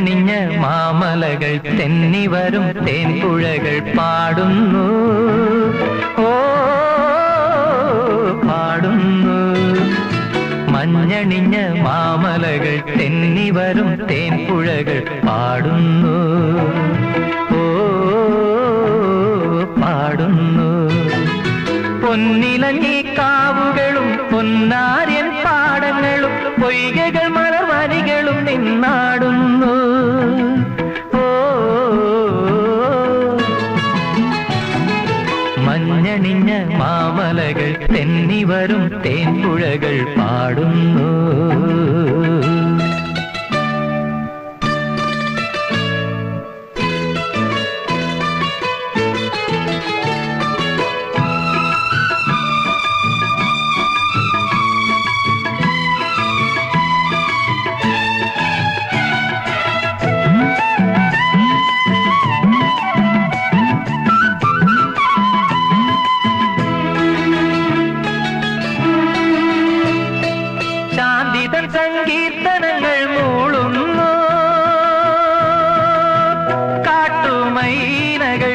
മഞ്ഞണിഞ്ഞ മാമലകൾ തെന്നിവരും തേൻപുഴകൾ പാടുന്നു, ഓ പാടുന്നു. മഞ്ഞണിഞ്ഞ മാമലകൾ തെന്നിവരും തേൻപുഴകൾ പാടുന്നു, ഓ പാടുന്നു. പൊന്നിലഞ്ഞി കാവുകളും പൊന്നാര്യൻ പാടങ്ങളും പൊയ്കകൾ മലർവനികളും നിന്നാടുന്നു, ഓ മഞ്ഞണിഞ്ഞ മാമലകൾ തെന്നിവരും തേൻപുഴകൾ പാടുന്നു. സങ്കീർത്തനങ്ങൾ മൂളുന്നു, കാട്ടുമൈനകൾ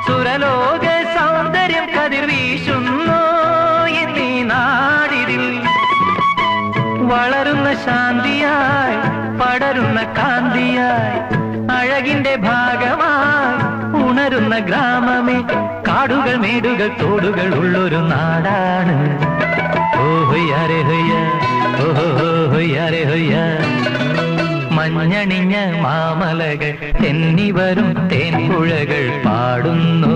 സുരലോക സൗന്ദര്യം കതിർവീശുന്നു. എന്നീ നാടിതിൽ വളരുന്ന ശാന്തിയായി പടരുന്ന കാന്തിയായി അഴകിന്റെ ഭാഗമായി ഉണരുന്ന ഗ്രാമമേ. കാടുകൾ മേടുകൾ തോടുകൾ ഉള്ളൊരു നാടാണ്. ഓഹൊയ്യാരെ ഹൊയ്യ, ഓഹോയ്യാരെ ഹൊയ്യ. മഞ്ഞണിഞ്ഞ മാമലകൾ തെന്നിവരും തേൻപുഴകൾ പാടുന്നു.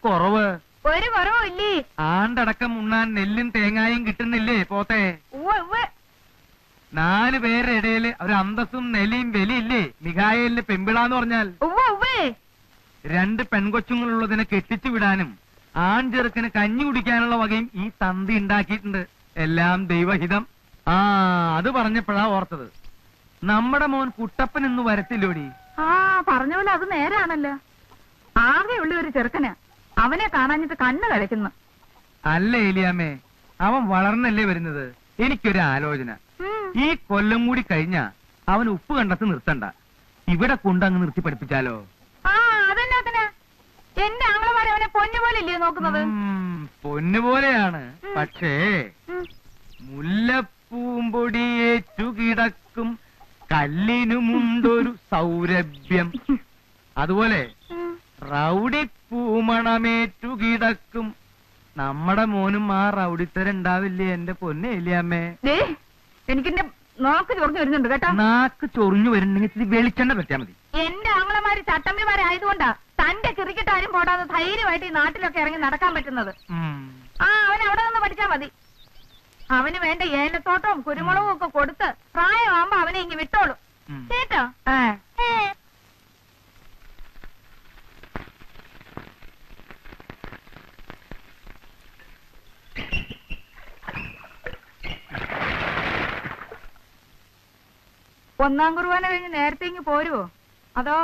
കുറവ് ഒരു കുറവില്ലേ? ആണ്ടടക്കം ഉണ്ണാൻ നെല്ലും തേങ്ങായും കിട്ടുന്നില്ലേ പോത്തെ? 4 പേരുടെ ഇടയില് ഒരു അന്തസ്സും നെലിയും വെലിയില്ലേ? മിഖായേലിന് പെമ്പിളാന്ന് പറഞ്ഞാൽ 2 പെൺകൊച്ചുങ്ങളുള്ളതിനെ കെട്ടിച്ചു വിടാനും ആൺചെറുക്കന് കഞ്ഞി കുടിക്കാനുള്ള വകയും ഈ തന്തി ഉണ്ടാക്കിയിട്ടുണ്ട്. എല്ലാം ദൈവഹിതം. അത് പറഞ്ഞപ്പോഴാ ഓർത്തത്, നമ്മുടെ മോൻ കുട്ടപ്പൻ ഇന്ന് വരത്തില്ലോടി. പറഞ്ഞ പോലെ അത് നേരാണല്ലോ. ആകെയുള്ള ഒരു ചെറുക്കന് അവനെ കാണാഞ്ഞിട്ട് കണ്ണ് കളിക്കുന്നു. അല്ല ഏലിയാമ്മേ, അവൻ വളർന്നല്ലേ വരുന്നത്. എനിക്കൊരു ആലോചന. ഈ കൊല്ലം കൂടി കഴിഞ്ഞാ അവൻ ഉപ്പ് കണ്ടത്ത് നിർത്തണ്ട, ഇവിടെ കൊണ്ടങ്ങ് നിർത്തി പഠിപ്പിച്ചാലോ? അതെന്നാ എന്റെ ആങ്ങളമാരെ അവനെ പൊന്നുപോലെയല്ലേ നോക്കുന്നത്? പൊന്നുപോലെയാണ്, പക്ഷേ മുല്ലപ്പൂമ്പൊടിയേറ്റു കിടക്കും കല്ലിനുമുണ്ടൊരു സൗരഭ്യം. അതുപോലെ റൗഡി പൂമണമേറ്റു കിടക്കും നമ്മുടെ മോനും ആ റൗഡിത്തരുണ്ടാവില്ലേ എന്റെ പൊന്നെ ഏലിയാമ്മേ? എനിക്കെന്റെ നാക്ക് ചൊറിഞ്ഞു വരുന്നുണ്ട് കേട്ടോ. നാക്ക് ചൊറിഞ്ഞു വരുന്നുണ്ടെങ്കിൽ വെളിച്ചെണ്ണ പറ്റാ മതി. എന്റെ ആങ്ങളമാര് ചട്ടമ്പിമാരായതുകൊണ്ടാ തന്റെ കിറിക്കിട്ടാരും പോടാതെ ധൈര്യമായിട്ട് ഈ നാട്ടിലൊക്കെ ഇറങ്ങി നടക്കാൻ പറ്റുന്നത്. അവൻ അവിടെ നിന്ന് പഠിച്ചാ മതി. അവന് വേണ്ട ഏലത്തോട്ടവും കുരുമുളകും ഒക്കെ കൊടുത്ത് പ്രായമാകുമ്പോ അവനെ ഇങ്ങ് വിട്ടോളൂ കേട്ടോ. ഒന്നാം കുർബാന കഴിഞ്ഞ് നേരത്തെ ഇങ്ങ് പോരുവോ അതോ?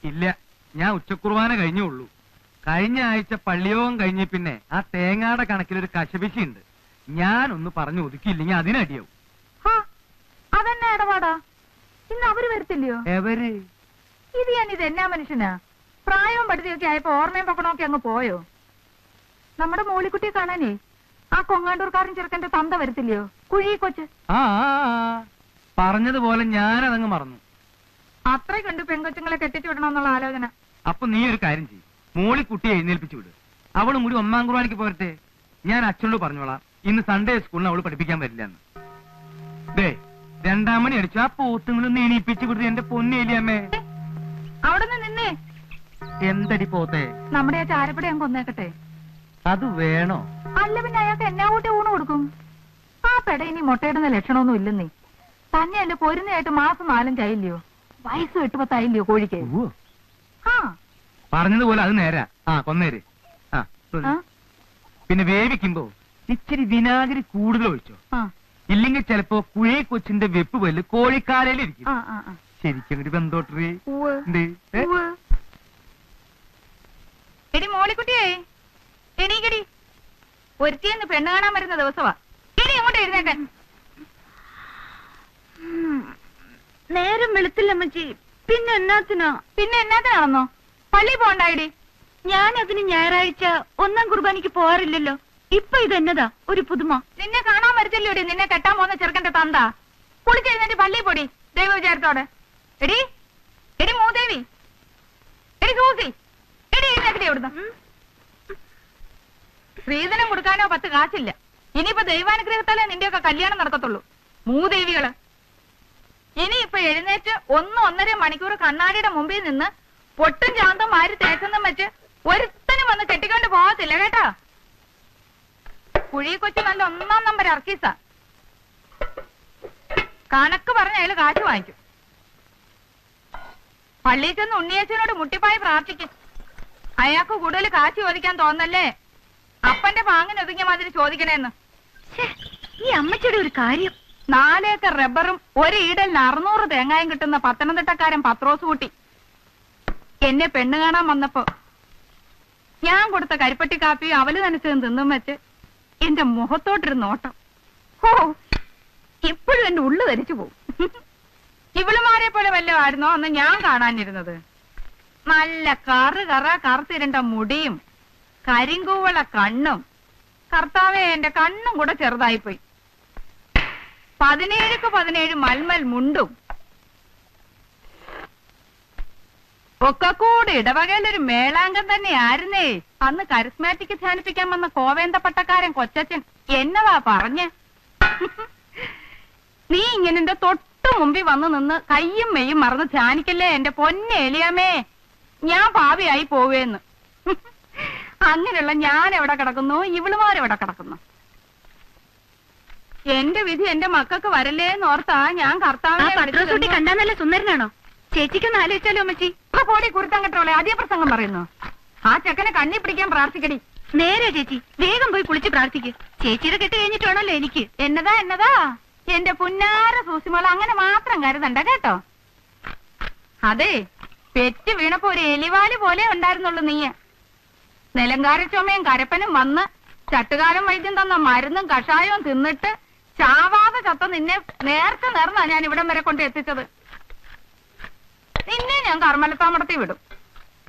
ഇല്ല, ഞാൻ ഉച്ചക്കുർബാന കഴിഞ്ഞുള്ളൂ. കഴിഞ്ഞ ആഴ്ച പള്ളിയോഗം കഴിഞ്ഞ പിന്നെ ആ തേങ്ങാടെ കണക്കിലൊരു കശപിശയുണ്ട്. ഞാനൊന്ന് പറഞ്ഞു ഒതുക്കിയില്ലെങ്കിൽ അതിനടിയാവും. അതെന്നാ ഇടപാടാ? ഇന്ന് അവര് വരത്തില്ലയോ? എവര്? ഇത് എന്നാ മനുഷ്യനാ? പ്രായവും പഠിത്തമൊക്കെ ആയപ്പോ ഓർമ്മയും പക്കണമൊക്കെ അങ്ങ് പോയോ? നമ്മുടെ മോളിക്കുട്ടിയെ കാണാനേ ആ കൊങ്ങാണ്ടൂർക്കാരൻ ചെറുക്കന്റെ തന്ത വരത്തില്ലയോ? കുഴി കൊച്ച്. പറഞ്ഞതുപോലെ ഞാനതങ്ങ് മറന്നു. അത്ര കണ്ടു പെൺകൊച്ചുങ്ങളെ കെട്ടിച്ചു വിടണമെന്നുള്ള ആലോചന. അപ്പൊ നീ ഒരു കാര്യം ചെയ്യും, മോളിക്കുട്ടിയെ എഴുന്നേൽപ്പിച്ചു വിട്. അവളും കൂടി ഒന്നാം കുർബാനയ്ക്ക് പോരട്ടെ. ഞാൻ അച്ഛനോട് പറഞ്ഞോളാം, ഇന്ന് സൺഡേ സ്കൂളിന് അവള് പഠിപ്പിക്കാൻ വരില്ല എന്ന്. ദേ 2 മണി അടിച്ചു ആ പോത്തുങ്ങളൊന്ന് എണീപ്പിച്ചു വിടുത് എന്റെ പൊന്നേലിയമ്മേ. അവിടെ നിന്നേ. എന്തടി പോത്തെ? നമ്മുടെ ആ ചാരപ്പടി അങ്ങ് കൊന്നേക്കട്ടെ. അത് വേണോ? അല്ല പിന്നെ അയാൾക്ക് എന്നാ കൂട്ടി ഊണ് കൊടുക്കും? ആ പെട ഇനി മുട്ടയിടുന്ന ലക്ഷണമൊന്നും ഇല്ലെന്നേ. തന്നെ അല്ല പൊരുന്നയായിട്ട് മാസം 4 ആയില്ലയോ? വയസ്സ് 8-10 ആയില്ലയോ കോഴിക്ക്? പറഞ്ഞതുപോലെ അത് നേരാ. കൊന്നേര്. പിന്നെ വേവിക്കുമ്പോ ഇച്ചിരി വിനാഗിരി കൂടുതൽ ഒഴിച്ചോ. ഇല്ലെങ്കിൽ ചിലപ്പോ കുഴി കൊച്ചിന്റെ വെപ്പ് വല്ല് കോഴിക്കാലയിലിരിക്കും. ശരിക്കും ബന്ധോട്ടറി. എടി മോളിക്കുട്ടിയേ, എണീക്കടി. ഒരുത്തിയെന്ന് പെണ്ണ് കാണാൻ വരുന്ന ദിവസവാ. എടി അങ്ങോട്ട് എഴുന്നേക്കാൻ. നേരം വെളുത്തില്ല അമ്മച്ചി. പിന്നെ എന്നാത്തിനാണെന്നോ? പള്ളി പോണ്ടായിടി. ഞാൻ അതിന് ഞായറാഴ്ച 1-ാം കുർബാനയ്ക്ക് പോവാറില്ലല്ലോ. ഇപ്പൊ ഇതെന്നതാ ഒരു പുതുമ? നിന്നെ കാണാൻ വരത്തില്ലോടി നിന്നെ കെട്ടാൻ പോകുന്ന ചെറുക്കന്റെ തന്ത. കുളിച്ചെഴുന്നേറ്റ് പള്ളി പൊടി ദൈവ വിചാരത്തോടെ. എടി എടി മൂദേവി, എടി സൂസി, എടി എഴുന്നേക്കടി എവിടുന്ന്. സ്ത്രീധനം കൊടുക്കാനോ 10 കാശില്ല. ഇനിയിപ്പോ ദൈവാനുഗ്രഹത്താലേ നിന്റെയൊക്കെ കല്യാണം നടക്കത്തുള്ളൂ. മൂദേവികള് ഇനിയിപ്പൊ എഴുന്നേറ്റ് 1-1.5 മണിക്കൂർ കണ്ണാടിയുടെ മുമ്പിൽ നിന്ന് പൊട്ടും ചാന്തം മാരി തേച്ചെന്നും വെച്ച് ഒരുത്തനും വന്ന് കെട്ടിക്കൊണ്ട് പോകത്തില്ല കേട്ടാ. കുഴി കൊച്ചു നല്ല 1-ാം നമ്പർ അർക്കീസ. കണക്ക് പറഞ്ഞ അയാള് കാശ് വാങ്ങിക്കും. പള്ളിയിൽ ചെന്ന് ഉണ്ണിയേച്ചനോട് മുട്ടിപ്പായി പ്രാർത്ഥിക്കും. അയാൾക്ക് കൂടുതൽ കാശ് ചോദിക്കാൻ തോന്നല്ലേ, അപ്പന്റെ പാങ്ങിന് ഒതുങ്ങിയ മാതിരി ചോദിക്കണേന്ന്. ഈ അമ്മച്ചിയുടെ ഒരു കാര്യം. 4 ഏക്കർ റബ്ബറും 1 ഈടലിന് 600 തേങ്ങായും കിട്ടുന്ന പത്തനംതിട്ടക്കാരൻ പത്രോസ് കൂട്ടി എന്നെ പെണ്ണ് കാണാൻ വന്നപ്പോ ഞാൻ കൊടുത്ത കരിപ്പട്ടി കാപ്പി അവല് നനച്ചതും തിന്നും വെച്ച് എന്റെ മുഖത്തോട്ടൊരു നോട്ടം. ഓ, ഇപ്പോഴും എന്റെ ഉള്ളു ധരിച്ചു പോവും. ഇവളുമാരെ പോലെ വല്ലതും ആയിരുന്നോ അന്ന് ഞാൻ കാണാനിരുന്നത്? നല്ല കറുത്തിരണ്ട മുടിയും കരിങ്കൂവള കണ്ണും. കർത്താവേ, എന്റെ കണ്ണും കൂടെ ചെറുതായിപ്പോയി. 17ക്ക് 17 മൽമൽ മുണ്ടും ഒക്കെ കൂടെ ഇടവകയിലൊരു മേളാംഗം തന്നെ ആയിരുന്നേ. അന്ന് കരിസ്മാറ്റിക് ധ്യാനിപ്പിക്കാൻ വന്ന കോവേന്തപ്പട്ടക്കാരൻ കൊച്ചച്ചൻ എന്നതാ പറഞ്ഞ്. നീ ഇങ്ങനെ എന്റെ തൊട്ടു മുമ്പിൽ വന്നു നിന്ന് കയ്യും മെയ്യും മറന്ന് ധ്യാനിക്കല്ലേ എന്റെ പൊന്നേലിയാമേ, ഞാൻ പാവിയായി പോവേന്ന്. അങ്ങനെയുള്ള ഞാൻ എവിടെ കിടക്കുന്നു, ഇവളുമാരെവിടെ കിടക്കുന്നു? എന്റെ വിധി എന്റെ മക്കൾക്ക് വരല്ലേന്ന് ഓർത്താ ഞാൻ കർത്താവിനെ കണ്ടാ നല്ല സുന്ദരനാണോ? ചേച്ചിക്കൊന്ന് ആലോചിച്ചാലോ അമ്മച്ചി? പോടി കുരുത്തം കെട്ടോളെ, അതേ പ്രസംഗം പറയുന്നു. ആ ചെക്കനെ കണ്ണി പിടിക്കാൻ പ്രാർത്ഥിക്കടി. നേരെ ചേച്ചി, വേഗം പോയി കുളിച്ച് പ്രാർത്ഥിക്ക്. ചേച്ചിയുടെ കെട്ട് കഴിഞ്ഞിട്ടാണല്ലോ എനിക്ക്. എന്നതാ എന്റെ പുന്നാര സൂസിമോള, അങ്ങനെ മാത്രം കരുതണ്ട കേട്ടോ. അതെ, പെറ്റ് വീണപ്പോ ഒരു എലിവാല് പോലെ ഉണ്ടായിരുന്നുള്ളൂ നീ. നിലങ്കാര ചുമയും കരപ്പനും വന്ന് ചട്ടുകാലം വൈദ്യം തന്ന മരുന്നും കഷായവും തിന്നിട്ട് ചാവാതെ ചത്ത നിന്നെ നേർച്ച നേർന്നാ ഞാൻ ഇവിടം വരെ കൊണ്ട് എത്തിച്ചത്. നിന്നെ ഞാൻ കർമ്മലത്താമടത്തി വിടും.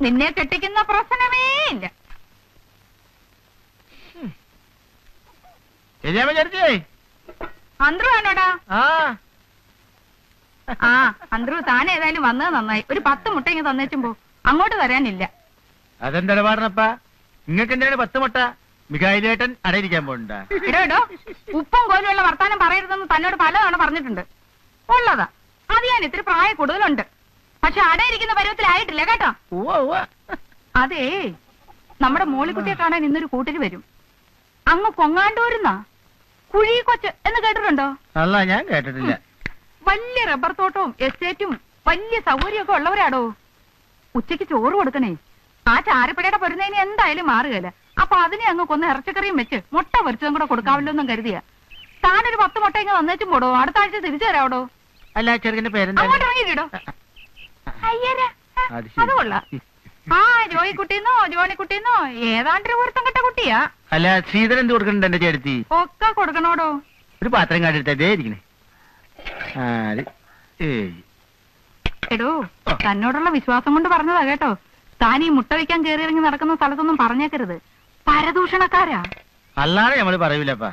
നിന്നെ കെട്ടിക്കുന്ന പ്രശ്നമേ ഇല്ല. അന്ത്രു വേണോടാ? ആ അന്ത്രു, താൻ ഏതായാലും വന്നത് നന്നായി. ഒരു 10 മുട്ട ഇങ്ങ് തന്നേച്ചും പോ. അങ്ങോട്ട് തരാനില്ല. അതെന്താണ് പാടണപ്പാ? നിങ്ങൾക്ക് എന്താണ് 10 മുട്ട? മികായിലേട്ടൻ അടയിരിക്കാൻ പോണ്ട. ഇടോ, ഉപ്പും കോലുള്ള വർത്താനം പറയരുതെന്ന് തന്നോട് പലതവണ പറഞ്ഞിട്ടുണ്ട്. ഉള്ളതാ, അത് ഞാൻ ഇത്തിരി പ്രായം കൂടുതലുണ്ട്. പക്ഷെ അടയിരിക്കുന്ന പരുവത്തിലായിട്ടില്ല കേട്ടോ. അതേ, നമ്മുടെ മോളിക്കുട്ടിയെ കാണാൻ ഇന്നൊരു കൂട്ടര് വരും. അങ്ങ് കൊങ്ങാണ്ടൂരുന്നാ. കുഴി കൊച്ച് എന്ന് കേട്ടിട്ടുണ്ടോ? അല്ല, ഞാൻ കേട്ടിട്ടില്ല. വലിയ റബ്ബർ തോട്ടവും എസ്റ്റേറ്റും വലിയ സൗകര്യമൊക്കെ ഉള്ളവരാടോ. ഉച്ചയ്ക്ക് ചോറ് കൊടുക്കണേ. ആ ചാരപ്പടയുടെ പൊരുന്നതിന് എന്തായാലും മാറുകയില്ല. അപ്പൊ അതിനെ അങ്ങ് കൊന്ന് ഇറച്ചിക്കറിയും വെച്ച് മുട്ട പൊരിച്ചതും കൂടെ കൊടുക്കാവല്ലോ എന്നും കരുതിയാ. താനൊരു 10 മുട്ട ഇങ്ങ് തന്നേച്ചും പോടോ. അടുത്ത ആഴ്ച തിരിച്ചു തരാവടോ. അല്ല, ചെറുക്കന്റെ പേരെന്താ? അങ്ങോട്ട് ഇറങ്ങിയിട്ടോ. അയ്യര, അത് കൊള്ളാം. ആ ജോയിക്കുട്ടിന്നോ ജോണിക്കുട്ടിന്നോ ഏതാണ്ടൊരു ഒരുത്തം കെട്ട കുട്ടിയാ. അല്ല, ശ്രീധരൻ എന്ത് കൊടുക്കണ്ട എന്റെ ചേർത്തി? ഒക്കെ കൊടുക്കണോടോ. ഒരു പാത്രം കാട്ടിരുത്തേ ഇരിക്കണേ. എടോ, തന്നോടുള്ള വിശ്വാസം കൊണ്ട് പറഞ്ഞതാ കേട്ടോ. താൻ ഈ മുട്ട വയ്ക്കാൻ കയറി ഇറങ്ങി നടക്കുന്ന സ്ഥലത്തൊന്നും പറഞ്ഞേക്കരുത്. പരദൂഷണക്കാരാ. അല്ലാതെ നമ്മള് പറയൂലപ്പാ.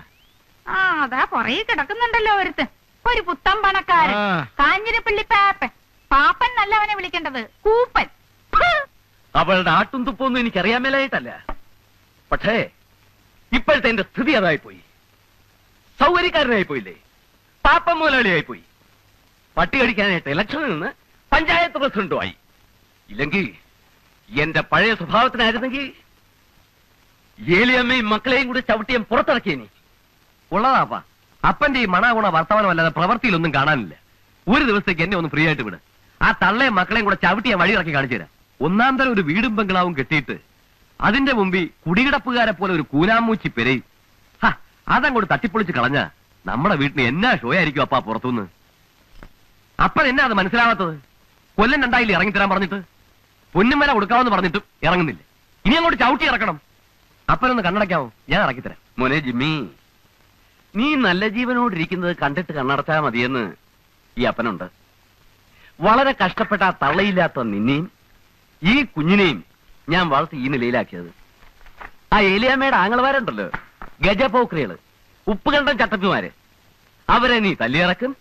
ആ, അതാ പുറകെ കിടക്കുന്നുണ്ടല്ലോ ഒരുത്തൻ, ഒരു പുത്തൻ പണക്കാരൻ. കാഞ്ഞിരപ്പള്ളി പാപ്പൻ. പാപ്പൻ നല്ല അവനെ വിളിക്കേണ്ടത്, കൂപ്പൻ. അവളുടെ ആട്ടും തുപ്പൊന്നും എനിക്കറിയാൻ മേലായിട്ടല്ല. പക്ഷേ ഇപ്പോഴത്തെ എന്റെ സ്ഥിതി അതായിപ്പോയി. സൗകര്യക്കാരനായി പോയില്ലേ, പാപ്പൻ മുതലാളിയായി പോയി. പട്ടി കടിക്കാനായിട്ട് ഇലക്ഷനിൽ നിന്ന് പഞ്ചായത്ത് പ്രസിഡന്റുമായി. ഇല്ലെങ്കിൽ എന്റെ പഴയ സ്വഭാവത്തിനായിരുന്നെങ്കിൽ ഏലിയമ്മയും മക്കളെയും കൂടി ചവിട്ടിയും പുറത്തിറക്കിയേനി. ഉള്ളതാപ്പാ, അപ്പന്റെ ഈ മണാഗുണ വർത്തമാനം അല്ലാതെ പ്രവൃത്തിയിലൊന്നും കാണാനില്ല. ഒരു ദിവസത്തേക്ക് എന്നെ ഒന്ന് ഫ്രീ ആയിട്ട് വിട്. ആ തള്ളയും മക്കളെയും കൂടെ ചവിട്ടിയാൻ വഴിയിറക്കി കാണിച്ചു തരാം. ഒന്നാം തരം ഒരു വീടും ബംഗ്ലാവും കെട്ടിയിട്ട് അതിന്റെ മുമ്പിൽ കുടികിടപ്പുകാരെ പോലെ ഒരു കൂനാമൂച്ചി പെരയും. അതങ്ങോട്ട് തട്ടിപ്പൊളിച്ച് കളഞ്ഞ നമ്മുടെ വീട്ടിന് എന്നാ ഷോ ആയിരിക്കും അപ്പാ പുറത്തുനിന്ന്. അപ്പൻ എന്നാ അത് മനസ്സിലാവാത്തത്? കൊല്ലം 2 ഇറങ്ങിത്തരാൻ പറഞ്ഞിട്ട് പൊന്നും വില കൊടുക്കാമെന്ന് പറഞ്ഞിട്ടും ഇറങ്ങുന്നില്ല. ഇനി അങ്ങോട്ട് ചവിട്ടി ഇറക്കണം. അപ്പനൊന്ന് കണ്ണടയ്ക്കാമോ? ഞാൻ ഇറക്കിത്തരാം. മോനെ ജിമ്മി, നീ നല്ല ജീവനോടിരിക്കുന്നത് കണ്ടിട്ട് കണ്ണടച്ചാൽ മതിയെന്ന് ഈ അപ്പനുണ്ട്. വളരെ കഷ്ടപ്പെട്ട ആ തള്ളയില്ലാത്ത നിന്നെയും ഈ കുഞ്ഞിനെയും ഞാൻ വളർത്തി ഈ നിലയിലാക്കിയത്. ആ ഏലിയാമ്മയുടെ ആങ്ങളമാരുണ്ടല്ലോ, ഗജപോക്രികള്, ഉപ്പുകണ്ടം ചട്ടപ്പിമാര്, അവരെ നീ തല്ലിയിറക്കും.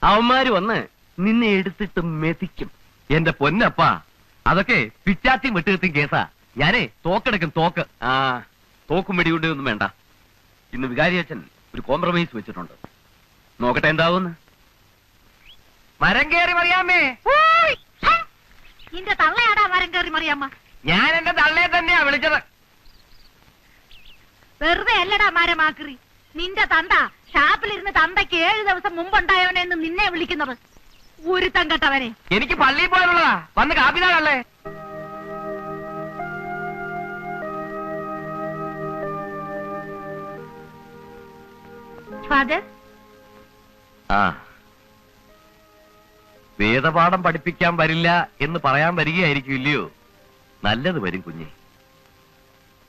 അവന്മാര് വന്ന് നിന്നെ എടുത്തിട്ട് മെതിക്കും. എന്റെ പൊന്നപ്പ, അതൊക്കെ പിച്ചാത്തിയും വെട്ടുകത്തിയും കേസാ. ഞാനേ തോക്കെടുക്കും, തോക്ക്. ആ തോക്കും വെടികൊണ്ട് ഒന്നും വേണ്ട. ഇന്ന് വികാരി അച്ഛൻ ഒരു കോംപ്രമൈസ് വെച്ചിട്ടുണ്ട്. നോക്കട്ടെ എന്താവുന്ന്. മരം കയറി മറിയാമ്മേ. നിന്റെ തള്ളയാടാ മരം കയറി മറിയാമ്മ. ഞാൻ എന്റെ തള്ളയെ തന്നെയാ വിളിച്ചത്. വെറുതെ അല്ലടാ മരമാക്രി. നിന്റെ തന്ത ഷാപ്പിലിരുന്ന് തന്തയ്ക്ക് 7 ദിവസം മുമ്പുണ്ടായവനെന്ന് നിന്നെ വിളിക്കുന്നത്. ഒരുത്തം കെട്ടവനെ. എനിക്ക് പള്ളിയിൽ പോയാലുള്ളതാ. വന്ന് കാപ്പിതാണല്ലേ. ഫാദർ, ആ വേദപാഠം പഠിപ്പിക്കാൻ വരില്ല എന്ന് പറയാൻ വരികയായിരിക്കും, ഇല്ലയോ? നല്ലത് വരും കുഞ്ഞെ.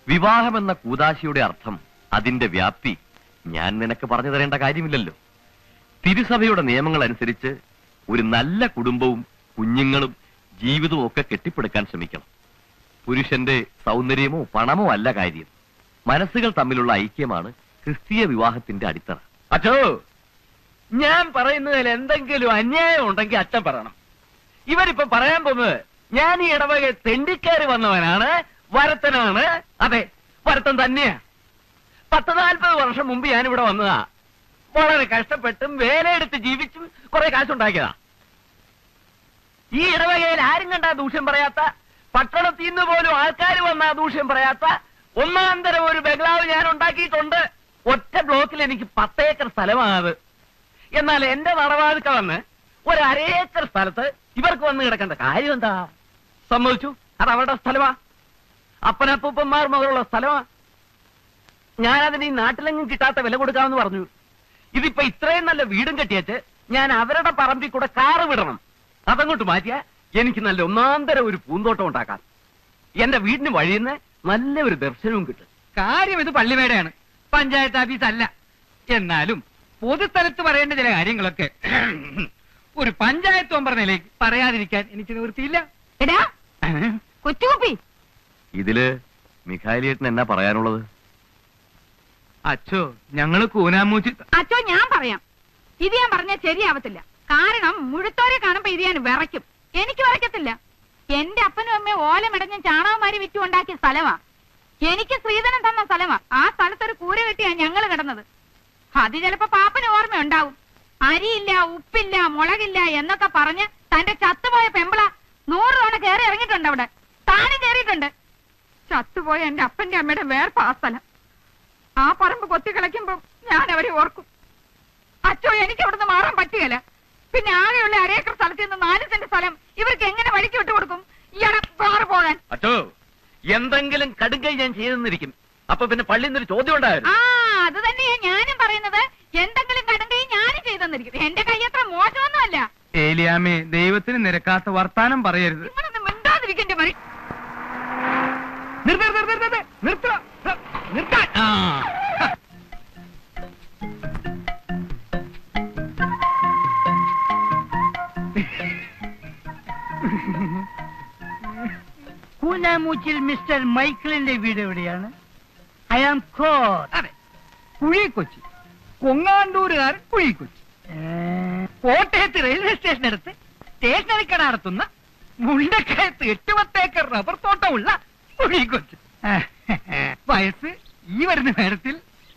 വിവാഹമെന്ന കൂദാശിയുടെ അർത്ഥം, അതിന്റെ വ്യാപ്തി ഞാൻ നിനക്ക് പറഞ്ഞു തരേണ്ട കാര്യമില്ലല്ലോ. തിരുസഭയുടെ നിയമങ്ങൾ അനുസരിച്ച് ഒരു നല്ല കുടുംബവും കുഞ്ഞുങ്ങളും ജീവിതവും ഒക്കെ കെട്ടിപ്പടുക്കാൻ ശ്രമിക്കണം. പുരുഷന്റെ സൗന്ദര്യമോ പണമോ അല്ല കാര്യം. മനസ്സുകൾ തമ്മിലുള്ള ഐക്യമാണ് ക്രിസ്തീയ വിവാഹത്തിന്റെ അടിത്തറ. അച്ഛോ, ഞാൻ പറയുന്നതിൽ എന്തെങ്കിലും അന്യായം ഉണ്ടെങ്കിൽ അച്ഛൻ പറയണം. ഇവരിപ്പോ പറയാൻ പോകുന്നത് ഞാൻ ഈ ഇടവക തെണ്ടിക്കയറി വന്നവനാണ്, വരത്തനാണ്. അതെ, വരത്തൻ തന്നെയാ. 40-40 വർഷം മുമ്പ് ഞാനിവിടെ വന്നതാ. വളരെ കഷ്ടപ്പെട്ടും വേലയെടുത്ത് ജീവിച്ചും കുറെ കാശുണ്ടാക്കിയതാ. ഈ ഇടവകയിൽ ആരും കണ്ടാ ദൂഷ്യം പറയാത്ത, പട്ടണത്തിൽ നിന്ന് പോലും ആൾക്കാർ വന്നാ ദൂഷ്യം പറയാത്ത ഒന്നാന്തരം ഒരു ബംഗ്ലാവ് ഞാൻ ഉണ്ടാക്കിയിട്ടുണ്ട്. ഒറ്റ ബ്ലോക്കിൽ എനിക്ക് 10 ഏക്കർ സ്ഥലമാണത്. എന്നാൽ എന്റെ നടവാതിക്ക വന്ന് ഒരു 1/2 ഏക്കർ സ്ഥലത്ത് ഇവർക്ക് വന്ന് കിടക്കേണ്ട കാര്യം എന്താ? സമ്മതിച്ചു, അത് അവരുടെ സ്ഥലമാ, അപ്പനപ്പൂപ്പന്മാർ മുതലുള്ള സ്ഥലമാ. ഞാനതിന് ഈ നാട്ടിലെങ്ങും കിട്ടാത്ത വില കൊടുക്കാമെന്ന് പറഞ്ഞു. ഇതിപ്പോ ഇത്രയും നല്ല വീടും കെട്ടിയച്ച് ഞാൻ അവരുടെ പറമ്പിൽ കൂടെ കാറ് വിടണം. അതങ്ങോട്ട് മാറ്റിയാ എനിക്ക് നല്ല ഒന്നാന്തരം ഒരു പൂന്തോട്ടം ഉണ്ടാക്കാം. എന്റെ വീടിന് വഴിയുന്ന നല്ല ഒരു ദർശനവും കിട്ടും. കാര്യം ഇത് പള്ളിമേടയാണ്, പഞ്ചായത്ത് ഓഫീസ് അല്ല. എന്നാലും പൊതുസ്ഥലത്ത് പറയേണ്ട ചില കാര്യങ്ങളൊക്കെ ഒരു പഞ്ചായത്ത് മെമ്പർ നിലയ്ക്ക് പറയാതിരിക്കാൻ എനിക്ക് നിവൃത്തിയില്ല. എടാ കൊച്ചുകുപ്പി, ഇതില് മിഖായിലേട്ടൻ എന്നാ പറയാനുള്ളത്? അച്ഛോ, ഞങ്ങള് കൂനാമൂച്ചി. അച്ചോ ഞാൻ പറയാം. ഇത് ഞാൻ പറഞ്ഞാൽ ശരിയാവത്തില്ല. കാരണം മുഴുത്തോരെ കാണുമ്പോ ഇത് ഞാൻ വിറയ്ക്കും. എനിക്ക് വിറയ്ക്കത്തില്ല. എന്റെ അപ്പനും അമ്മയും ഓലമിടഞ്ഞ ചാണകമാരി വിറ്റുണ്ടാക്കിയ സ്ഥലമാ. എനിക്ക് ശ്രീധരൻ തന്ന സ്ഥലമാ. ആ സ്ഥലത്തൊരു കൂര കെട്ടിയാ ഞങ്ങള് കിടന്നത്. അത് ചിലപ്പോ പാപ്പന് ഓർമ്മയുണ്ടാവും. അരിയില്ല, ഉപ്പില്ല, മുളകില്ല എന്നൊക്കെ പറഞ്ഞ് തന്റെ ചത്തുപോയ പെമ്പിള 100 തവണ കയറി ഇറങ്ങിയിട്ടുണ്ട്. അവിടെ താനും കയറിയിട്ടുണ്ട്. ചത്തുപോയ എന്റെ അപ്പന്റെ അമ്മയുടെ വേർപ്പ് ആ സ്ഥലം. ആ പറമ്പ് കൊത്തിക്കളയ്ക്കുമ്പോ ഞാൻ അവരെ ഓർക്കും. അച്ചോ, എനിക്ക് അവിടുന്ന് മാറാൻ പറ്റുകയില്ല. പിന്നെ ആകെയുള്ള 1/2 ഏക്കർ സ്ഥലത്ത് നിന്ന് 4 സെന്റ് സ്ഥലം ഇവർക്ക് എങ്ങനെ വഴിക്ക് വിട്ടുകൊടുക്കും? ഇയാളെ വേറെ പോകാൻ. അച്ഛോ, എന്തെങ്കിലും കടുങ്കൈ ഞാൻ ചെയ്തെന്നിരിക്കും. അപ്പൊ പിന്നെ പള്ളിയിൽ നിന്നൊരു ചോദ്യം ഉണ്ടായിരുന്നു. ആ, അത് തന്നെയാ ഞാനും പറയുന്നത്. എന്തെങ്കിലും കടങ്കൈ ഞാനും ചെയ്തെന്നിരിക്കും. എന്റെ കൈ അത്ര മോശമൊന്നുമല്ല. ഏലിയാമേ, ദൈവത്തിന് നിരക്കാത്ത വർത്താനം പറയരുത്. നിങ്ങളൊന്നും മിണ്ടാതിരിക്കണ്ടേ മറി. നിർത്താൻ. കൂനാമൂച്ചിൽ മിസ്റ്റർ മൈക്കിളിന്റെ വീട് എവിടെയാണ്? ഐ ആം കോർ. അതെ, കുഴിക്കൊച്ചി. കൊങ്ങാണ്ടൂരുകാരൻ കുഴിക്കൊച്ചി. കോട്ടയത്ത് റെയിൽവേ സ്റ്റേഷനടുത്ത് സ്റ്റേഷനറി കട നടത്തുന്ന മുണ്ടക്കയത്ത് 8-10 ഏക്കർ റബ്ബർ തോട്ടമുള്ള കുഴിക്കൊച്ചി. വയസ്സ് ഈ വരുന്ന നേരത്തിൽ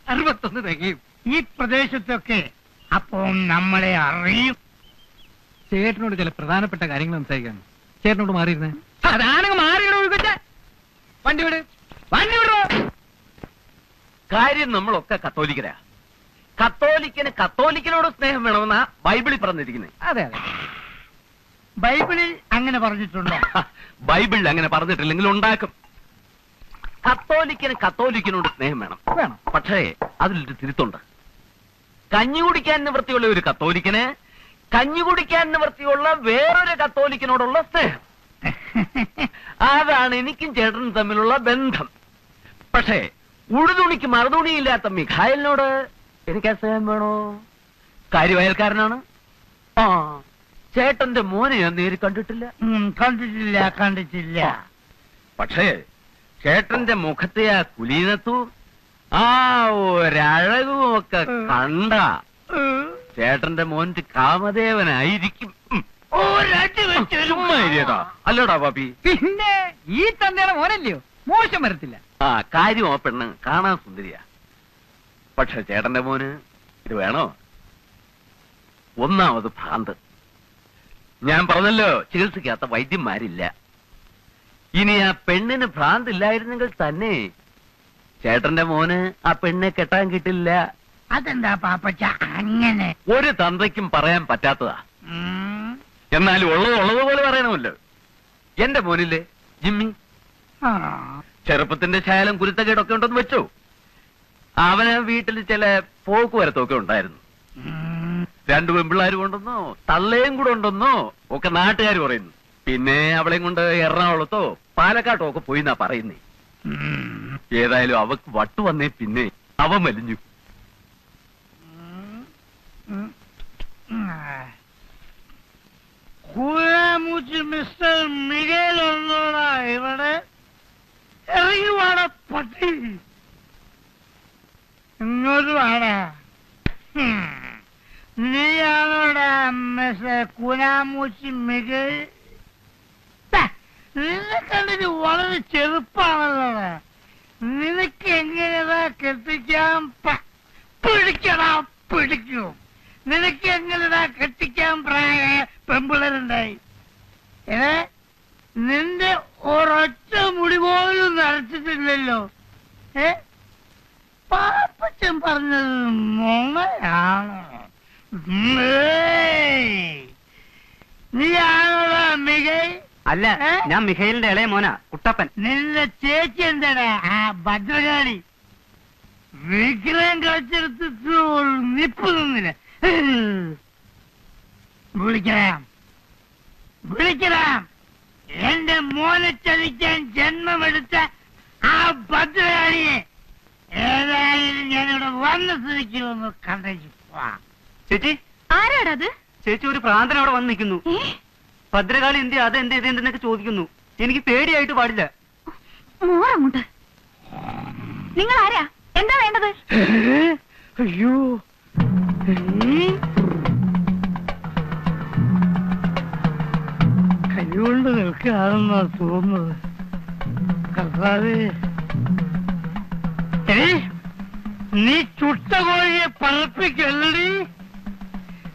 61 തികയും. ഈ പ്രദേശത്തൊക്കെ അപ്പം നമ്മളെ അറിയും. ചേട്ടനോട് ചില പ്രധാനപ്പെട്ട കാര്യങ്ങൾ സംസാരിക്കാൻ. ചേട്ടനോട് മാറിയിരുന്നേ. അതാണെങ്കിൽ മാറിയിടോ ഒഴിക്കൊച്ച. വണ്ടി വിട്, വണ്ടി വിടോ. കാര്യം നമ്മളൊക്കെ കത്തോലിക്കരാ. കത്തോലിക്കന് കത്തോലിക്കനോട് സ്നേഹം വേണമെന്നാ ബൈബിളിൽ പറഞ്ഞിരിക്കുന്നത്. അതെ അതെ, ബൈബിളിൽ അങ്ങനെ പറഞ്ഞിട്ടുണ്ടോ? ബൈബിളിൽ അങ്ങനെ പറഞ്ഞിട്ടില്ലെങ്കിൽ ഉണ്ടാക്കും. കത്തോലിക്കന് കത്തോലിക്കനോട് സ്നേഹം വേണം. വേണം. പക്ഷേ അതിലൊരു തിരുത്തുണ്ട്. കഞ്ഞി കുടിക്കാൻ നിവൃത്തിയുള്ള ഒരു കത്തോലിക്കന് കഞ്ഞി കുടിക്കാൻ നിവൃത്തിയുള്ള വേറൊരു കത്തോലിക്കനോടുള്ള സ്നേഹം. അതാണ് എനിക്കും ചേട്ടനും തമ്മിലുള്ള ബന്ധം. പക്ഷേ ഉടുതുണിക്ക് മറുതുണിയില്ലാത്ത മിഖായലിനോട് എനിക്ക് സ്നേഹം വേണോ? കാര്യവയൽക്കാരനാണ്. ആ, ചേട്ടന്റെ മോനെ ഞാൻ നേരി കണ്ടിട്ടില്ല. കണ്ടിട്ടില്ല. പക്ഷേ ചേട്ടന്റെ മുഖത്തെ ആ കുലീനത്വവും ആ ഒരഴകും ഒക്കെ കണ്ട ചേട്ടന്റെ മോന്റെ കാമദേവനായിരിക്കും. ചുമ്മാ ഇരിയടാ. അല്ലടാ പാപ്പി? പിന്നെ ഈ തന്തയുടെ മോനല്ലയോ, മോശം വരത്തില്ല. ആ കാര്യം ആ പെണ്ണ് കാണാൻ സുന്ദരിയാ. പക്ഷെ ചേട്ടന്റെ മോന് ഇത് വേണോ? ഒന്നാമത് ഭ്രാന്ത്. ഞാൻ പറഞ്ഞല്ലോ, ചികിത്സിക്കാത്ത വൈദ്യന്മാരില്ല. ഇനി ആ പെണ്ണിന് ഭ്രാന്തില്ലായിരുന്നെങ്കിൽ തന്നെ ചേട്ടന്റെ മോന് ആ പെണ്ണെ കെട്ടാൻ കിട്ടില്ല. അതെന്താ പാപ്പച്ച അങ്ങനെ? ഒരു തന്തയ്ക്കും പറയാൻ പറ്റാത്തതാ. എന്നാലും ഉള്ളതുപോലെ പറയണമല്ലോ. എന്റെ മോനില്ലേ ജിമ്മി, ചെറുപ്പത്തിന്റെ ശാലം കുരുത്തക്കേടൊക്കെ ഉണ്ടെന്ന് വെച്ചോ. അവന് വീട്ടിൽ ചില പോക്ക് വരത്തൊക്കെ ഉണ്ടായിരുന്നു. 2 പെൺപിള്ളാരും ഉണ്ടെന്നോ തള്ളയും കൂടെ ഉണ്ടെന്നോ ഒക്കെ നാട്ടുകാർ പറയുന്നു. പിന്നെ അവളെയും കൊണ്ട് എറണാകുളത്തോ പാലക്കാട്ടോ ഒക്കെ പോയി എന്നാ പറയുന്നേ. ഏതായാലും അവക്ക് വട്ടു വന്നേ പിന്നെ അവൻ വലിഞ്ഞു. മിസ്റ്റർ മിഗേൽ ഒന്നോടാ ഇവിടെ ഇറങ്ങി വാട പട്ടി, ഇങ്ങോട്ട് വാടാ. നീയാണോടാ മിസ്റ്റർ കുനാമൂച്ചി മിഗേൽ? നിന്നെ കണ്ടിട്ട് വളരെ ചെറുപ്പാണല്ലോ. നിനക്ക് എങ്ങനെയാ കെട്ടിക്കാൻ പിടിക്കടാ പിടിക്കും. നിനക്ക് എങ്ങനെയാ കെട്ടിക്കാൻ പ്രായ പെമ്പിളരുണ്ടായി? നിന്റെ ഒരൊറ്റ മുടി പോലും നരച്ചിട്ടില്ലല്ലോ. പാപ്പച്ചൻ പറഞ്ഞത് നുണയാണോ? നീയാണോടാ മികൈ? അല്ല, ഞാൻ മിഖേലിന്റെ ഇളയ മോനാ, കുട്ടപ്പൻ. നിന്റെ ചേച്ചി എന്താടാ ആ ഭദ്രകാളി? വിഗ്രഹം കളിച്ചെടുത്തിട്ട് നിപ്പ് നിന്നില്ല. വിളിക്കണം എന്റെ മോനെ ചതിക്കാൻ ജന്മമെടുത്ത ആ ഭദ്രകാളിയെ. ഏതായാലും ഞാനിവിടെ വന്ന സ്ഥിതിക്ക് ഒന്ന് കണ്ടേച്ചു. ചേച്ചി, ആരാടത്? ചേച്ചി ഒരു പ്രാന്തൻ അവിടെ വന്ന് നിൽക്കുന്നു. ഭദ്രകാളി എന്ത് അതെന്ത് ഇതെന്തെന്നൊക്കെ ചോദിക്കുന്നു. എനിക്ക് പേടിയായിട്ട് പാടില്ല. മോറങ്ങോട്ട്. നിങ്ങൾ ആരാ? എന്താ വേണ്ടത്? അയ്യോ, കൈകൊണ്ട് നിൽക്കുകയാണെന്നാ തോന്നുന്നത്. കർത്താവേ, നീ ചുട്ട കോഴിയെ പറപ്പിക്കല്ലടി.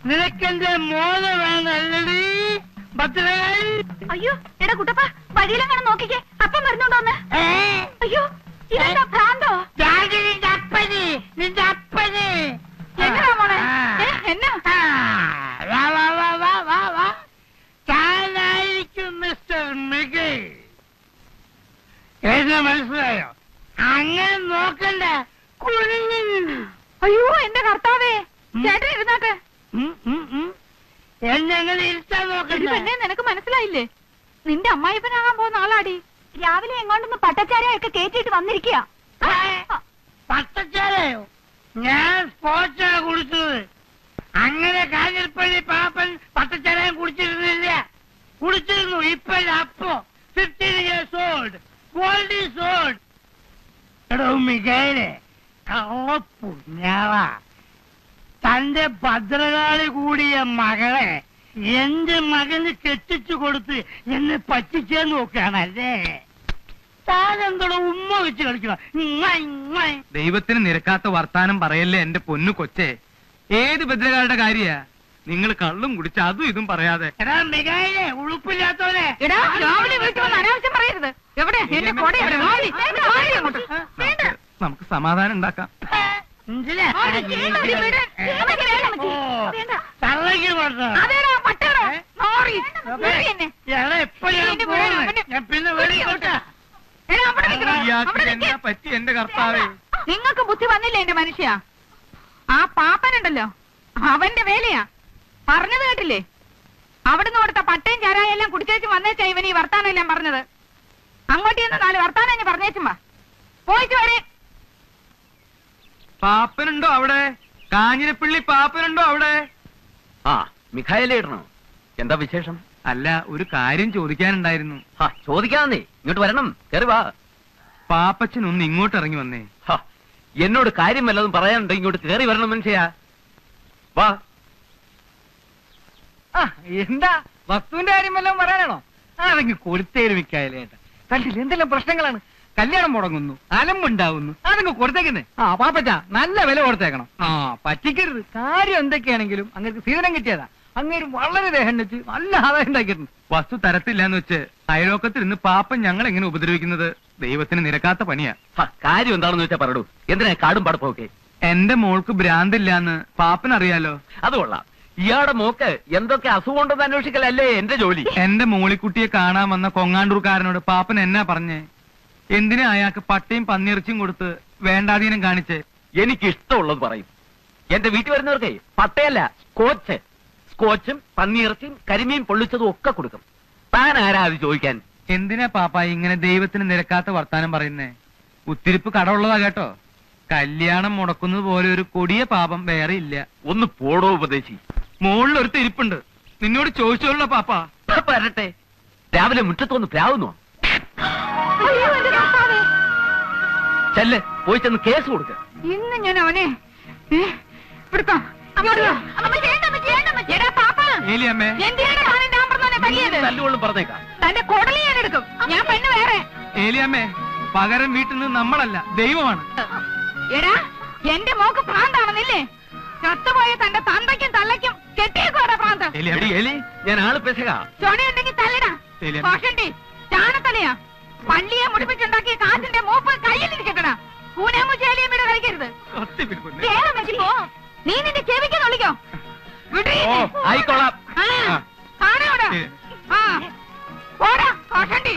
നിനക്കെന്റെ മോന വേണല്ലടി ഭദ്രകാളി. അയ്യോ എടാ കുട്ടപ്പ, വഴിയിലെങ്ങനെ നോക്കിക്കേ, അപ്പം വരുന്നുണ്ടോന്ന്. അയ്യോ ഇതെന്താ ഭ്രാന്തോ? നിന്റെ അപ്പന്, നിന്റെ അപ്പന്. എങ്ങനാ മോളെ? എന്നാ താനായിരിക്കും മിസ്റ്റർ മിഗേൽ. എന്നെ മനസ്സിലായോ? അങ്ങനെ നോക്കണ്ട. അയ്യോ എന്റെ കർത്താവേ, ചേട്ടൻ ഇരുന്നാട്ടെ. എന്നെങ്ങനെ ഇരുത്താൻ നോക്കണ്ട. പിന്നെ നിനക്ക് മനസ്സിലായില്ലേ? നിന്റെ അമ്മായിപ്പനാകാൻ പോകുന്ന ആളാടി. രാവിലെ എങ്ങോട്ടൊന്ന് പട്ടച്ചാരയൊക്കെ കേറ്റിട്ട് വന്നിരിക്കുക. പട്ടച്ചാരയോ? ഞാൻ സ്പോർട്സാ കുടിച്ചത്. അങ്ങനെ കാഞ്ഞിരപ്പള്ളി പാപ്പൻ പട്ടച്ചാരയും കുടിച്ചിരുന്നില്ല. കുടിച്ചിരുന്നു. ഇപ്പൊ അപ്പോ 15 years old. World is old. എടോ മികേലെ, കള്ളപ്പുണ്യാവാ. തന്റെ ഭദ്രകാളി കൂടിയ മകളെ എന്റെ മകന് കെട്ടിച്ചു കൊടുത്ത് എന്നെ പറ്റിച്ചേ നോക്കുകയാണല്ലേ. താനെന്തോടെ ഉമ്മ വെച്ച് കളിക്കണം. ദൈവത്തിന് നിരക്കാത്ത വർത്താനം പറയല്ലേ എന്റെ പൊന്നു കൊച്ചേ. ഏത് ഭദ്രകാളുടെ കാര്യ? നിങ്ങൾ കള്ളും കുടിച്ച് അതും ഇതും പറയാതെ. എടാ മികായിലെ, ഉളുപ്പില്ലാത്തവനെ. എടാ രാവിലെ വീട്ടിൽ വന്ന് അനാവശ്യം പറയരുത്. എവിടെ എന്റെ കൊട? നമുക്ക് സമാധാനം ഉണ്ടാക്കാം. എന്താ പറ്റി എന്റെ കർത്താവേ? നിങ്ങൾക്ക് ബുദ്ധി വന്നില്ല എന്റെ മനുഷ്യ. ആ പാപ്പനുണ്ടല്ലോ, അവന്റെ വേലയാ. പറഞ്ഞത് കേട്ടില്ലേ? അവിടുന്ന് കൊടുത്ത പട്ടയും ചാരായെല്ലാം കുടിച്ചേച്ചും വന്നേച്ചാ ഇവൻ ഈ വർത്താനം എല്ലാം പറഞ്ഞത്. അങ്ങോട്ട് ചെന്ന് 4 വർത്താനം ഞാൻ പറഞ്ഞേച്ചുമ്പാ പോയിട്ട് വരെ. പാപ്പനുണ്ടോ അവിടെ? കാഞ്ഞിരപ്പള്ളി പാപ്പനുണ്ടോ അവിടെ? ആ മിഖായിലേ ഇടണോ? എന്താ വിശേഷം? അല്ല, ഒരു കാര്യം ചോദിക്കാനുണ്ടായിരുന്നു. ചോദിക്കാന്നേ, ഇങ്ങോട്ട് വരണം, കയറി വാ. പാപ്പച്ചൻ ഒന്ന് ഇങ്ങോട്ട് ഇറങ്ങി വന്നേ. എന്നോട് കാര്യം വല്ലതും പറയാനുണ്ടോ? ഇങ്ങോട്ട് കയറി വരണം മനുഷ്യ. വാ. എന്താ വസ്തുവിന്റെ കാര്യം വല്ലതും പറയാനാണോ? അതെങ്കിൽ കൊടുത്തേര് മിക്കായാലേട്ടാ. കണ്ടില്ല എന്തെല്ലാം പ്രശ്നങ്ങളാണ്. കല്യാണം മുടങ്ങുന്നു, അലമ്പുണ്ടാവുന്നു, അതങ്ങ് കൊടുത്തേക്കുന്നേ. പാപ്പച്ച നല്ല വില കൊടുത്തേക്കണം. പറ്റിക്കരുത്. കാര്യം എന്തൊക്കെയാണെങ്കിലും അങ്ങനെ സീതനം കിട്ടിയതാ. അങ്ങനെ വളരെ ദേഹം വെച്ച് നല്ല ആദായം ഉണ്ടാക്കിയിരുന്നു. വസ്തു തരത്തില്ലാന്ന് വെച്ച് അയലോക്കത്തിൽ നിന്ന് പാപ്പൻ ഞങ്ങൾ എങ്ങനെ ഉപദ്രവിക്കുന്നത് ദൈവത്തിന് നിരക്കാത്ത പണിയാ. കാര്യം എന്താണെന്ന് വെച്ചാ പറയൂ. എന്തിനാ കാടും പടപ്പൊക്കെ? എന്റെ മോൾക്ക് ഭ്രാന്തില്ലാന്ന് പാപ്പൻ അറിയാലോ. അത് കൊള്ളാം. ഇയാളുടെ മോക്ക് എന്തൊക്കെ അസുഖം ഉണ്ടെന്ന് അന്വേഷിക്കലല്ലേ എന്റെ ജോലി. എന്റെ മോളിക്കുട്ടിയെ കാണാൻ വന്ന കൊങ്ങാണ്ടൂർക്കാരനോട് പാപ്പൻ എന്നാ പറഞ്ഞേ? എന്തിനാ അയാൾക്ക് പട്ടയും പന്നിയിറച്ചിയും കൊടുത്ത് വേണ്ടാധീനം കാണിച്ചേ? എനിക്ക് ഇഷ്ടമുള്ളത് പറയും. എന്റെ വീട്ടിൽ വരുന്നവർക്കേ പട്ടയല്ല, സ്കോച്ചും പന്നിയിറച്ചിയും കരിമീൻ പൊള്ളിച്ചതും ഒക്കെ കൊടുക്കും. താൻ ആരാ അത് ചോദിക്കാൻ? എന്തിനാ പാപ്പ ഇങ്ങനെ ദൈവത്തിന് നിരക്കാത്ത വർത്താനം പറയുന്നേ? ഉത്തിരിപ്പ് കടമുള്ളതാ കേട്ടോ. കല്യാണം മുടക്കുന്നത് പോലെ ഒരു കൊടിയ പാപം വേറെ ഇല്ല. ഒന്ന് പോടോ ഉപദേശി. മുകളിലൊരു തിരിപ്പുണ്ട്, നിന്നോട് ചോദിച്ചോളൂ പാപ്പ. വരട്ടെ. രാവിലെ മുറ്റത്തൊന്ന് പ്രാവുന്നോ? ചെല്ല്, പോയി ചെന്ന് കേസ് കൊടുക്ക. ഇന്ന് ഞാൻ അവനെ ഏലിയമ്മേ, തല്ലുകൊള്ളും പറഞ്ഞേക്കാം. തന്റെ കൊടലി ഞാൻ എടുക്കും. ഞാൻ പെണ്ണ് വേറെ. ഏലിയമ്മേ, പകരം വീട്ടിൽ നിന്ന് നമ്മളല്ല ദൈവമാണ്. എടാ, എന്റെ മോക്ക് ഭ്രാന്താണെന്നില്ലേ? ചത്തുപോയ തന്റെ തന്തയ്ക്കും തള്ളയ്ക്കും കെട്ടിയേക്കോടാ ഭ്രാന്ത്. എലി, ഞാൻ ആള് പെശക. ചൊണയുണ്ടെങ്കിൽ തല്ലടാ. കോഷണ്ടി ചാണത്തലയാ. പള്ളിയെ മുടിപ്പിച്ചുണ്ടാക്കിയ കാറ്റിന്റെ മൂപ്പ് കയ്യിലിരിക്കട്ടടാ. കൂനാമുചേലിയമ്മയുടെ കളിക്കരുത്. നീ നിന്റെ ചെവിക്ക് കളിക്കോ? ആയിക്കോളാം. കാണോടാ. ഓടാ കോഷണ്ടി.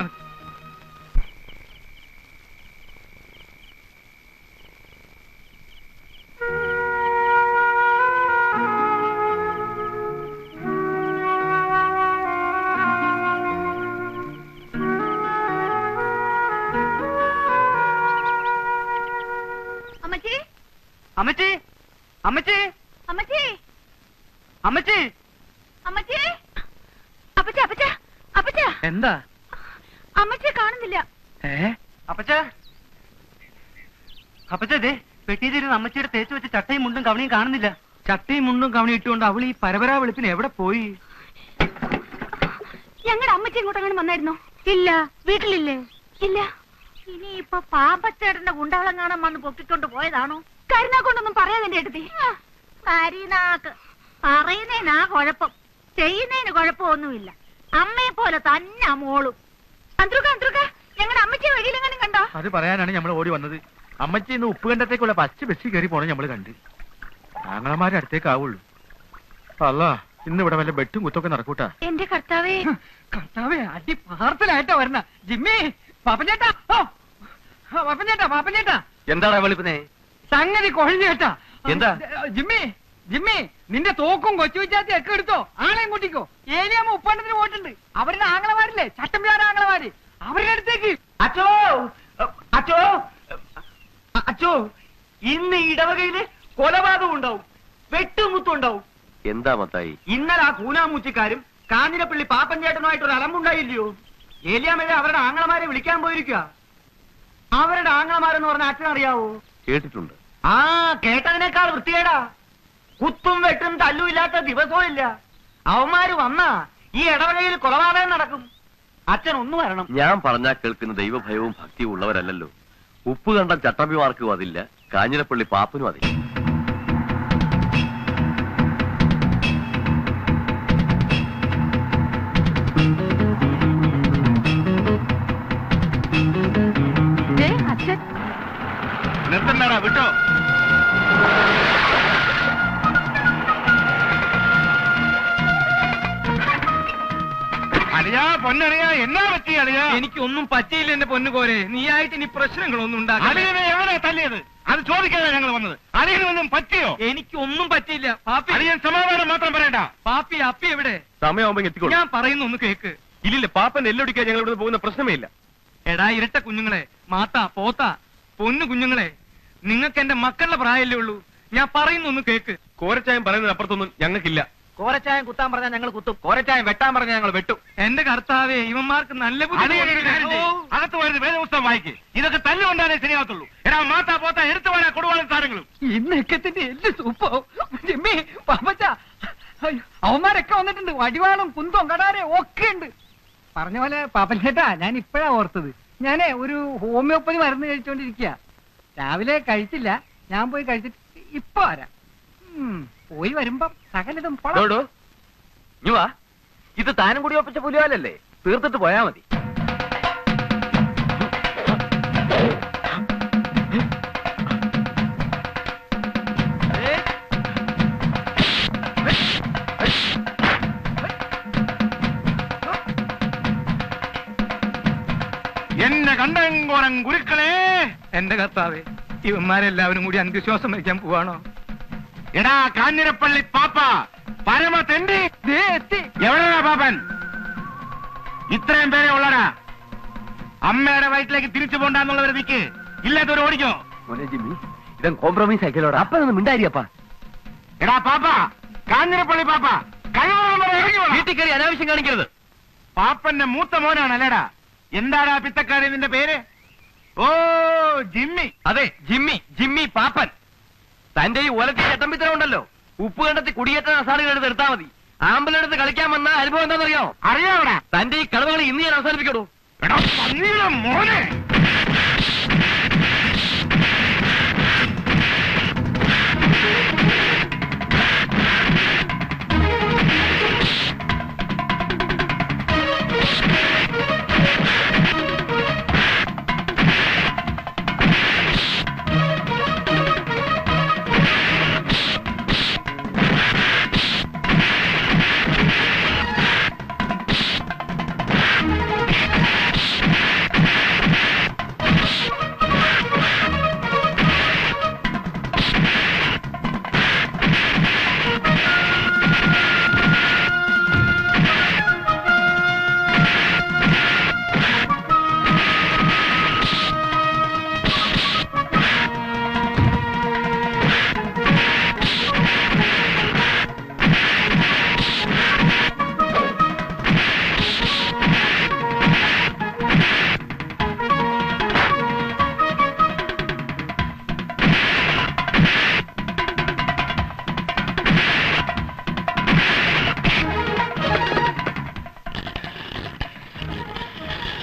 അമ്മച്ചി, അമ്മച്ചി, അമ്മച്ചി, അമ്മച്ചി, അമ്മച്ചി, അമ്മച്ചി, അപ്പച്ച, അപ്പച്ച, അപ്പച്ച. എന്താ അമ്മച്ചിയെ കാണുന്നില്ല. അപ്പച്ച, അപ്പച്ച, ദേ പെട്ടിയിലിരുന്ന് അമ്മച്ചിയുടെ തേച്ച് വെച്ച ചട്ടയും മുണ്ടും കവണിയും കാണുന്നില്ല. ചട്ടയും മുണ്ടും കവണി ഇട്ടുകൊണ്ട് അവൾ ഈ പരപരാ വെളുപ്പിന് എവിടെ പോയി? ഞങ്ങളുടെ അമ്മച്ചി ഇങ്ങോട്ടങ്ങനെ വന്നായിരുന്നോ? ഇല്ല. വീട്ടിലില്ലേ? ഇല്ല. ഇനിയിപ്പൊ പാമ്പച്ചേട്ടന്റെ ഗുണ്ടകളം കാണാൻ വന്ന് പൊക്കിക്കൊണ്ട് പോയതാണോ? കരുനാക്കൊണ്ടൊന്നും പറയാതെ എന്റെ അടുത്ത്. കരിനാക്ക് പറയുന്നതിനാ കുഴപ്പം, ചെയ്യുന്നതിന് കുഴപ്പമൊന്നുമില്ല. അമ്മയെ പോലെ തന്നെ മോളും. ഞങ്ങളുടെ അമ്മച്ചി വഴിയിലെങ്ങനെ കണ്ടോ? അത് പറയാനാണ് നമ്മൾ ഓടി വന്നത്. അമ്മച്ചി ഇന്ന് ഉപ്പുകണ്ടത്തേക്കുള്ള പച്ച ബസ്സിൽ കയറി പോണ നമ്മള് കണ്ട്. ആങ്ങളമാരുടെ അടുത്തേക്കാവുള്ളൂ. അല്ല, ഇന്ന് ഇവിടെ വല്ല വെട്ടും കുത്തൊക്കെ നടക്കൂട്ടാ. എന്റെ കർത്താവേ, കർത്താവേ, അടി പാർസലായിട്ടാ വരണ. ജിമ്മി, പാപ്പഞ്ചേട്ടാ, പാപ്പഞ്ചേട്ടാ, പാപ്പഞ്ചേട്ടാ. എന്താടാ വെളുപ്പിനെ? സംഗതി കൊഴഞ്ഞു കേട്ടാ. എന്താ? ജിമ്മി, ജിമ്മി, നിന്റെ തോക്കും കൊച്ചു വിച്ചാത്തി ഒക്കെ എടുത്തോ. ആളെയും കൂട്ടിക്കോ. ഏലിയമ്മ ഉപ്പണ്ടത്തിന് പോയിട്ടുണ്ട്. അവരുടെ ആങ്ങളമാരില്ലേ, ചട്ടമ്പിയാരുടെ ആങ്ങളമാര്, അവരുടെ അടുത്തേക്ക്. അച്ചോ, അച്ചോ, അച്ചോ, ഇന്ന് ഇടവകയില് കൊലപാതകം ഉണ്ടാവും, വെട്ടുമുത്തും ഉണ്ടാവും. എന്താ മത്തായി? ഇന്നലെ ആ കൂനാമൂച്ചിക്കാരും കാഞ്ഞിരപ്പള്ളി പാപ്പഞ്ചേട്ടനുമായിട്ട് ഒരു അലമ്പുണ്ടായില്ലയോ? ഏലിയാമ്മ അവരുടെ ആങ്ങളമാരെ വിളിക്കാൻ പോയിരിക്കുക. അവരുടെ ആങ്ങളമാരെന്ന് പറഞ്ഞ അച്ഛനറിയാവോ? കേട്ടിട്ടുണ്ട്. ആ, കേട്ടതിനേക്കാൾ വൃത്തികേടാ. കുത്തും വെട്ടും തല്ലും ഇല്ലാത്ത ദിവസവും ഇല്ല. അവന്മാര് വന്നാ ഈ ഇടവകയിൽ കൊലപാതകം നടക്കും. അച്ഛൻ ഒന്ന് വരണം. ഞാൻ പറഞ്ഞാൽ കേൾക്കുന്ന ദൈവഭയവും ഭക്തിയും ഉള്ളവരല്ലല്ലോ. ഉപ്പ് കണ്ട ചട്ടമ്പിമാർക്കും അതില്ല, കാഞ്ഞിരപ്പള്ളി പാപ്പനും അതില്ല. അച്ഛൻ നിർത്തണ്ടാ, വിട്ടോ. അളിയാ, പൊന്നളിയാ, എന്നാ പറ്റി അളിയാ? എനിക്കൊന്നും പറ്റിയില്ല എന്റെ പൊന്നുകോരെ. നീയായിട്ട് ഇനി പ്രശ്നങ്ങളൊന്നും ഉണ്ടാക്കില്ല. എവിടെ തല്ലിയത്? അത് ചോദിക്കാനാണ് ഞങ്ങൾ വന്നത്. അളിയനൊന്നും പറ്റിയോ? എനിക്കൊന്നും പറ്റിയില്ല പാപ്പി. അളിയൻ സമാധാനം മാത്രം പറയണ്ട. പാപ്പി, അപ്പി എവിടെ? സമയമാകുമ്പോ എത്തിക്കോളൂ. ഞാൻ പറയുന്ന ഒന്ന് കേക്ക്. ഇല്ലില്ല, പാപ്പൻ എല്ലൊടിക്കാൻ ഞങ്ങൾ ഇവിടെ പോകുന്ന പ്രശ്നമേ ഇല്ല. എടാ ഇരട്ട കുഞ്ഞുങ്ങളെ, മാത്താ പോത്താ പൊന്നു കുഞ്ഞുങ്ങളെ, നിങ്ങൾക്ക് എന്റെ മക്കളുടെ പ്രായമല്ലേ ഉള്ളൂ. ഞാൻ പറയുന്ന ഒന്ന് കേക്ക്. കോരച്ചായം പറയുന്നത് അപ്പുറത്തൊന്നും ഞങ്ങൾക്കില്ല. കോരച്ചായം കുത്താൻ പറഞ്ഞാൽ ഞങ്ങൾ കുത്തും, കോരച്ചായം വെട്ടാൻ പറഞ്ഞാൽ ഞങ്ങൾ വെട്ടും. എന്റെ കർത്താവേ, ഇവന്മാർക്ക് നല്ല അകത്ത് വരുന്ന വേദപുസ്തകം വായിക്കേ. ഇതൊക്കെ തല്ലുകൊണ്ടാലേ ശരിയാകത്തുള്ളൂ. എടാ മാത്താ പോത്താ എടുത്തു വരാ കൊടുവാളും സാധനങ്ങളും. ഈ നെക്കത്തിന്റെ എല്ല് സൂപ്പോ ജിമ്മി പാപ്പച്ച. അവന്മാരൊക്കെ വന്നിട്ടുണ്ട്, വടിവാളും കുന്തവും കടാരെ ഒക്കെ ഉണ്ട്. പറഞ്ഞ പോലെ പാപ്പച്ചേട്ടാ, ഞാൻ ഇപ്പഴാ ഓർത്തത്. ഞാനേ ഒരു ഹോമിയോപ്പതി മരുന്ന് കഴിച്ചോണ്ടിരിക്കുക. രാവിലെ കഴിച്ചില്ല, ഞാൻ പോയി കഴിച്ചിട്ട് ഇപ്പൊ വരാം. പോയി വരുമ്പം സകലതും ഇത് താനും കൂടി ഒപ്പിച്ച പുലിവാലല്ലേ, തീർത്തിട്ട് പോയാ മതി. എന്നെ കണ്ടങ്കോറൻ ഗുരുക്കളെ. എന്റെ കർത്താവേ, ഇവന്മാരെല്ലാവരും കൂടി അന്ത്യശ്വാസം വയ്ക്കാൻ പോവാണോ? എടാ കാഞ്ഞിരപ്പള്ളി പാപ്പ, പരമ തെണ്ടി എവിടെയാ പാപ്പൻ? ഇത്രയും പേരെ ഉള്ളടാ. അമ്മയുടെ വയറ്റിലേക്ക് തിരിച്ചു പോണ്ടെന്നുള്ളവരെ നിക്ക്, ഇല്ലാത്തവർ ഓടിക്കോ. മോനെ ജിമ്മി, ഇതും കോംപ്രമൈസ് ആക്കിയല്ലോടാ. അപ്പനൊന്നും മിണ്ടായിരിയപ്പാ. എടാ പാപ്പ, കാഞ്ഞിരപ്പള്ളി പാപ്പ, വീട്ടിൽ കയറി അനാവശ്യം കാണിക്കരുത്. പാപ്പന്റെ മൂത്ത മോനാണല്ലേടാ. എന്താടാ പിത്തക്കാരി നിന്റെ പേര്? ഓ ജിമ്മി. അതെ ജിമ്മി, ജിമ്മി പാപ്പൻ. തന്റെ ഈ ഒലത്തി ചട്ടമ്പിത്തരം ഉണ്ടല്ലോ, ഉപ്പ് കണ്ടെത്തി കുടിയേറ്റ അസാടുകളെടുത്ത് എടുത്താൽ മതി. ആമ്പലെടുത്ത് കളിക്കാൻ വന്ന അനുഭവം എന്താണെന്നറിയോ? അറിയാവടാ. തന്റെ ഈ കളവുകൾ ഇന്ന് ഞാൻ അവസാനിപ്പിക്കണോ? എടാ പന്നിയുടെ മോനെ.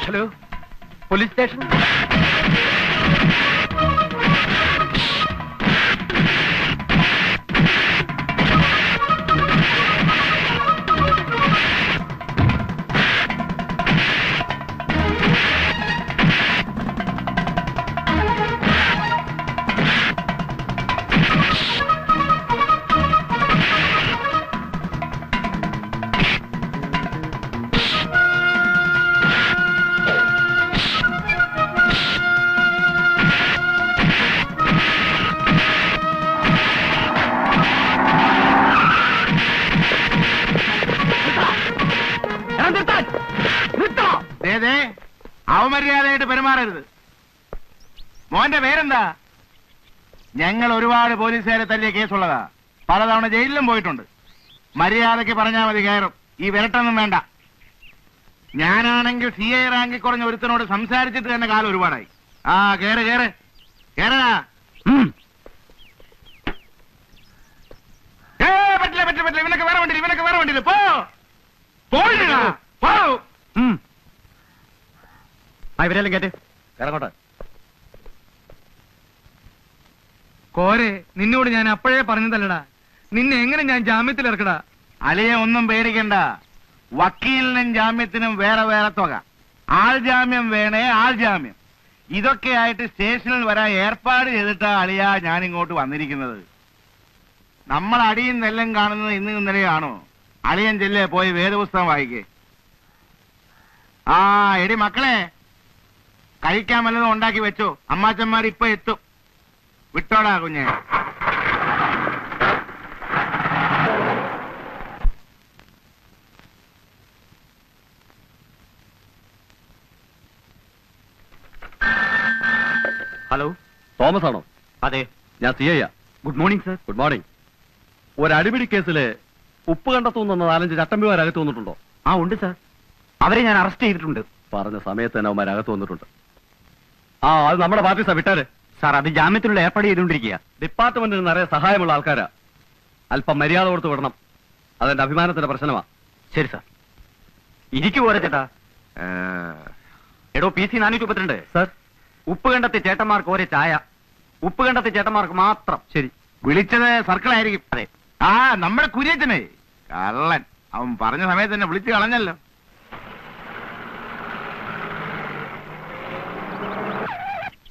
Hello, police station. അവമര്യാദയായിട്ട് പെരുമാറരുത്. മോന്റെ പേരെന്താ? ഞങ്ങൾ ഒരുപാട് പോലീസുകാരെ തല്ലിയ കേസുള്ളതാ. പലതവണ ജയിലിലും പോയിട്ടുണ്ട്. മര്യാദയ്ക്ക് പറഞ്ഞാൽ മതി, കയറും. ഈ വിരട്ടൊന്നും വേണ്ട. ഞാനാണെങ്കിൽ CI റാങ്കിൽ കുറഞ്ഞ ഒരുത്തനോട് സംസാരിച്ചിട്ട് തന്നെ കാലം ഒരുപാടായി. ആ കേറ് കേറ് കേറാ. പറ്റില്ല പറ്റില്ല പറ്റില്ല. ഇവനൊക്കെ വേറെ വണ്ടി, ഇവനൊക്കെ വേറെ വണ്ടി. പോ പോ. ഇവരെല്ലാം കേട്ട് ഇറങ്ങോട്ടെ. കോരെ, നിന്നോട് ഞാൻ അപ്പോഴേ പറഞ്ഞതല്ലടാ, നിന്നെ എങ്ങനെ ഞാൻ ജാമ്യത്തിൽ ഇറക്കടാ? അലിയെ ഒന്നും പേടിക്കണ്ട. വക്കീലിനും ജാമ്യത്തിനും വേറെ വേറെ തുക. ആൾ ജാമ്യം വേണേ ആൾ ജാമ്യം. ഇതൊക്കെ ആയിട്ട് സ്റ്റേഷനിൽ വരാൻ ഏർപ്പാട് ചെയ്തിട്ടാ അലിയ ഞാൻ ഇങ്ങോട്ട് വന്നിരിക്കുന്നത്. നമ്മൾ അടിയും നെല്ലും കാണുന്നത് ഇന്ന് ഇന്നലെയാണോ? അളിയൻ ചെല്ലേ, പോയി വേദപുസ്തകം വായിക്കേ. ആ എടി മക്കളെ, കഴിക്കാൻ വല്ലതും ഉണ്ടാക്കി വെച്ചോ. അമ്മാച്ചന്മാർ ഇപ്പൊ എത്തും. വിട്ടോടാ കുഞ്ഞെ. ഹലോ, തോമസ് ആണോ? അതെ, ഞാൻ CI. Good morning sir. Good morning. ഒരു അടിപിടി കേസില് ഉപ്പ് കണ്ടെത്തുന്ന 4-5 ചട്ടമ്പിമാരകത്ത് വന്നിട്ടുണ്ടോ? ആ ഉണ്ട് സാർ, അവരെ ഞാൻ അറസ്റ്റ് ചെയ്തിട്ടുണ്ട്. പറഞ്ഞ സമയത്ത് തന്നെ അവന്മാരകത്ത് വന്നിട്ടുണ്ട്. ആ, അത് നമ്മുടെ പാർട്ടി സാർ വിട്ടാല്. സാർ, അത് ജാമ്യത്തിലുള്ള ഏർപ്പാട് ചെയ്തുകൊണ്ടിരിക്കുക. ഡിപ്പാർട്ട്മെന്റിന് നിറയെ സഹായമുള്ള ആൾക്കാരാ. അല്പം മര്യാദ കൊടുത്ത് വിടണം. അതെന്റെ അഭിമാനത്തിന്റെ പ്രശ്നമാ. ശരി സാർ. ഇരിക്കു പോരെ ചേട്ടാ. എടോ PC 432. സാർ, ഉപ്പ് കണ്ടെത്തി ചേട്ടന്മാർക്ക് ഒരേ ചായ. ഉപ്പ് കണ്ടെത്തി ചേട്ടന്മാർക്ക് മാത്രം. ശരി. വിളിച്ചത് സർക്കിളായിരിക്കും. അതെ. ആ, നമ്മുടെ കുര്യച്ചനെ കള്ളൻ. അവൻ പറഞ്ഞ സമയത്ത് തന്നെ വിളിച്ചു കളഞ്ഞല്ലോ.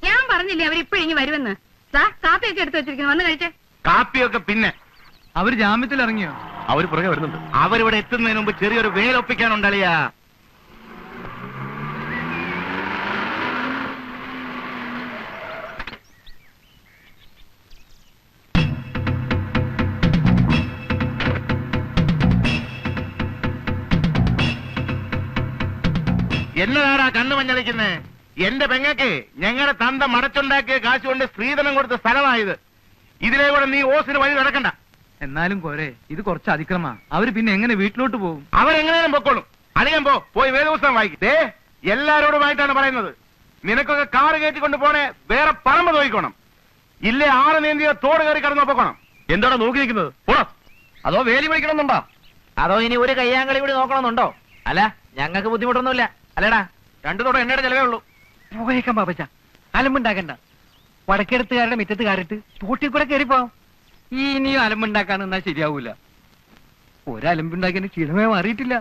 ഞാൻ പറഞ്ഞില്ലേ അവരിപ്പോഴിങ്ങി വരുമെന്ന്. കാപ്പിയൊക്കെ എടുത്തു വെച്ചിരിക്കുന്നു, വന്ന് കഴിച്ചേ. കാപ്പിയൊക്കെ പിന്നെ. അവര് ജാമ്യത്തിൽ ഇറങ്ങിയോ? അവര് പുറകെ വരുന്നുണ്ട്. അവരിവിടെ എത്തുന്നതിന് മുമ്പ് ചെറിയൊരു വേലൊപ്പിക്കാനുണ്ടളിയാ. എന്നതാടാ കണ്ണു മഞ്ഞളിക്കുന്നേ? എന്റെ പെങ്ങക്ക് ഞങ്ങളുടെ തന്ത മടച്ചുണ്ടാക്കിയ കാശ് കൊണ്ട് സ്ത്രീധനം കൊടുത്ത സ്ഥലമായത്. ഇതിലെ കൂടെ നീ ഓസിന് വഴി നടക്കണ്ട. എന്നാലും പോരെ, ഇത് കുറച്ച് അതിക്രമാ. അവര് പിന്നെ എങ്ങനെ വീട്ടിലോട്ട് പോകും? അവരെങ്ങനെയും പൊക്കോളും. അധികം പോയി വേദപുസ്തകം വായിക്കേ. എല്ലാരോടുമായിട്ടാണ് പറയുന്നത്. നിനക്കൊക്കെ കാറ് കയറ്റിക്കൊണ്ട് പോണേ വേറെ പറമ്പ് നോക്കിക്കോണം. ഇല്ലേ 6 നീന്തിയ തോട് കയറി കടന്നു പൊക്കണം. എന്താടാ നോക്കി നിൽക്കുന്നത്? പോടാ. അതോ വേലി പിടിക്കണമെന്നുണ്ടോ? അതോ ഇനി ഒരു കയ്യാങ്കളി കൂടി നോക്കണമെന്നുണ്ടോ? അല്ല, ഞങ്ങൾക്ക് ബുദ്ധിമുട്ടൊന്നുമില്ല. അല്ലടാ, 2 തോടെ എണ്ണയുടെ ചെലവേ ഉള്ളൂ. പോയേക്കാം പാപ്പച്ച, അലമ്പുണ്ടാക്കണ്ട. വടക്കെടുത്തുകാരുടെ മുറ്റത്ത് കയറിട്ട് തോട്ടിൽ കൂടെ കയറിപ്പോവാം. ഇനിയും അലമ്പുണ്ടാക്കാൻ നിന്നാ ശരിയാവൂല. ഒരലമ്പുണ്ടാക്കിയ ക്ഷീണമേ മാറിയിട്ടില്ല.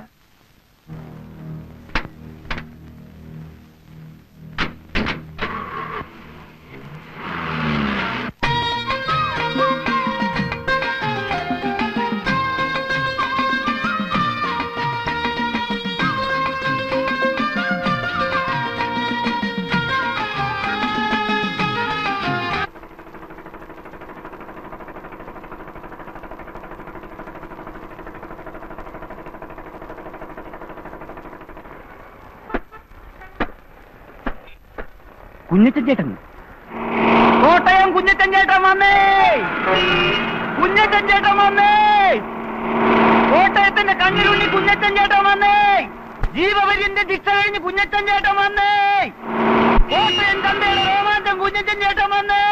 കുഞ്ഞച്ചൻ ചേട്ടൻ, കോട്ടയം കുഞ്ഞച്ചൻ ചേട്ടൻ വന്നേ. കുഞ്ഞച്ചൻ ചേട്ടൻ വന്നേ. കോട്ടയത്തിന്റെ കണ്ണിലുണ്ണി കുഞ്ഞച്ചൻ ചേട്ടൻ വന്നേ. ജീവപര്യന്റെ ശിക്ഷ കഴിഞ്ഞ് കുഞ്ഞച്ചൻ ചേട്ടൻ വന്നേ. കോട്ടയം ചന്തയുടെ രോമാഞ്ചം കുഞ്ഞച്ചൻ ചേട്ടൻ വന്നേ.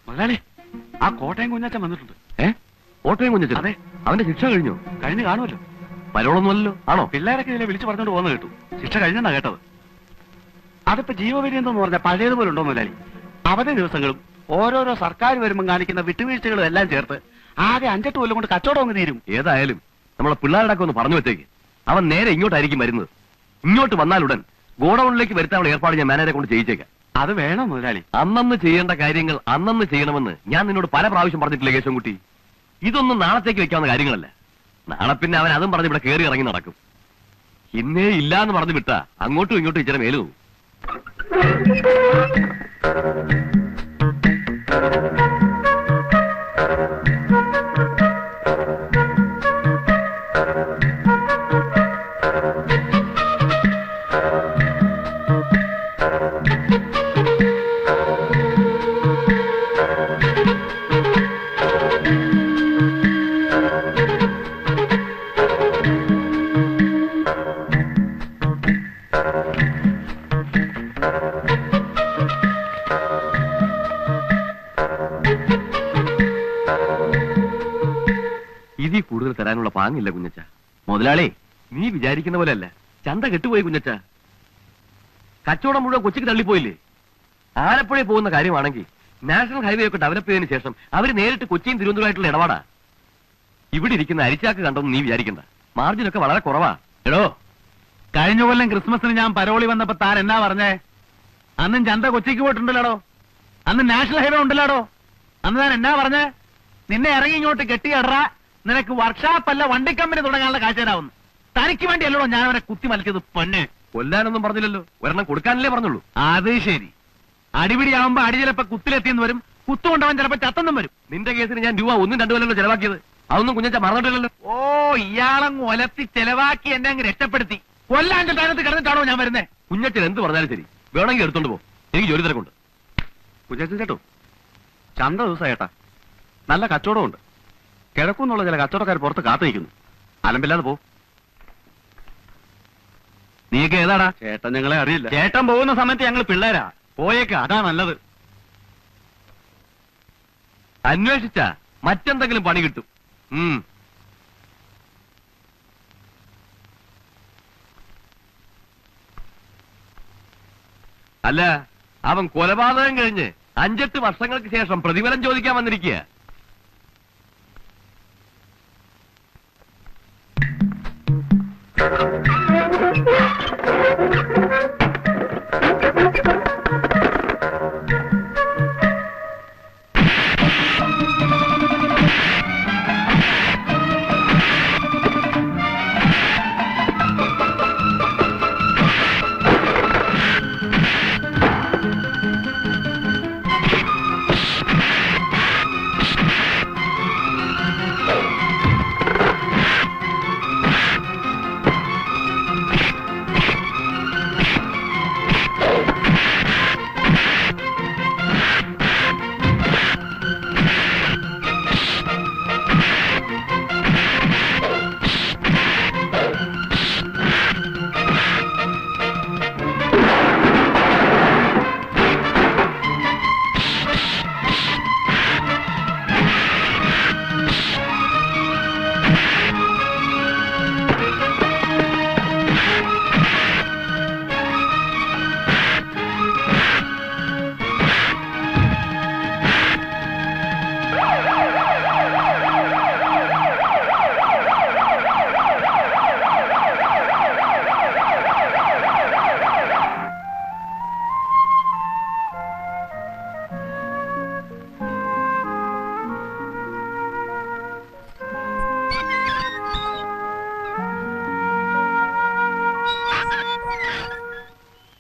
മുതലാളി, ആ കോട്ടയം കുഞ്ഞച്ചൻ വന്നിട്ടുണ്ട്. കോട്ടയം കുഞ്ഞച്ചൻ? അതെ. അവന്റെ ശിക്ഷ കഴിഞ്ഞു? കഴിഞ്ഞ് കാണുമല്ലോ. പരോളൊന്നുമല്ലോ ആണോ? പിള്ളേരൊക്കെ ഇതിനെ വിളിച്ചു പറഞ്ഞോണ്ട് പോകുന്ന കേട്ടു. ശിക്ഷ കഴിഞ്ഞെന്നാ കേട്ടത്. അതിപ്പോ ജീവപര്യന്തം പറഞ്ഞാൽ പഴയതുപോലെ ഉണ്ടോ മുതലാളി? അവധി ദിവസങ്ങളും ഓരോരോ സർക്കാർ വരുമ്പോൾ കാണിക്കുന്ന വിട്ടുവീഴ്ചകളും എല്ലാം ചേർത്ത് ആകെ 5-8 കൊല്ലം കൊണ്ട് കച്ചവടം അങ്ങ് തീരും. ഏതായാലും നമ്മളെ പിള്ളേരുടെ ഒന്ന് പറഞ്ഞു വെച്ചേക്ക്. അവൻ നേരെ ഇങ്ങോട്ടായിരിക്കും വരുന്നത്. ഇങ്ങോട്ട് വന്നാലുടൻ ഗോഡൌണിലേക്ക് വരുത്താനുള്ള ഏർപ്പാട് ഞാൻ മാനേജരെ കൊണ്ട് ചെയ്യിച്ചേക്കാം. അത് വേണം മുതലാളി. അന്നന്ന് ചെയ്യേണ്ട കാര്യങ്ങൾ അന്നന്ന് ചെയ്യണമെന്ന് ഞാൻ നിന്നോട് പല പ്രാവശ്യം പറഞ്ഞിട്ടില്ലേ കേശവൻകുട്ടി? ഇതൊന്നും നാളത്തേക്ക് വെക്കാവുന്ന കാര്യങ്ങളല്ല. നാളെ പിന്നെ അവൻ അതും പറഞ്ഞ് ഇവിടെ കയറി ഇറങ്ങി നടക്കും. ഇന്നേ ഇല്ലാന്ന് പറഞ്ഞു വിട്ടാ അങ്ങോട്ടും ഇങ്ങോട്ടും ഇച്ചിരി മേലു പോകും. ഇതിൽ കൂടുതൽ തരാനുള്ള പാങ്ങില്ല കുഞ്ഞച്ച. മുതലാളി, നീ വിചാരിക്കുന്ന പോലെയല്ല. ചന്ത കെട്ടുപോയി കുഞ്ഞച്ച. കച്ചവടം മുഴുവൻ കൊച്ചിക്ക് തള്ളിപ്പോയില്ലേ? ആലപ്പുഴയിൽ പോകുന്ന കാര്യമാണെങ്കിൽ നാഷണൽ ഹൈവേ ഒക്കെ ഡെവലപ്പ് ചെയ്തതിനു ശേഷം അവര് നേരിട്ട് കൊച്ചിയും തിരുവനന്തപുരമായിട്ടുള്ള ഇടപാടാ. ഇവിടെ ഇരിക്കുന്ന അരിച്ചാക്ക് കണ്ടൊന്നും നീ വിചാരിക്കണ്ട. മാർജിനൊക്കെ വളരെ കുറവാ. എടോ, കഴിഞ്ഞ കൊല്ലം ക്രിസ്മസിന് ഞാൻ പരോളി വന്നപ്പോ താൻ എന്നാ പറഞ്ഞേ? അന്നും ചന്ത കൊച്ചിക്ക് പോയിട്ടുണ്ടല്ലോ. അന്ന് നാഷണൽ ഹൈവേ ഉണ്ടല്ലോ. അന്ന് ഞാൻ എന്നാ പറഞ്ഞേ? നിന്നെ ഇറങ്ങി ഇങ്ങോട്ട് കെട്ടിയടറ, നിനക്ക് വർക്ക്ഷോപ്പല്ല വണ്ടി കമ്പനി തുടങ്ങാനുള്ള കാശ് തരാവുന്നു. തനിക്ക് വേണ്ടിയല്ലോ ഞാൻ അവനെ കുത്തി മലിച്ചത്. പൊന്നെ, കൊല്ലാനൊന്നും പറഞ്ഞില്ലല്ലോ, ഒരെണ്ണം കൊടുക്കാനല്ലേ പറഞ്ഞുള്ളൂ. അത് ശരി. അടിപിടിയാവുമ്പോ അടി ചിലപ്പോ കുത്തിലെത്തിയെന്ന് വരും, കുത്തുകൊണ്ടവൻ ചിലപ്പോ ചത്തെന്നും വരും. നിന്റെ കേസിന് ഞാൻ രൂപ 1 2 കൊല്ലല്ലോ ചെലവാക്കിയത്. അതൊന്നും കുഞ്ഞച്ച മറന്നിട്ടില്ലല്ലോ. ഓ, ഇയാളങ്ങ് ഒലത്തി ചെലവാക്കി എന്നെ അങ്ങ് രക്ഷപ്പെടുത്തി. കൊല്ലാൻ്റെ സ്ഥാനത്ത് കിടന്നിട്ടാണോ ഞാൻ വരുന്നേ? കുഞ്ഞച്ചൻ എന്ത് പറഞ്ഞാലും ശരി, വേണമെങ്കിൽ എടുത്തോണ്ട് പോ, എനിക്ക് ജോലി തിരക്കുണ്ട്. കുഞ്ഞച്ചൻ ചേട്ടോ, ചന്ത ദിവസം ഏട്ടാ, നല്ല കച്ചവടമുണ്ട്. കിഴക്കുന്നുള്ള ചില കച്ചവടക്കാർ പുറത്ത് കാത്തിരിക്കുന്നു. അലമ്പില്ലാതെ പോ. നീക്ക് ഏതാടാ? ചേട്ടൻ ഞങ്ങളെ അറിയില്ല. ചേട്ടൻ പോകുന്ന സമയത്ത് ഞങ്ങൾ പിള്ളേരാ. പോയേക്ക, അതാ നല്ലത്. അന്വേഷിച്ച മറ്റെന്തെങ്കിലും പണി കിട്ടും. അല്ല, അവൻ കൊലപാതകം കഴിഞ്ഞ് 5-8 വർഷങ്ങൾക്ക് ശേഷം പ്രതിഫലം ചോദിക്കാൻ വന്നിരിക്കുക.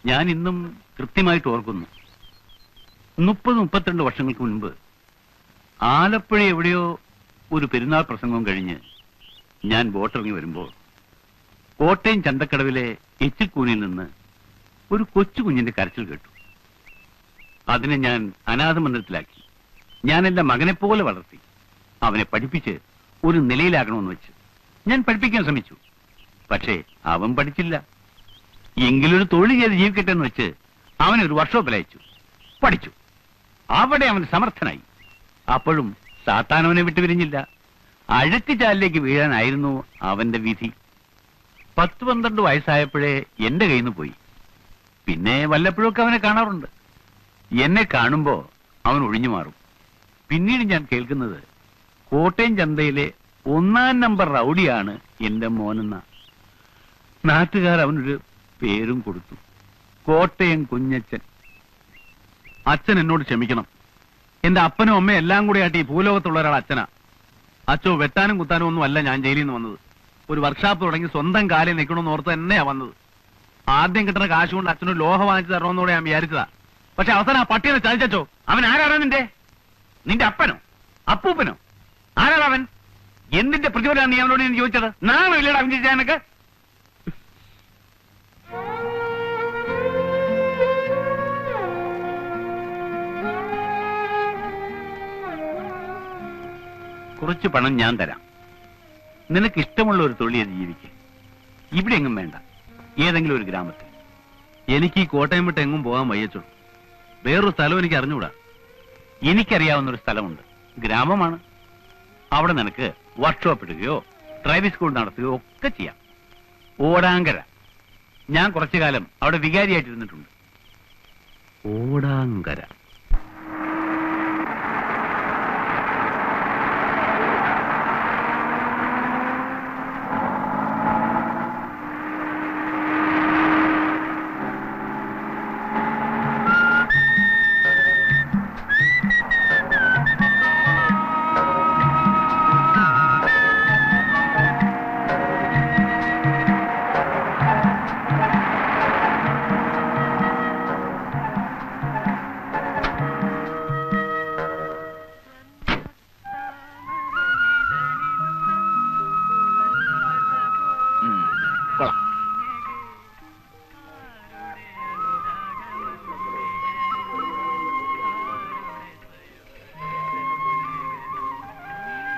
ഞാൻ ഇന്നും കൃത്യമായിട്ട് ഓർക്കുന്നു. 30-32 വർഷങ്ങൾക്ക് മുൻപ് ആലപ്പുഴ എവിടെയോ ഒരു പെരുന്നാൾ പ്രസംഗം കഴിഞ്ഞ് ഞാൻ ബോട്ടിറങ്ങി വരുമ്പോൾ കോട്ടയം ചന്തക്കടവിലെ എച്ചിൽക്കൂനിൽ നിന്ന് ഒരു കൊച്ചു കുഞ്ഞിന്റെ കരച്ചിൽ കേട്ടു. അതിനെ ഞാൻ അനാഥ മന്ദിരത്തിലാക്കി. ഞാൻ എന്റെ മകനെ പോലെ വളർത്തി. അവനെ പഠിപ്പിച്ച് ഒരു നിലയിലാക്കണമെന്ന് വെച്ച് ഞാൻ പഠിപ്പിക്കാൻ ശ്രമിച്ചു. പക്ഷേ അവൻ പഠിച്ചില്ല. എങ്കിലൊരു തൊഴിൽ ചെയ്ത് ജീവിക്കട്ടെ എന്ന് വെച്ച് അവനൊരു വർക്ക്ഷോപ്പിൽ അയച്ചു. പഠിച്ചു. അവിടെ അവൻ സമർത്ഥനായി. അപ്പോഴും സാത്താൻ അവനെ വിട്ടുപിരിഞ്ഞില്ല. അഴുക്കുചാലിലേക്ക് വീഴാനായിരുന്നു അവന്റെ വിധി. 10-12 വയസ്സായപ്പോഴേ എന്റെ കയ്യിൽ നിന്ന് പോയി. പിന്നെ വല്ലപ്പോഴൊക്കെ അവനെ കാണാറുണ്ട്. എന്നെ കാണുമ്പോ അവൻ ഒഴിഞ്ഞു മാറും. പിന്നീട് ഞാൻ കേൾക്കുന്നത് കോട്ടയം ചന്തയിലെ 1-ാം നമ്പർ റൗഡിയാണ് എന്റെ മോനെന്ന. നാട്ടുകാർ അവനൊരു പേരും കൊടുത്തു, കോട്ടയം കുഞ്ഞച്ചൻ. അച്ഛൻ എന്നോട് ക്ഷമിക്കണം. എന്റെ അപ്പനും അമ്മയും എല്ലാം കൂടി ആയിട്ട് ഈ ഭൂലോകത്തുള്ള ഒരാൾ അച്ഛനാ. അച്ഛോ വെട്ടാനും കുത്താനും ഒന്നും അല്ല ഞാൻ ജയിലിൽ നിന്ന് വന്നത്. ഒരു വർക്ക്ഷോപ്പ് തുടങ്ങി സ്വന്തം കാലിൽ നിൽക്കണമെന്ന് ഓർത്ത് തന്നെയാ വന്നത്. ആദ്യം കിട്ടുന്ന കാശ് കൊണ്ട് അച്ഛനൊരു ലോഹ വാങ്ങിച്ചു തരണമെന്നോടെ ഞാൻ വിചാരിച്ചതാ. പക്ഷെ അവസാനം ആ പട്ടിയെ ചതിച്ചോ. അവൻ ആരാണ്? നിന്റെ അപ്പനോ അപ്പൂപ്പനോ? ആരാണ് അവൻ? എന്തിന്റെ പ്രതിഫലമാണ് നീ അവനോട് ഞാൻ ചോദിച്ചത്? നാണോ ഇല്ലടാ അവൻ ചോദിച്ചാനൊക്കെ? കുറച്ച് പണം ഞാൻ തരാം. നിനക്ക് ഇഷ്ടമുള്ള ഒരു തൊഴിൽ ചെയ്ത് ജീവിക്കുക. ഇവിടെ എങ്ങും വേണ്ട, ഏതെങ്കിലും ഒരു ഗ്രാമത്തിൽ. എനിക്ക് ഈ കോട്ടയം വിട്ട് എങ്ങും പോകാൻ വയ്യച്ചോ. വേറൊരു സ്ഥലം എനിക്ക് അറിഞ്ഞുകൂടാ. എനിക്കറിയാവുന്ന ഒരു സ്ഥലമുണ്ട്, ഗ്രാമമാണ്. അവിടെ നിനക്ക് വർക്ക്ഷോപ്പ് ഇടുകയോ ഡ്രൈവിംഗ് സ്കൂൾ നടത്തുകയോ ഒക്കെ ചെയ്യാം. ഓടാങ്കര. ഞാൻ കുറച്ചു കാലം അവിടെ വികാരിയായിട്ടിരുന്നിട്ടുണ്ട്. ഓടാങ്കര.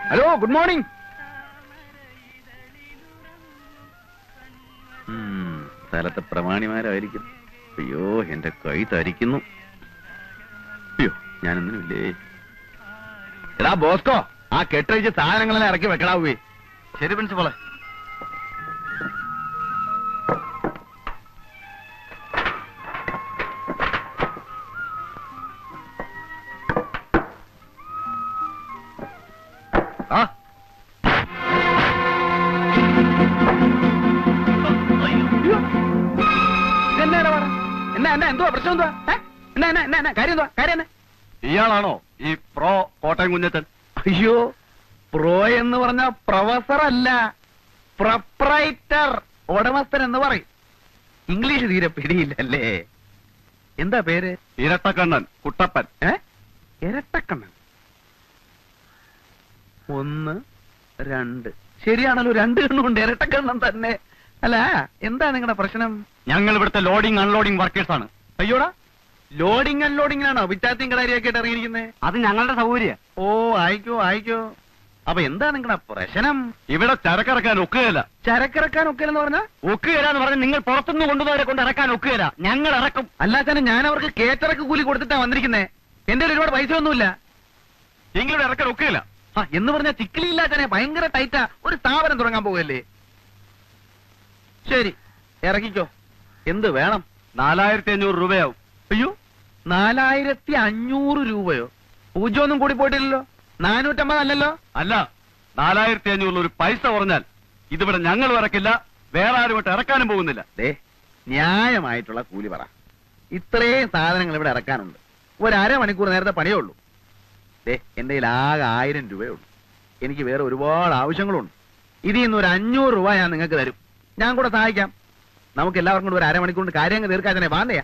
Hello, good morning. സ്ഥലത്തെ പ്രമാണിമാരായിരിക്കും. അയ്യോ, എന്റെ കൈ തരിക്കുന്നു. അയ്യോ, ഞാനൊന്നുമില്ലേ. എടാ ബോസ്കോ, ആ കെട്ടഴിച്ച് സാധനങ്ങളെല്ലാം ഇറക്കി വെക്കടാവേ. ശരി പ്രിൻസിപ്പളെ. ആ എന്തുവാ പ്രശ്നം? എന്തുവാ കാര്യം? എന്തുവാ കാര്യം? ഇയാളാണോ ഈ പ്രോ കോട്ടയം കുഞ്ഞച്ചൻ? അയ്യോ, പ്രോ എന്ന് പറഞ്ഞ പ്രൊഫസർ അല്ല, പ്രൊപ്രൈറ്റർ, ഉടമസ്ഥൻ എന്ന് പറയും. ഇംഗ്ലീഷ് തീരെ പിടിയില്ലല്ലേ? എന്താ പേര്? ഇരട്ടക്കണ്ണൻ കുട്ടപ്പൻ. ഇരട്ടക്കണ്ണൻ 1 2 ശരിയാണല്ലോ, 2 കണ്ണുണ്ട്. ഇരട്ടക്കണ്ണൻ തന്നെ. അല്ല, എന്താ നിങ്ങളുടെ പ്രശ്നം? ഞങ്ങൾ ഇവിടുത്തെ ലോഡിംഗ് അൺലോഡിംഗ് വർക്കേഴ്സ് ആണ്. അയ്യോടാ, ലോഡിംഗ് അൺലോഡിംഗിനാണോ വിറ്റാത്തിയും കടാരിയൊക്കെ ആയിട്ട് ഇറങ്ങിയിരിക്കുന്നത്? അത് ഞങ്ങളുടെ സൗകര്യം. ഓ, ആയിക്കോ. അപ്പൊ എന്താ നിങ്ങളുടെ പ്രശ്നം? ഇവിടെ ചരക്കിറക്കാൻ ഒക്കുകയില്ല. ചരക്കിറക്കാൻ ഒക്കുകയില്ലെന്ന് പറഞ്ഞാൽ? ഒക്കുകയില്ല എന്ന് പറഞ്ഞാൽ നിങ്ങൾ പുറത്തുനിന്ന് കൊണ്ടുപോയവരെ കൊണ്ട് ഇറക്കാൻ ഒക്കുകയില്ല. ഞങ്ങൾ ഇറക്കും. അല്ലാതെ ഞാൻ അവർക്ക് കേറ്ററക്ക് കൂലി കൊടുത്തിട്ടാ വന്നിരിക്കുന്നേ. എന്റെ ഒരുപാട് പൈസ ഒന്നുമില്ല. എങ്കിലും ഇറക്കാൻ ഒക്കുകയില്ല എന്ന് പറഞ്ഞാൽ ചിക്കിലില്ലാത്തനെ ഭയങ്കര ടൈറ്റാ. ഒരു സ്ഥാപനം തുടങ്ങാൻ പോകല്ലേ? ശരി, ഇറക്കിക്കോ. എന്ത് വേണം? 4500 രൂപയാവും. അയ്യോ, 4500 രൂപയോ? പൂജ്യമൊന്നും കൂടി പോയിട്ടില്ലല്ലോ. 450 അല്ലല്ലോ? അല്ല, 4500 ഒരു പൈസ പറഞ്ഞാൽ ഇതിവിടെ ഞങ്ങൾ ഇറക്കില്ല, വേറെ ആരും ഇട്ട് ഇറക്കാനും പോകുന്നില്ല. ന്യായമായിട്ടുള്ള കൂലി പറ. ഇത്രയും സാധനങ്ങൾ ഇവിടെ ഇറക്കാനുണ്ട്. ഒരു അരമണിക്കൂർ നേരത്തെ പണിയേ ഉള്ളൂ. എന്റെ കയ്യിൽ ആകെ 1000 രൂപയേ ഉള്ളൂ. എനിക്ക് വേറെ ഒരുപാട് ആവശ്യങ്ങളുണ്ട്. ഇതിൽ നിന്ന് ഒരു 500 രൂപ ഞാൻ നിങ്ങൾക്ക് തരും. ഞാൻ കൂടെ സഹായിക്കാം. നമുക്ക് എല്ലാവർക്കും കൂടെ ഒരു അരമണിക്കൂർ കാര്യങ്ങൾ തീർക്കാൻ തന്നെ വാന്നേ.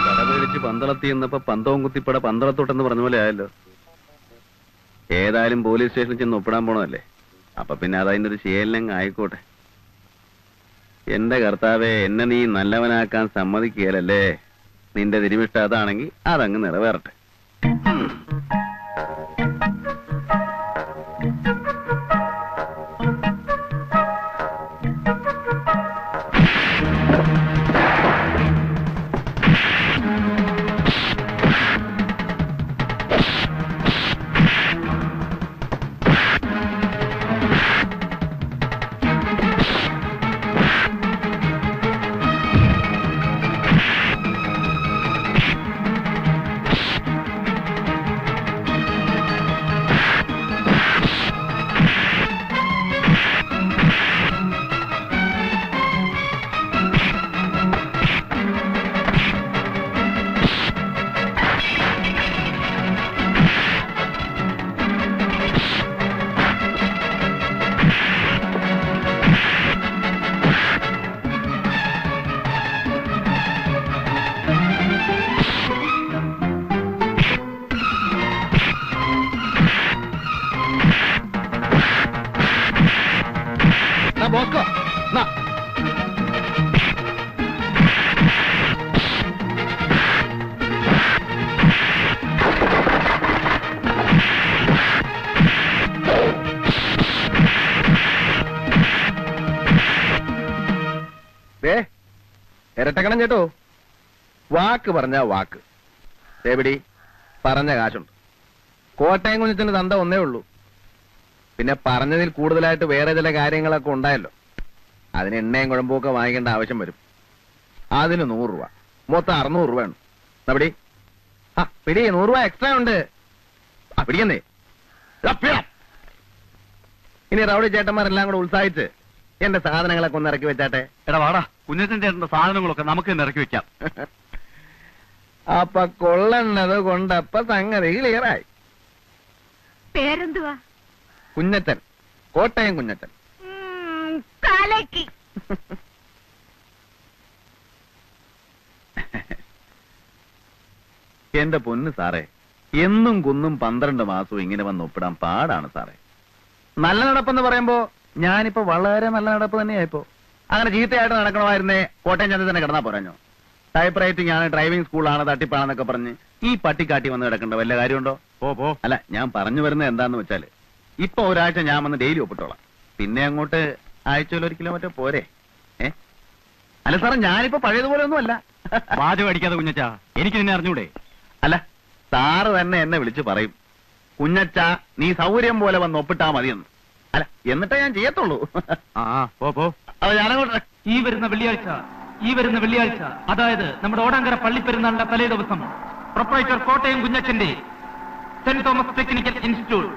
കടപേടിച്ച് പന്തളത്തി എന്നപ്പോ പന്തവും കുത്തിപ്പട പന്തളത്തോട്ടെന്ന് പറഞ്ഞ പോലെ ആയല്ലോ. ഏതായാലും പോലീസ് സ്റ്റേഷനിൽ ചെന്ന് ഒപ്പിടാൻ പോണതല്ലേ, അപ്പൊ പിന്നെ അതതിന്റെ ഒരു ശീലങ്ങ് ആയിക്കോട്ടെ. എന്റെ കർത്താവെ, എന്നെ നീ നല്ലവനാക്കാൻ സമ്മതിക്കുകയല്ലേ? നിന്റെ തിരുമിഷ്ട അതാണെങ്കിൽ അതങ്ങ് നിറവേറട്ടെ. ബോസ്കോ, ഇരട്ടക്കണം ചേട്ടോ. വാക്ക് പറഞ്ഞ വാക്ക്. ദേവിടി പറഞ്ഞ കാശുണ്ട്. കോട്ടയം കുഞ്ഞിന്റെ തന്ത ഒന്നേ ഉള്ളൂ. പിന്നെ പറഞ്ഞതിൽ കൂടുതലായിട്ട് വേറെ ചില കാര്യങ്ങളൊക്കെ ഉണ്ടായല്ലോ. അതിന് എണ്ണയും കുഴമ്പൊക്കെ വാങ്ങിക്കേണ്ട ആവശ്യം വരും. അതിന് 100 രൂപ, മൊത്തം 600 രൂപ ഉണ്ട്. പിടി. പിടി, 100 രൂപ എക്സ്ട്രാ ഉണ്ട്. പിടിക്കുന്നേ. ഇനി റൗഡി ചേട്ടന്മാരെല്ലാം കൂടെ ഉത്സാഹിച്ച് എന്റെ സാധനങ്ങളൊക്കെ ഒന്ന് ഇറക്കി വെച്ചാട്ടെ. എടാ വാടാ, കുഞ്ഞച്ചൻ ചേട്ടന്റെ സാധനങ്ങളൊക്കെ നമുക്ക് തന്നെ ഇറക്കി വെക്കാം. അപ്പൊ കൊള്ളണത് കൊണ്ടപ്പ സംഗതി ക്ലിയറായി. പേരെന്തുവാ? കുഞ്ഞച്ചൻ, കോട്ടയം കുഞ്ഞച്ചൻ. കാലയ്ക്ക് എന്റെ പൊന്ന് സാറേ, എന്നും കുന്നും 12 മാസവും ഇങ്ങനെ വന്ന് ഒപ്പിടാൻ പാടാണ് സാറേ. നല്ല നടപ്പെന്ന് പറയുമ്പോ ഞാനിപ്പോ വളരെ നല്ല നടപ്പ് തന്നെയായിപ്പോ. അങ്ങനെ ചീത്തയായിട്ട് നടക്കണമായിരുന്നേ കോട്ടയം ചന്ത തന്നെ കിടന്നാ പോരാഞ്ഞോ? ടൈപ്പ് റൈറ്റിംഗ് ആണ്, ഡ്രൈവിംഗ് സ്കൂളാണ്, തട്ടിപ്പാണെന്നൊക്കെ പറഞ്ഞ് ഈ പട്ടിക്കാട്ടി വന്ന് കിടക്കേണ്ട വല്ല കാര്യമുണ്ടോ? പോ. അല്ല, ഞാൻ പറഞ്ഞു വരുന്നത് എന്താന്ന് വെച്ചാല് ഇപ്പൊ ഒരാഴ്ച ഞാൻ വന്ന് ഡെയിലി ഒപ്പിട്ടോളാം. പിന്നെ അങ്ങോട്ട് ആഴ്ചയിൽ 1 കിലോമീറ്റർ പോരെ? അല്ല സാറേ, ഞാനിപ്പോ പഴയതുപോലെ ഒന്നും അല്ല. വാചകം അടിക്കാതെ കുഞ്ഞച്ചാ, എനിക്ക് നിന്നെ അറിഞ്ഞൂടെ? അല്ല, സാറ് തന്നെ എന്നെ വിളിച്ച് പറയും, കുഞ്ഞച്ച നീ സൗകര്യം പോലെ വന്ന് ഒപ്പിട്ടാ മതിയെന്ന്. അല്ല, എന്നിട്ടേ ഞാൻ ചെയ്യത്തുള്ളൂ. പോ. അത് ഞാനങ്ങോട്ട് ഈ വരുന്ന വെള്ളിയാഴ്ച, അതായത് നമ്മുടെ ഓടാങ്കര പള്ളിപ്പെരുന്നാളിന്റെ തലേ ദിവസം പ്രൊപ്പറേറ്റർ കോട്ടയം കുഞ്ഞച്ചന്റെ സെന്റ് തോമസ് ടെക്നിക്കൽ ഇൻസ്റ്റിറ്റ്യൂട്ട്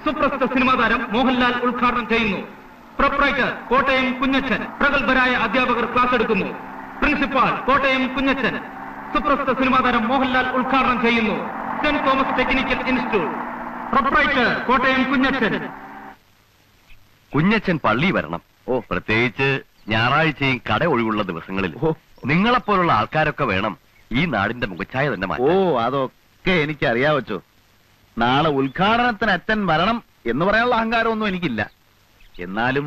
സുപ്രസിദ്ധ സിനിമാ താരം മോഹൻലാൽ ഉദ്ഘാടനം ചെയ്യുന്നു. പ്രൊപ്പറേറ്റർ കോട്ടയം കുഞ്ഞച്ചൻ, പ്രഗത്ഭരായ അധ്യാപകർ ക്ലാസ് എടുക്കുന്നു. പ്രിൻസിപ്പാൾ കോട്ടയം കുഞ്ഞച്ചൻ, സുപ്രസിദ്ധ സിനിമാ താരം മോഹൻലാൽ ഉദ്ഘാടനം ചെയ്യുന്നു. Saint Thomas technical institute, proprietor Kottayam Kunjachan. Kunjachan പള്ളി വരണം. പ്രത്യേകിച്ച് ഞായറാഴ്ചയും കട ഒഴിവുള്ള ദിവസങ്ങളിൽ നിങ്ങളെപ്പോലുള്ള ആൾക്കാരൊക്കെ വേണം ഈ നാടിന്റെ മുഖച്ഛായ തന്നെ മാറ്റാൻ. അതൊക്കെ എനിക്കറിയാവച്ചോ. നാളെ ഉദ്ഘാടനത്തിന് അച്ഛൻ വരണം എന്ന് പറയാനുള്ള അഹങ്കാരമൊന്നും എനിക്കില്ല. എന്നാലും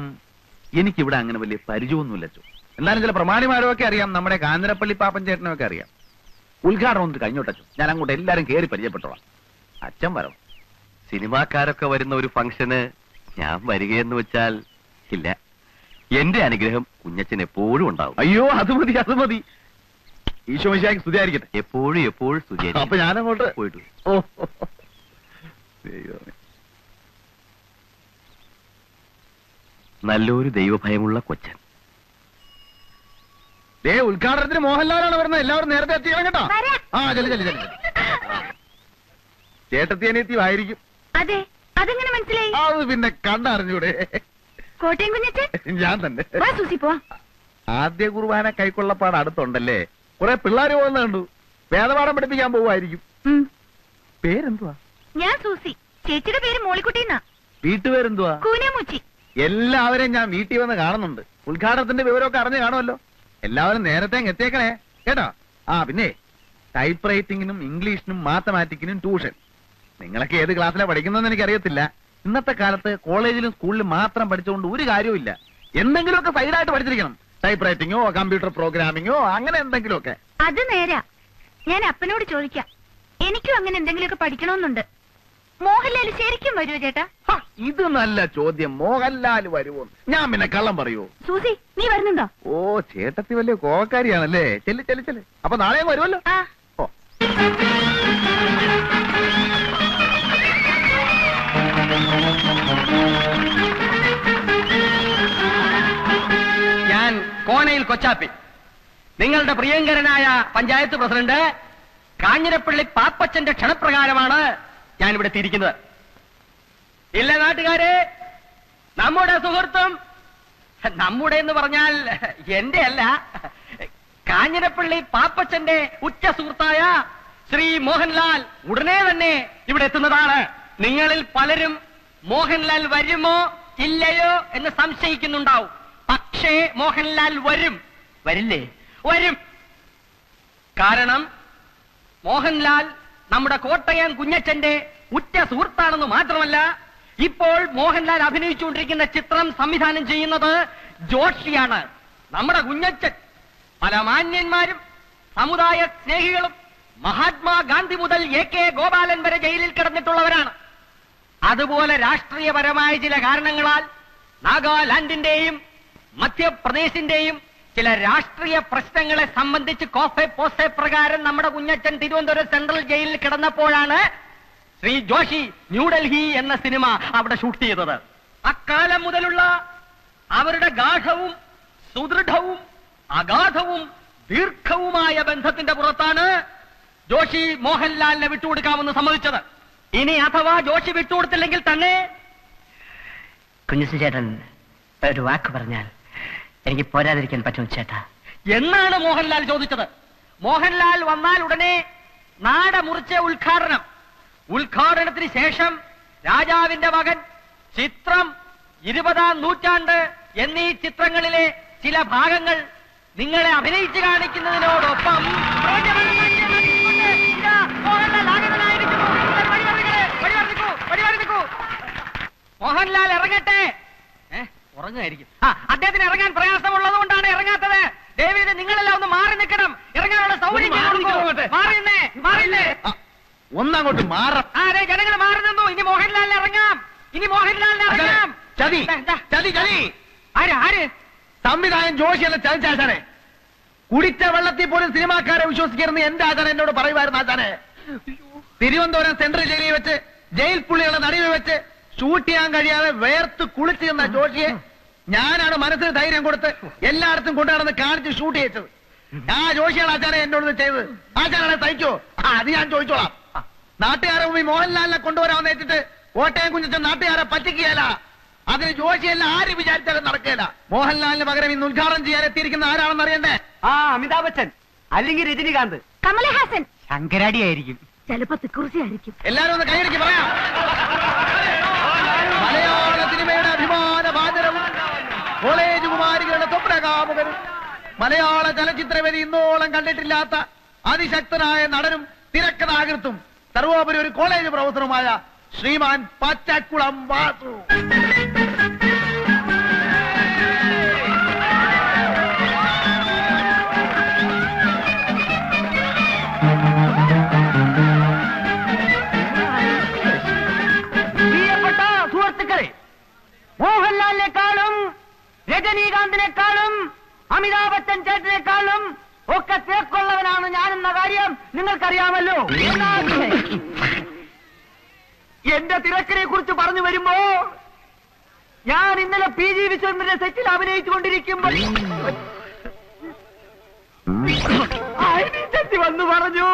എനിക്കിവിടെ അങ്ങനെ വലിയ പരിചയമൊന്നുമില്ല അച്ചോ. എന്നാലും ചില പ്രമാണിമാരൊക്കെ അറിയാം, നമ്മുടെ കാഞ്ഞിരപ്പള്ളി പാപ്പൻ ചേട്ടനൊക്കെ അറിയാം. ഉദ്ഘാടനം ഒന്ന് കഴിഞ്ഞോട്ടച്ചോ, ഞാൻ അങ്ങോട്ട് എല്ലാരും കയറി പരിചയപ്പെട്ടോളാം. അച്ഛൻ വരണം. സിനിമാക്കാരൊക്കെ വരുന്ന ഒരു ഫംഗ്ഷന് ഞാൻ വരികയെന്ന് വെച്ചാൽ ഇല്ല. എന്റെ അനുഗ്രഹം കുഞ്ഞച്ചൻ എപ്പോഴും ഉണ്ടാവും. അയ്യോ, അത് മതി. ഈശോ മിശിഹായ്ക്ക് സ്തുതിയായിരിക്കട്ടെ. എപ്പോഴും സ്തുതി. അപ്പൊ ഞാനങ്ങോട്ട് പോയിട്ട്. നല്ലൊരു ദൈവഭയമുള്ള കൊച്ചൻ. ഉദ്ഘാടനത്തിന് മോഹൻലാലാണ് വരുന്നത്. എല്ലാവരും നേരത്തെ എത്തിക്കണം കേട്ടോ. ചെല്ലു. ചേട്ടത്തി അനിയത്തി ആയിരിക്കും. അതെ, അതെങ്ങനെ മനസ്സിലായി? അത് പിന്നെ കണ്ടറിഞ്ഞൂടെ? കോട്ടയം കുഞ്ഞച്ചൻ ഞാൻ തന്നെ. ആദ്യ കുർബാന കൈക്കൊള്ളപ്പാട് അടുത്തുണ്ടല്ലേ? കുറെ പിള്ളേര് പോകുന്ന കണ്ടു. വേദപാഠം പഠിപ്പിക്കാൻ പോവായിരിക്കും. പേരെന്തുവാ? ഞാൻ സൂസി. ചേച്ചിയുടെ പേര് മോളിക്കുട്ടിന്നാ. വീട്ടുപേരെന്തുവാ? കൂനമുച്ചി. എല്ലാവരെയും ഞാൻ വീട്ടിൽ വന്ന് കാണുന്നുണ്ട്. ഉദ്ഘാടനത്തിന്റെ വിവരമൊക്കെ അറിഞ്ഞു കാണുമല്ലോ. എല്ലാവരും നേരത്തെ എത്തിയേക്കണേ കേട്ടോ. പിന്നെ ടൈപ്പ് റൈറ്റിംഗിനും ഇംഗ്ലീഷിനും മാത്തമാറ്റിക്കിനും ട്യൂഷൻ. നിങ്ങളൊക്കെ ഏത് ക്ലാസ്സിലാണ് പഠിക്കുന്നതെന്ന് എനിക്കറിയത്തില്ല. ഇന്നത്തെ കാലത്ത് കോളേജിലും സ്കൂളിലും മാത്രം പഠിച്ചുകൊണ്ട് ഒരു കാര്യമില്ല. എന്തെങ്കിലുമൊക്കെ സൈഡായിട്ട് പഠിച്ചിരിക്കണം. ടൈപ്പ് റൈറ്റിംഗോ കമ്പ്യൂട്ടർ പ്രോഗ്രാമിങ്ങോ അങ്ങനെ എന്തെങ്കിലുമൊക്കെ. അത് നേരാ. ഞാൻ അപ്പനോട് ചോദിക്കാം. എനിക്കും അങ്ങനെ എന്തെങ്കിലുമൊക്കെ പഠിക്കണമെന്നുണ്ട്. മോഹൻലാൽ ശരിക്കും വരുമോ ചേട്ടാ? ഇത് നല്ല ചോദ്യം. മോഹൻലാൽ വരുമോ? ഞാൻ പിന്നെ കള്ളം പറയൂ? സൂസി, നീ വരുന്നുണ്ടോ? ചേട്ടത്തി വലിയ കോവക്കാരിയാണല്ലേ. ചെല്ല്. അപ്പൊ നാളെയും വരുമല്ലോ. ഞാൻ കോനയിൽ കൊച്ചാപ്പി, നിങ്ങളുടെ പ്രിയങ്കരനായ പഞ്ചായത്ത് പ്രസിഡന്റ് കാഞ്ഞിരപ്പള്ളി പാപ്പച്ചന്റെ ക്ഷണപ്രകാരമാണ് ഞാനിവിടെ എത്തിയിരിക്കുന്നത്. ഇല്ല നാട്ടുകാരെ, നമ്മുടെ സുഹൃത്തും, നമ്മുടെ എന്ന് പറഞ്ഞാൽ എന്റെ അല്ല, കാഞ്ഞിരപ്പള്ളി പാപ്പച്ചന്റെ ഉറ്റ സുഹൃത്തായ ശ്രീ മോഹൻലാൽ ഉടനെ തന്നെ ഇവിടെ എത്തുന്നതാണ്. നിങ്ങളിൽ പലരും മോഹൻലാൽ വരുമോ ഇല്ലയോ എന്ന് സംശയിക്കുന്നുണ്ടാവും. പക്ഷേ മോഹൻലാൽ വരും. വരില്ലേ? വരും. കാരണം മോഹൻലാൽ നമ്മുടെ കോട്ടയം കുഞ്ഞച്ചന്റെ ഉറ്റ സുഹൃത്താണെന്ന് മാത്രമല്ല, ഇപ്പോൾ മോഹൻലാൽ അഭിനയിച്ചുകൊണ്ടിരിക്കുന്ന ചിത്രം സംവിധാനം ചെയ്യുന്നത് ജോഷിയാണ്. നമ്മുടെ കുഞ്ഞച്ചൻ പല മാന്യന്മാരും സമുദായ സ്നേഹികളും മഹാത്മാഗാന്ധി മുതൽ AK ഗോപാലൻ വരെ ജയിലിൽ കിടന്നിട്ടുള്ളവരാണ്. അതുപോലെ രാഷ്ട്രീയപരമായ ചില കാരണങ്ങളാൽ നാഗാലാൻഡിന്റെയും മധ്യപ്രദേശിന്റെയും ചില രാഷ്ട്രീയ പ്രശ്നങ്ങളെ സംബന്ധിച്ച് കോഫെ പോസെ പ്രകാരം നമ്മുടെ കുഞ്ഞച്ചൻ തിരുവനന്തപുരം സെൻട്രൽ ജയിലിൽ കിടന്നപ്പോഴാണ് ശ്രീ ജോഷി ന്യൂഡൽഹി എന്ന സിനിമ അവിടെ ഷൂട്ട് ചെയ്തത്. അക്കാലം മുതലുള്ള അവരുടെ ഗാഢവും സുദൃഢവും അഗാധവും ദീർഘവുമായ ബന്ധത്തിന്റെ പുറത്താണ് ജോഷി മോഹൻലാലിനെ വിട്ടുകൊടുക്കാമെന്ന് സമ്മതിച്ചത്. ഇനി അഥവാ ജോഷി വിട്ടുകൊടുത്തില്ലെങ്കിൽ തന്നെ കുഞ്ഞുസി ചേട്ടൻ ഒരു വാക്ക് പറഞ്ഞാൽ എനിക്ക് പോരാതിരിക്കാൻ പറ്റും ചേട്ടാ എന്നാണ് മോഹൻലാൽ ചോദിച്ചത്. മോഹൻലാൽ വന്നാൽ ഉടനെ നാട മുറിച്ച ഉദ്ഘാടനത്തിന് ശേഷം രാജാവിന്റെ മകൻ, ചിത്രം, 20-ാം നൂറ്റാണ്ട് എന്നീ ചിത്രങ്ങളിലെ ചില ഭാഗങ്ങൾ നിങ്ങളെ അഭിനയിച്ചു കാണിക്കുന്നതിനോടൊപ്പം മോഹൻലാൽ ഇറങ്ങട്ടെ. ഉറങ്ങായിരിക്കും. അദ്ദേഹത്തിന് ഇറങ്ങാൻ പ്രയാസമുള്ളത് കൊണ്ടാണ് ഇറങ്ങാത്തത്. ദേവീത് നിങ്ങളെല്ലാം ഒന്ന് മാറി നിൽക്കണം. ഇറങ്ങാനുള്ള സൗകര്യം മാറി ഒന്നങ്ങോട്ട് മാറാം. ജനങ്ങൾ മാറി നിന്നു. ഇനി മോഹൻലാലിന് ഇറങ്ങാം. ചതി ചതി ചതി. ആര് സംവിധായകൻ ജോഷിയല്ല ചതിച്ചാശാനെ. കുടിച്ച വെള്ളത്തിൽ പോലും സിനിമാക്കാരെ വിശ്വസിക്കരുന്ന് എന്റെ ആചാരം എന്നോട് പറയുമായിരുന്നു. ആചാനെ തിരുവനന്തപുരം സെൻട്രൽ ജയിലിൽ വെച്ച് ജയിൽ പുള്ളികളെ നടുവിൽ വെച്ച് ഷൂട്ട് ചെയ്യാൻ കഴിയാതെ വേർത്ത് കുളിച്ചു നിന്ന ജോഷിയെ ഞാനാണ് മനസ്സിന് ധൈര്യം കൊടുത്ത് എല്ലായിടത്തും കൊണ്ടുനടന്ന് കാണിച്ച് ഷൂട്ട് ചെയ്തത്. ആ ജോഷിയാണ് ആചാരം എന്നോട് ചെയ്തത്. ആചാരനെ തയ്ക്കോ? അത് ഞാൻ ചോദിച്ചോളാം. നാട്ടുകാരെ മുമ്പിൽ മോഹൻലാലിനെ കൊണ്ടുവരാമെന്ന് വെച്ചിട്ട് കോട്ടയം കുഞ്ഞച്ചൻ നാട്ടുകാരെ പറ്റിക്കുകയല്ല. അതിന് ജോഷിയെല്ലാം ആര് വിചാരിച്ചാലും നടക്കുകയില്ല. മോഹൻലാലിന് പകരം ഇന്ന് ഉദ്ഘാടനം ചെയ്യാൻ എത്തിയിരിക്കുന്ന ആരാണെന്ന് അറിയണ്ടേ? അമിതാഭ് ബച്ചൻ അല്ലെങ്കിൽ രജനികാന്ത്, കമലഹാസൻ, ശങ്കരാടി ആയിരിക്കും, ചിലപ്പോ തിക്കുറിശിയായിരിക്കും. എല്ലാരും ഒന്ന് കൈയടിക്ക് പറയാം. മലയാള സിനിമയുടെ അഭിമാന ഭാജനവും കോളേജ് കുമാരികളുടെ സ്വപ്നകാമുകനും മലയാള ചലച്ചിത്രവേദി ഇന്നോളം കണ്ടിട്ടില്ലാത്ത അതിശക്തനായ നടനും തിരക്കഥാകൃത്തും സർവോപരി ഒരു കോളേജ് പ്രൊഫസറുമായ ശ്രീമാൻ പച്ചക്കുളം വാസു. പ്രിയപ്പെട്ട സുഹൃത്തുക്കളെ, മോഹൻലാലിനെക്കാളും രജനീകാന്തിനെക്കാളും അമിതാഭ് ബച്ചൻ ചേട്ടനെക്കാളും ഒക്കെ തേക്കുള്ളവനാണ് ഞാനെന്ന കാര്യം നിങ്ങൾക്കറിയാമല്ലോ. എന്റെ തിരക്കിനെ കുറിച്ച് പറഞ്ഞു വരുമ്പോ ഞാൻ ഇന്നലെ PG വിശ്വനാഥന്റെ സെറ്റിൽ അഭിനയിച്ചുകൊണ്ടിരിക്കുമ്പോൾ ചെത്തി വന്നു പറഞ്ഞു,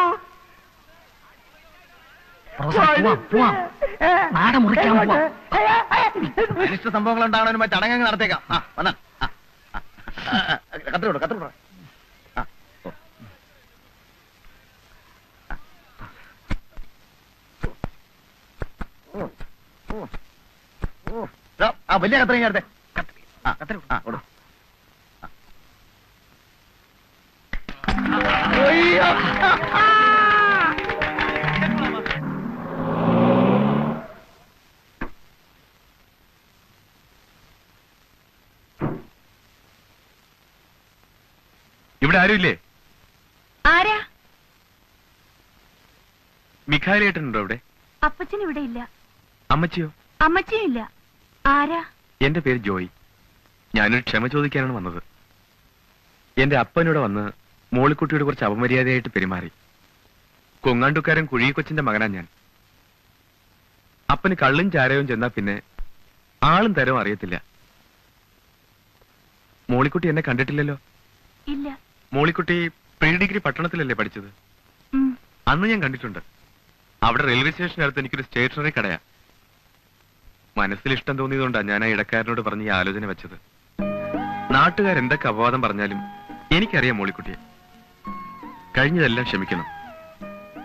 അനിഷ്ട സംഭവങ്ങൾ ഉണ്ടാവണ ചടങ്ങ് നടത്തേക്കാം. വന്ന കത്തിരോട് കത്തിരോട് വലിയ കത്തിരി നേരത്തെ ഇവിടെ ആരുമില്ലേ? ആരാ? മിഖായിലേട്ടനുണ്ടോ ഇവിടെ? അപ്പച്ചൻ ഇവിടെ ഇല്ല. അമ്മച്ചിയോ? അമ്മച്ചിയും ഇല്ല. ആരാ? എന്റെ പേര് ജോയി. ഞാനൊരു ക്ഷമ ചോദിക്കാനാണ് വന്നത്. എന്റെ അപ്പനോട് വന്ന് മോളിക്കുട്ടിയോട് കുറച്ച് അപമര്യാദയായിട്ട് പെരുമാറി. കൊങ്ങാണ്ടുക്കാരൻ കുഴി കൊച്ചിന്റെ മകനാ ഞാൻ. അപ്പന് കള്ളും ചാരവും ചെന്നാ പിന്നെ ആളും തരവും അറിയത്തില്ല. മോളിക്കുട്ടി എന്നെ കണ്ടിട്ടില്ലല്ലോ? ഇല്ല. മോളിക്കുട്ടി പ്രീ ഡിഗ്രി പട്ടണത്തിലല്ലേ പഠിച്ചത്? അന്ന് ഞാൻ കണ്ടിട്ടുണ്ട്. അവിടെ റെയിൽവേ സ്റ്റേഷനടുത്ത് എനിക്കൊരു സ്റ്റേഷനറി കടയാ. മനസ്സിൽ ഇഷ്ടം തോന്നിയതുകൊണ്ടാണ് ഞാൻ ആ ഇടക്കാരനോട് പറഞ്ഞ് ഈ ആലോചന വെച്ചത്. നാട്ടുകാരെന്തൊക്കെ അപവാദം പറഞ്ഞാലും എനിക്കറിയാം മോളിക്കുട്ടിയെ. കഴിഞ്ഞതെല്ലാം ക്ഷമിക്കണം.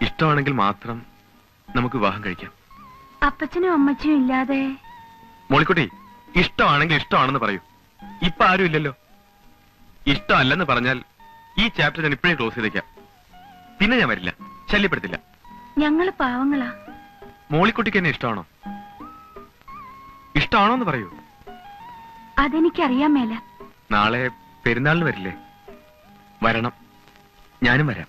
ഇഷ്ടമാണെങ്കിൽ മാത്രം നമുക്ക് വിവാഹം കഴിക്കാം. അപ്പച്ചനും അമ്മച്ചിയും ഇല്ലാതെ? മോളിക്കുട്ടി, ഇഷ്ടമാണെങ്കിൽ ഇഷ്ടമാണെന്ന് പറയൂ. ഇപ്പൊ ആരും ഇല്ലല്ലോ. ഇഷ്ടമല്ലെന്ന് പറഞ്ഞാൽ ഈ ചാപ്റ്റർ ഞാൻ ഇപ്പോഴേ ക്ലോസ് ചെയ്തേക്കാം. പിന്നെ ഞാൻ വരില്ല, ശല്യപ്പെടുത്തില്ല. ഞങ്ങള് പാവങ്ങളാ. മോളിക്കുട്ടിക്ക് എന്നെ ഇഷ്ടമാണോ? ഇഷ്ടമാണോന്ന് പറയൂ. അതെനിക്കറിയാൻ മേല. നാളെ പെരുന്നാളിന് വരില്ലേ? വരണം, ഞാനും വരാം.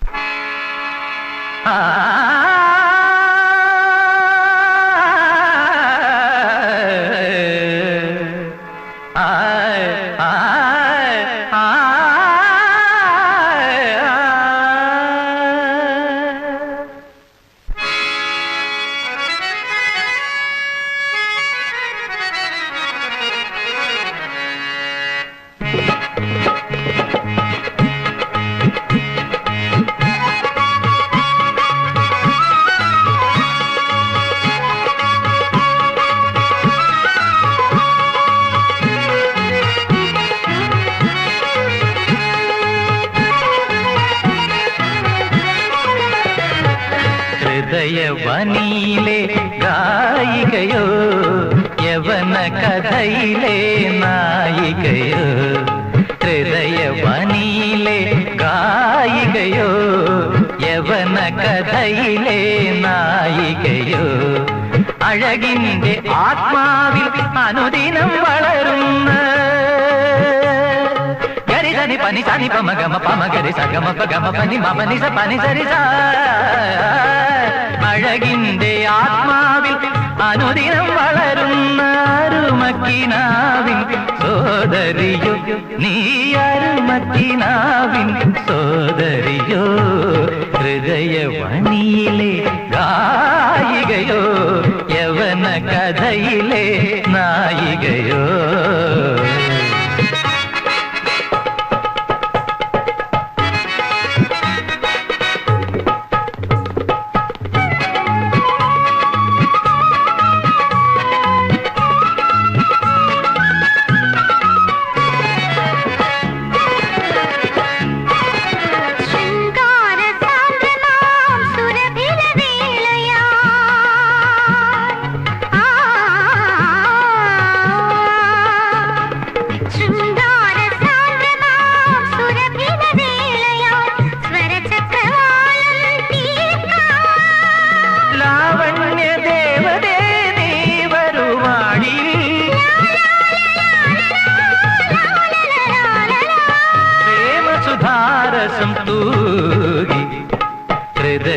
ഹൃദയവനിയിലെ ഗായികയോ യവന കഥയിലെ നായികയോ. ഹൃദയവനിയിലെ ഗായികയോ യവന കഥയിലെ നായികയോ. അഴകിന്റെ ആത്മാവിൽ അനുദിനം വളരുന്ന ഗരിധനി പനി സനി പമ ഗമ പമ ഗരി സഗമ പ ഗമ പനി മമ നിസ പനി സരി സ. അഴകിന്റെ ആത്മാവിൽ അനുദിനം വളരുന്ന അരുമക്കിനാവിൻ സോദരിയോ നീ അരുമക്കിനാവിൻ സോദരിയോ ഹൃദയവണിയിലെ ഗായികയോ യവന കഥയിലെ നായികയോ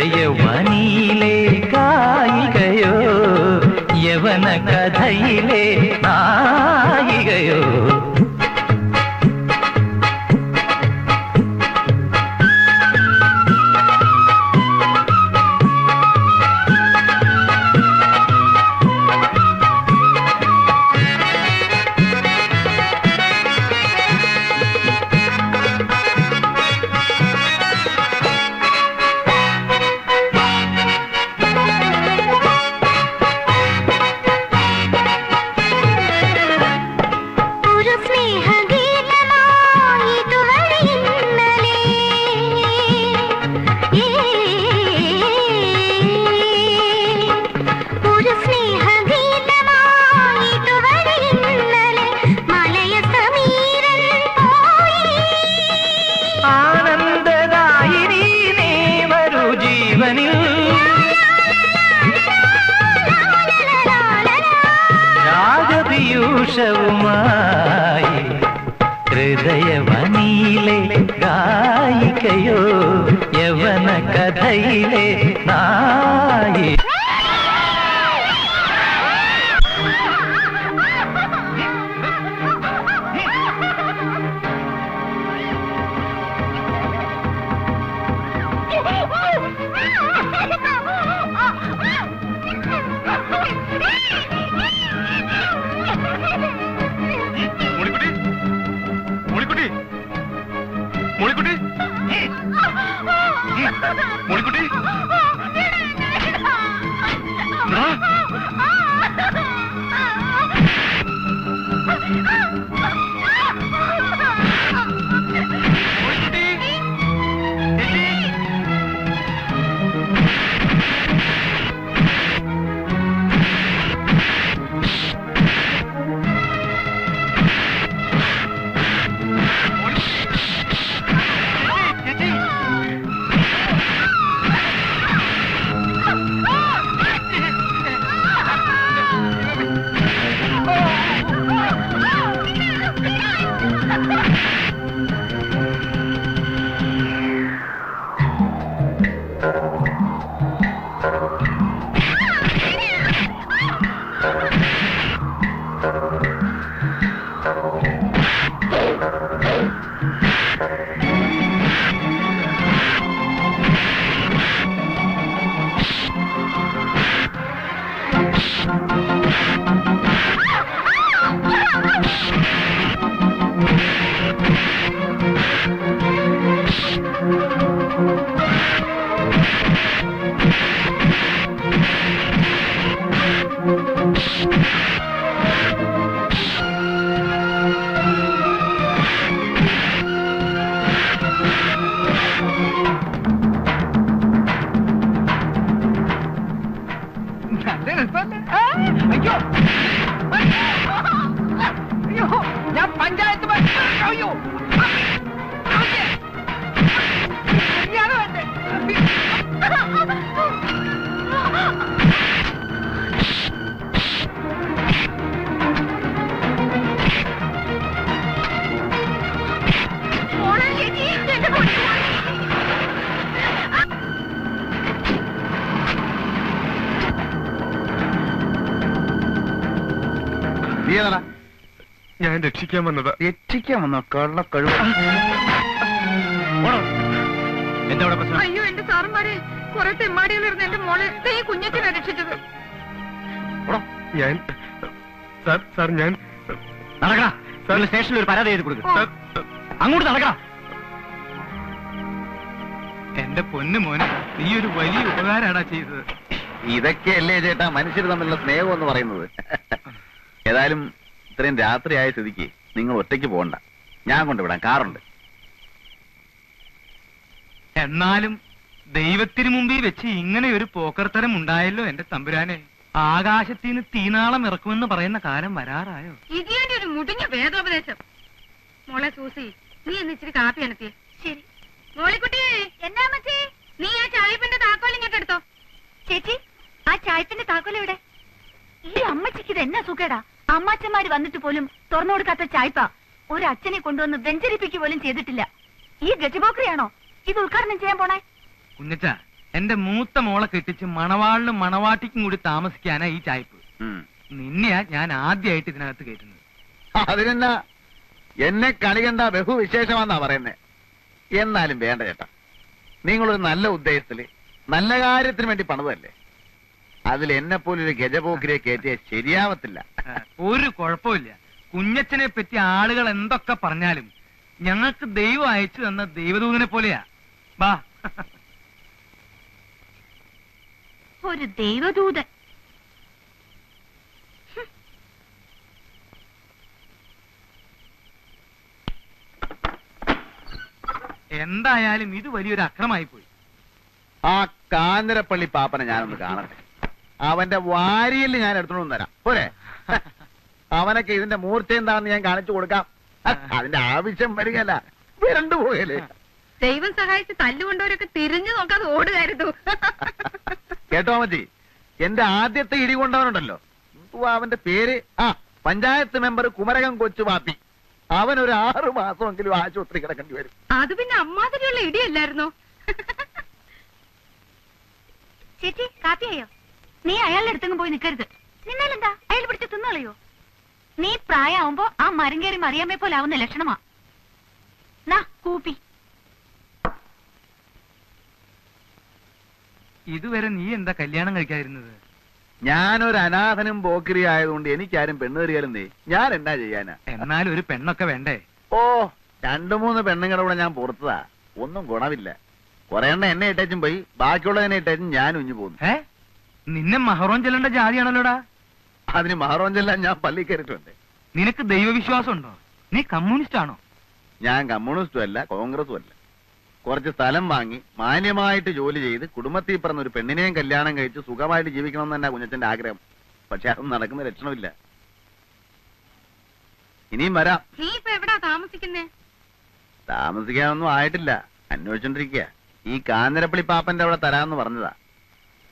ഹൃദയവനിയിലെ ഗായികയോ യവന കഥയിലെ നായികയോ രാഗപീയൂഷവുമായി ഹൃദയവനിയിലെ ഗായികയോ യവന കഥയിലെ നായി മോളിക്കുട്ടി നീ ഏതാടാ? ഞാൻ രക്ഷിക്കാൻ വന്നതാ. രക്ഷിക്കാൻ വന്നോ? കള്ള കഴിവ്. എന്താ അവിടെ പ്രശ്നം? അയ്യോ എന്റെ സാറന്മാരെ, കുറെ തെമ്മാടികളിരുന്ന് എന്റെ മോളെ ഈ കുഞ്ഞച്ചനെ രക്ഷിച്ചത്. ഞാൻ സാർ ഞാൻ നടക്കടാ. സ്റ്റേഷനിൽ ഒരു പരാതി എഴുതി കൊടുക്കും. അങ്ങോട്ട് നടക്കടാ. എന്റെ പൊന്നു മോനെ, നീ ഒരു വലിയ ഉപകാരാടാ ചെയ്തത്. ഇതൊക്കെയല്ലേ ചേട്ടാ മനുഷ്യർ തമ്മിലുള്ള സ്നേഹം എന്ന് പറയുന്നത്. ഏതായാലും ഇത്രയും രാത്രിയായ സ്ഥിതിക്ക് നിങ്ങൾ ഒറ്റയ്ക്ക് പോകണ്ട, ഞാൻ കൊണ്ടുവിടാം, കാറുണ്ട്. എന്നാലും ദൈവത്തിന് മുമ്പിൽ വെച്ച് ഇങ്ങനെ ഒരു പോക്കർത്തരം ഉണ്ടായല്ലോ എന്റെ തമ്പുരാനെ. ആകാശത്തിന് തീനാളം ഇറക്കുമെന്ന് പറയുന്ന കാലം വരാറായോ? ഇതിന്റെ ഒരു മുടിഞ്ഞ വേദോപദേശം. മോളെ സൂസി, നീ എന്ന് ഇച്ചിരി കാപ്പി അനത്തിയേ. ശരി മോളിക്കുട്ടി. എന്നാ മച്ചി, നീ ആ ചായപ്പിന്റെ താക്കോൽ ഇങ്ങോട്ട് എടുത്തോ. ചേച്ചി, ആ ചായപ്പിന്റെ താക്കോൽ എവിടെ? ഈ അമ്മച്ചിക്ക് ഇത് എന്നാ സുഖേടാ. അമ്മാച്ചന്മാര് വന്നിട്ട് പോലും തുറന്നു കൊടുക്കാത്ത ചായപ്പ ഒരു അച്ഛനെ കൊണ്ടുവന്ന് വെഞ്ചരിപ്പിക്കുക പോലും ചെയ്തിട്ടില്ല. ഈ ഗജബോക്രിയാണോ ഇത് ഉദ്ഘാടനം ചെയ്യാൻ പോണേ? കുഞ്ഞച്ച, എന്റെ മൂത്ത മോളെ കെട്ടിച്ച് മണവാളിനും മണവാട്ടിക്കും കൂടി താമസിക്കാനാ ഈ ചായപ്പ്. നിന്നെയാ ഞാൻ ആദ്യമായിട്ട് ഇതിനകത്ത് കയറ്റുന്നത്. അതിനെന്നാ എന്നെ കണി കണ്ട ബഹുവിശേഷമാന്നാ പറയുന്നേ. എന്നാലും വേണ്ട ചേട്ടാ, നിങ്ങളൊരു നല്ല ഉദ്ദേശത്തില് നല്ല കാര്യത്തിന് വേണ്ടി പണിതല്ലേ. അതിൽ എന്നെ പോലൊരു ഗജപോക്കിരെ കയറ്റിയ ശരിയാവത്തില്ല. ഒരു കുഴപ്പമില്ല. കുഞ്ഞച്ചനെ പറ്റി ആളുകൾ എന്തൊക്കെ പറഞ്ഞാലും ഞങ്ങൾക്ക് ദൈവം അയച്ചു തന്ന ദൈവദൂതനെ പോലെയാ. ബാ. ഒരു ദൈവദൂതൻ. എന്തായാലും ഇത് വലിയൊരു അക്രമായി പോയി. ആ കാഞ്ഞിരപ്പള്ളി പാപ്പനെ ഞാനൊന്ന് കാണട്ടെ. അവന്റെ വാരിയിൽ ഞാൻ എടുത്തോണ്ട് തരാം പോരെ. അവനൊക്കെ ഇതിന്റെ മൂർച്ച എന്താണെന്ന് ഞാൻ കാണിച്ചു കൊടുക്കാം. അതിന്റെ ആവശ്യം വരികയല്ല, വിരണ്ടു പോകല്ലേ. ദൈവം സഹായിച്ച് തല്ലുകൊണ്ടവരൊക്കെ തിരിഞ്ഞു നോക്കാതെ ഓടുകയായിരുന്നു. കേട്ടോ മതി, എന്റെ ആദ്യത്തെ ഇടി കൊണ്ടവനുണ്ടല്ലോ, അവന്റെ പേര് പഞ്ചായത്ത് മെമ്പർ കുമരകം കൊച്ചു പാപ്പി. അവനൊരു 6 മാസമെങ്കിലും ആശുപത്രി കിടക്കേണ്ടി വരും. അത് പിന്നെ അമ്മാതിരിയുള്ള ഇടിയല്ലായിരുന്നോ? ചേച്ചി കാപ്പിയായോ? നീ അയാളുടെ അടുത്തെങ്ങും പോയി നിൽക്കരുത്. നിന്നാലെന്താ, അയാൾ പിടിച്ച് തിന്നളയോ? നീ പ്രായമാവുമ്പോ ആ മരം കയറി മറിയാമ്മയെ പോലെ ആവുന്ന ലക്ഷണമാ. നാ കൂപ്പി. ഇതുവരെ നീ എന്താ കല്യാണം കഴിക്കാതിരുന്നത്? ഞാനൊരു അനാഥനും പോക്കിരി ആയതുകൊണ്ട് എനിക്കാരും പെണ്ണ് തരികയാലും ഞാൻ എന്നാ ചെയ്യാനാ? എന്നാലും ഒരു പെണ്ണൊക്കെ വേണ്ടേ? 2-3 പെണ്ണുങ്ങളുടെ കൂടെ ഞാൻ പുറത്തതാ, ഒന്നും ഗുണമില്ല. കുറെ എണ്ണ എന്നെ ഇട്ടേച്ചും പോയി, ബാക്കിയുള്ളതിനെ ഇട്ടേച്ചും ഞാൻ ഉഞ്ഞു പോകുന്നു. നിന്നെ മഹറോൻ ചെല്ലേണ്ട ജാതിയാണല്ലോടാ. അതിന് മഹറോൻ ചെല്ലാൻ ഞാൻ പള്ളി കയറിയിട്ടുണ്ട്. നിനക്ക് ദൈവവിശ്വാസം ഉണ്ടോ? നീ കമ്മ്യൂണിസ്റ്റ് ആണോ? ഞാൻ കമ്മ്യൂണിസ്റ്റും അല്ല കോൺഗ്രസും അല്ല. കുറച്ച് സ്ഥലം വാങ്ങി മാന്യമായിട്ട് ജോലി ചെയ്ത് കുടുംബത്തിൽ പറഞ്ഞ ഒരു പെണ്ണിനെയും കല്യാണം കഴിച്ച് സുഖമായിട്ട് ജീവിക്കണമെന്ന് തന്നെ കുഞ്ഞച്ചന്റെ ആഗ്രഹം. പക്ഷെ അതൊന്നും നടക്കുന്ന ലക്ഷണമില്ല. ഇനിയും വരാം. നീ ഇപ്പൊ എവിടാ താമസിക്കുന്നേ? താമസിക്കാനൊന്നും ആയിട്ടില്ല, അന്വേഷിച്ചോണ്ടിരിക്കുക. ഈ കാഞ്ഞിരപ്പള്ളി പാപ്പന്റെ അവിടെ തരാമെന്ന് പറഞ്ഞതാ.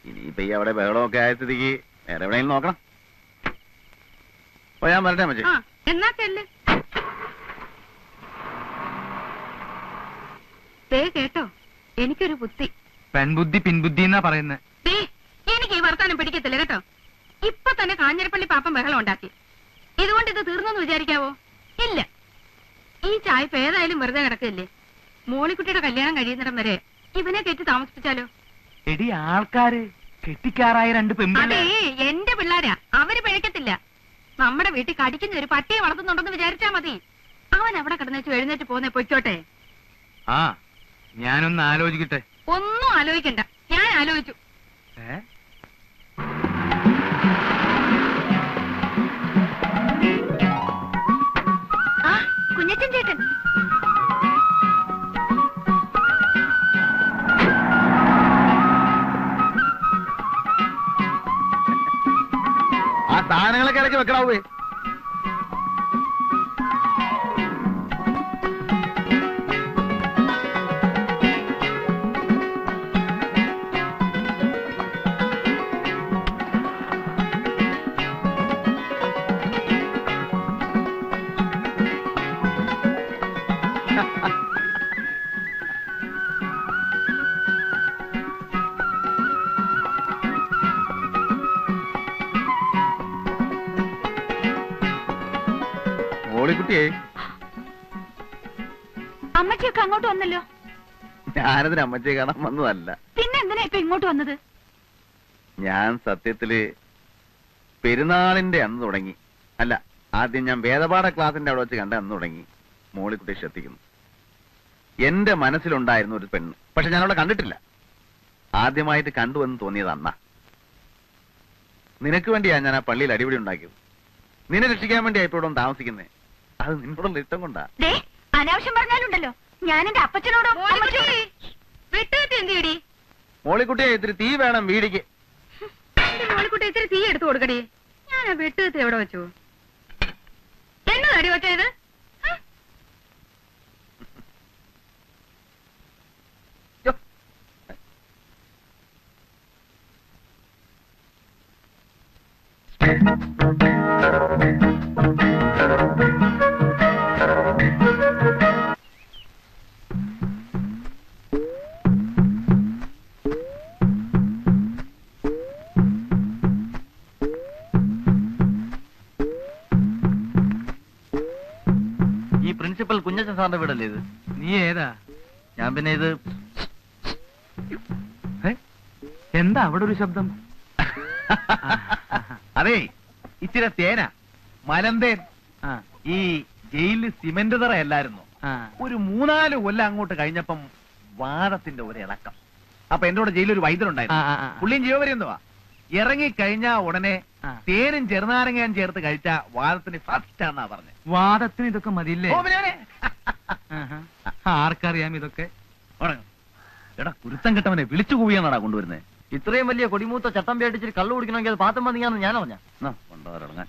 ഇനിയിപ്പൊ ഈ അവിടെ ബഹളമൊക്കെ ആയ സ്ഥിതിക്ക് വേറെ എവിടെയെങ്കിലും നോക്കണം. ഞാൻ വരട്ടെ മച്ചേ. എന്നാ ചെല്ല്. കേട്ടോ, എനിക്കൊരു ബുദ്ധി. പെൺബുദ്ധി പിൻബുദ്ധി എന്നാ പറയുന്നത്. എനിക്ക് ഈ വർത്താനം പിടിക്കത്തില്ല കേട്ടോ. ഇപ്പൊ തന്നെ കാഞ്ഞിരപ്പള്ളി പാപ്പൻ ബഹളം ഉണ്ടാക്കി. ഇതുകൊണ്ട് ഇത് തീർന്നെന്ന് വിചാരിക്കാവോ? ഇല്ല. ഈ ചായപ്പ് ഏതായാലും വെറുതെ കിടക്കില്ലേ. മോളിക്കുട്ടിയുടെ കല്യാണം കഴിയുന്നിടം വരെ ഇവനെ കെട്ടി താമസിപ്പിച്ചാലോ? എടി, ആൾക്കാര് കെട്ടിക്കാറായ 2 പെൺപിള്ളേ. അതേ, എന്റെ പിള്ളേരാ, അവര് പിഴക്കത്തില്ല. നമ്മുടെ വീട്ടിൽ കടിക്കുന്ന ഒരു പട്ടിയെ വളർത്തുന്നുണ്ടെന്ന് വിചാരിച്ചാ മതി. അവൻ അവിടെ കിടന്നു എഴുന്നേറ്റ് പോന്നെ പൊയ്ക്കോട്ടെ. ഞാനൊന്ന് ആലോചിക്കട്ടെ. ഒന്നും ആലോചിക്കണ്ട, ഞാൻ ആലോചിച്ചു. കുഞ്ഞച്ചൻ ചേട്ടൻ. ആ സാധനങ്ങളൊക്കെ ഇടയ്ക്ക് വെക്കണാവേ. മോളിക്കുട്ടിയെ, അമ്മച്ചിയൊക്കെ അങ്ങോട്ട് വന്നല്ലോ. ഞാനതിന് അമ്മച്ചിയെ കാണാൻ വന്നതല്ല. പിന്നെ എന്തിനാ ഇപ്പൊ ഇങ്ങോട്ട് വന്നത്? ഞാൻ സത്യത്തില് പെരുന്നാളിന്റെ അന്ന് തുടങ്ങി, അല്ല ആദ്യം ഞാൻ വേദപാഠ ക്ലാസിന്റെ അവിടെ വെച്ച് കണ്ട അന്ന് തുടങ്ങി മോളിക്കുട്ടിയെ ശ്രദ്ധിക്കുന്നു. എന്റെ മനസ്സിലുണ്ടായിരുന്ന ഒരു പെണ്ണ്, പക്ഷെ ഞാൻ അവളെ കണ്ടിട്ടില്ല. ആദ്യമായിട്ട് കണ്ടുവെന്ന് തോന്നിയത് അന്നാ. നിനക്ക് വേണ്ടിയാ ഞാൻ ആ പള്ളിയിൽ അടിപിടി ഉണ്ടാക്കിയത്. നിന്നെ രക്ഷിക്കാൻ വേണ്ടിയാ ഇപ്പൊ ഇവിടെ താമസിക്കുന്നേ. അത് നിന്നോടുള്ള ഇഷ്ടം കൊണ്ടാ. അനാവശ്യം പറഞ്ഞാലുണ്ടല്ലോ ഞാൻ എന്റെ അപ്പച്ചനോട്. മോളിക്കുട്ടിയെ ഇത്തിരി തീ വേണം വീടിക്ക്. മോളിക്കുട്ടി ഇത്തിരി തീ എടുത്തു കൊടുക്കടി. ഞാൻ ആ വെട്ടുകത്തി എവിടെ വെച്ചു? എന്നതടി വെച്ചത്? ഈ പ്രിൻസിപ്പൽ കുഞ്ഞച്ചൻ സാറിന്റെ വീടല്ലേ ഇത്? നീ ഏതാ? ഞാൻ പിന്നെ ഇത് എന്താ അവിടെ ഒരു ശബ്ദം? അതെ, ഇച്ചിരി തേന മലന്തേൻ. ആ, ഈ ജയിലിൽ സിമന്റ് തറയല്ലായിരുന്നു. ആ. ഒരു 3-4 കൊല്ലം അങ്ങോട്ട് കഴിഞ്ഞപ്പം വാദത്തിന്റെ ഒരു ഇളക്കം. അപ്പൊ എന്റെ കൂടെ ജയിലിൽ ഒരു വൈദ്യനുണ്ടായിരുന്നു. ആ, ആ, ആ. പുള്ളിയും ജീവപര്യന്തവാ. ഇറങ്ങിക്കഴിഞ്ഞാ ഉടനെ തേനും ചെറുനാരങ്ങയും ചേർത്ത് കഴിച്ച വാദത്തിന് ഫസ്റ്റ് ആണെന്നാ പറഞ്ഞത്. വാദത്തിന് ഇതൊക്കെ മതിയില്ലേ? ഓ, പിന്നെ ആഹാ. ആർക്കറിയാം ഇതൊക്കെ? എടാ കുരുത്തം കെട്ടവനെ വിളിച്ചു കൂവിയാണാടാ കൊണ്ടുവരുന്നേ. ഇത്രയും വലിയ കൊടിമൂത്ത ചട്ടമ്പി അടിച്ചിട്ട് കള്ളു കുടിക്കണമെങ്കിൽ അത് പാത്തം മതിയാന്ന് ഞാൻ അറിഞ്ഞ. കൊണ്ടുവരങ്ങാൻ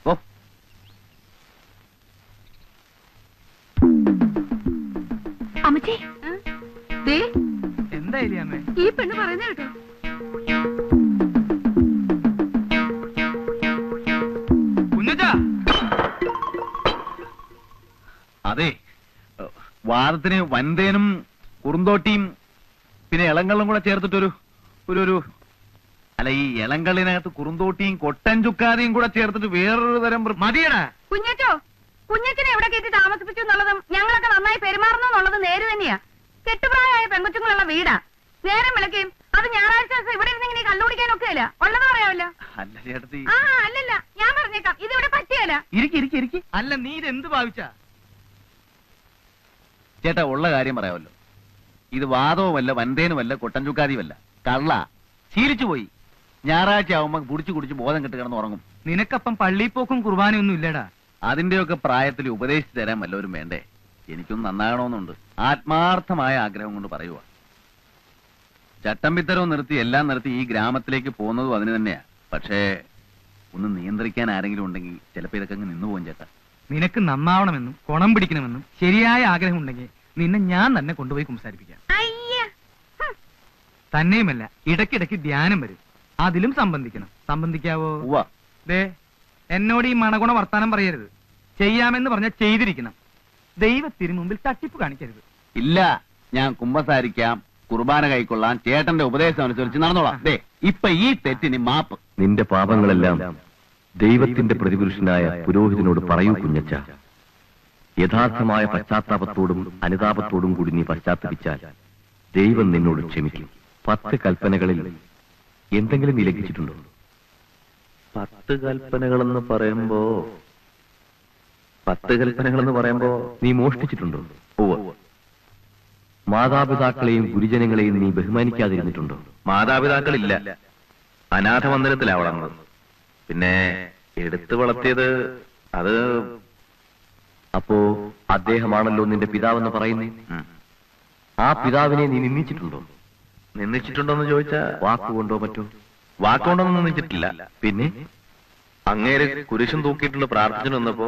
ഓ. അമ്മച്ചി എന്തായാലും അമ്മേ ഈ പെണ്ണ് പറയുന്ന കേട്ടോ. കുഞ്ഞച്ചാ, അതെ, വാദത്തിന് വൻതേനും കുറുന്തോട്ടിയും പിന്നെ ഇളങ്കള്ളും കൂടെ ചേർത്തിട്ടൊരു ഒരു അല്ല, ഈ ഇളങ്കള്ളിനകത്ത് കുറുന്തോട്ടിയും കൊട്ടൻ ചുക്കാതിയും കൂടെ ചേർത്തിട്ട് വേറൊരു തരം മതിയടാ. കുഞ്ഞച്ചോ, കുഞ്ഞച്ചനെ എവിടെ കയറ്റി താമസിപ്പിച്ചു എന്നുള്ളതും ഞങ്ങളൊക്കെ നന്നായി പെരുമാറുന്നു എന്നുള്ളതും നേര് തന്നെയാ. കെട്ടുപ്രായമായ പെൺകൊച്ചുങ്ങളുള്ള വീടാ. നേരം വിളക്കുകയും അത് ഞായറാഴ്ച ദിവസം ഇവിടെ ഇരുന്നിങ്ങനെ കള്ളുകുടിക്കാനൊക്കെ അല്ല ഉള്ളത് പറയാമല്ലോ. അല്ല ചേട്ടത്തി, ആ അല്ലല്ല, ഞാൻ പറഞ്ഞേക്കാം, ഇതിവിടെ പറ്റിയല്ല. ഇരിക്കി. അല്ല നീ ഇത് എന്ത് ഭാവിച്ചാ? ചേട്ടാ ഉള്ള കാര്യം പറയാമല്ലോ. ഇത് വാദവുമല്ല വൻതേനുമല്ല കൊട്ടൻ ചുക്കാതിയുമല്ല, കള്ള ശീലിച്ചു പോയി. ഞായറാഴ്ച ആവുമ്പോ കുടിച്ചു ബോധം കെട്ട് കിടന്ന് ഉറങ്ങും. നിനക്കപ്പം പള്ളിപ്പോക്കും കുർബാനയൊന്നും ഇല്ലടാ. അതിന്റെയൊക്കെ പ്രായത്തിൽ ഉപദേശിച്ചു തരാൻ വല്ലവരും വേണ്ടേ? എനിക്കൊന്നും നന്നാകണമെന്നുണ്ട്. ആത്മാർത്ഥമായ ആഗ്രഹം കൊണ്ട് പറയുക. ചട്ടമ്പിത്തരവും നിർത്തി എല്ലാം നിർത്തി ഈ ഗ്രാമത്തിലേക്ക് പോകുന്നതും അതിന് തന്നെയാ. പക്ഷേ ഒന്ന് നിയന്ത്രിക്കാൻ ആരെങ്കിലും ഉണ്ടെങ്കിൽ ചിലപ്പോ ഇതൊക്കെ അങ്ങ് നിന്നു പോകും ചേട്ടാ. നിനക്ക് നന്നാവണമെന്നും കുണം പിടിക്കണമെന്നും ശരിയായ ആഗ്രഹം ഉണ്ടെങ്കിൽ നിന്നെ ഞാൻ തന്നെ കൊണ്ടുപോയി സംസാരിപ്പിക്കാം. തന്നെയുമല്ല, ഇടയ്ക്കിടയ്ക്ക് ധ്യാനം വരും, അതിലും സംബന്ധിക്കണം. സംബന്ധിക്കാവോ? ദേ, എന്നോട് ഈ മണഗുണ വർത്താനം പറയരുത്. ചെയ്യാമെന്ന് പറഞ്ഞാൽ ചെയ്തിരിക്കണം. ദൈവത്തിന് മുമ്പിൽ തട്ടിപ്പ് കാണിക്കരുത്. ഇല്ല, ഞാൻ കുമ്പസാരിക്കാം, കുർബാന കൈക്കൊള്ളാം, ചേട്ടന്റെ ഉപദേശം അനുസരിച്ച് നടന്നോളാം. ദേ, ഇപ്പൊ ഈ തെറ്റിന് മാപ്പ്. നിന്റെ പാപങ്ങളെല്ലാം ദൈവത്തിന്റെ പ്രതിപുരുഷനായ പുരോഹിതനോട് പറയൂ കുഞ്ഞച്ച. യഥാർത്ഥമായ പശ്ചാത്താപത്തോടും അനുതാപത്തോടും കൂടി നീ പശ്ചാത്തപിച്ചാൽ ദൈവം നിന്നോട് ക്ഷമിക്കും. 10 കൽപ്പനകളിൽ എന്തെങ്കിലും നീ ലംഘിച്ചിട്ടുണ്ടോ? 10 കൽപ്പനകളെന്ന് പറയുമ്പോ നീ മോഷ്ടിച്ചിട്ടുണ്ടോ? ഓ. മാതാപിതാക്കളെയും ഗുരുജനങ്ങളെയും നീ ബഹുമാനിക്കാതിരുന്നിട്ടുണ്ടോ? മാതാപിതാക്കളില്ല, അനാഥ മന്ദിരത്തിലാ വളർന്നത്. പിന്നെ എടുത്തു വളർത്തിയത് അത്. അപ്പോ അദ്ദേഹമാണല്ലോ നിന്റെ പിതാവെന്ന് പറയുന്നേ. ആ പിതാവിനെ നീ നിന്ദിച്ചിട്ടുണ്ടോ? നിന്ദിച്ചിട്ടുണ്ടോന്ന് ചോദിച്ചാ വാക്കുകൊണ്ടോ മറ്റോ? വാക്കുകൊണ്ടൊന്നും നിന്ദിച്ചിട്ടില്ല. പിന്നെ അങ്ങേര് കുരിശും തൂക്കിയിട്ടുള്ള പ്രാർത്ഥന വന്നപ്പോ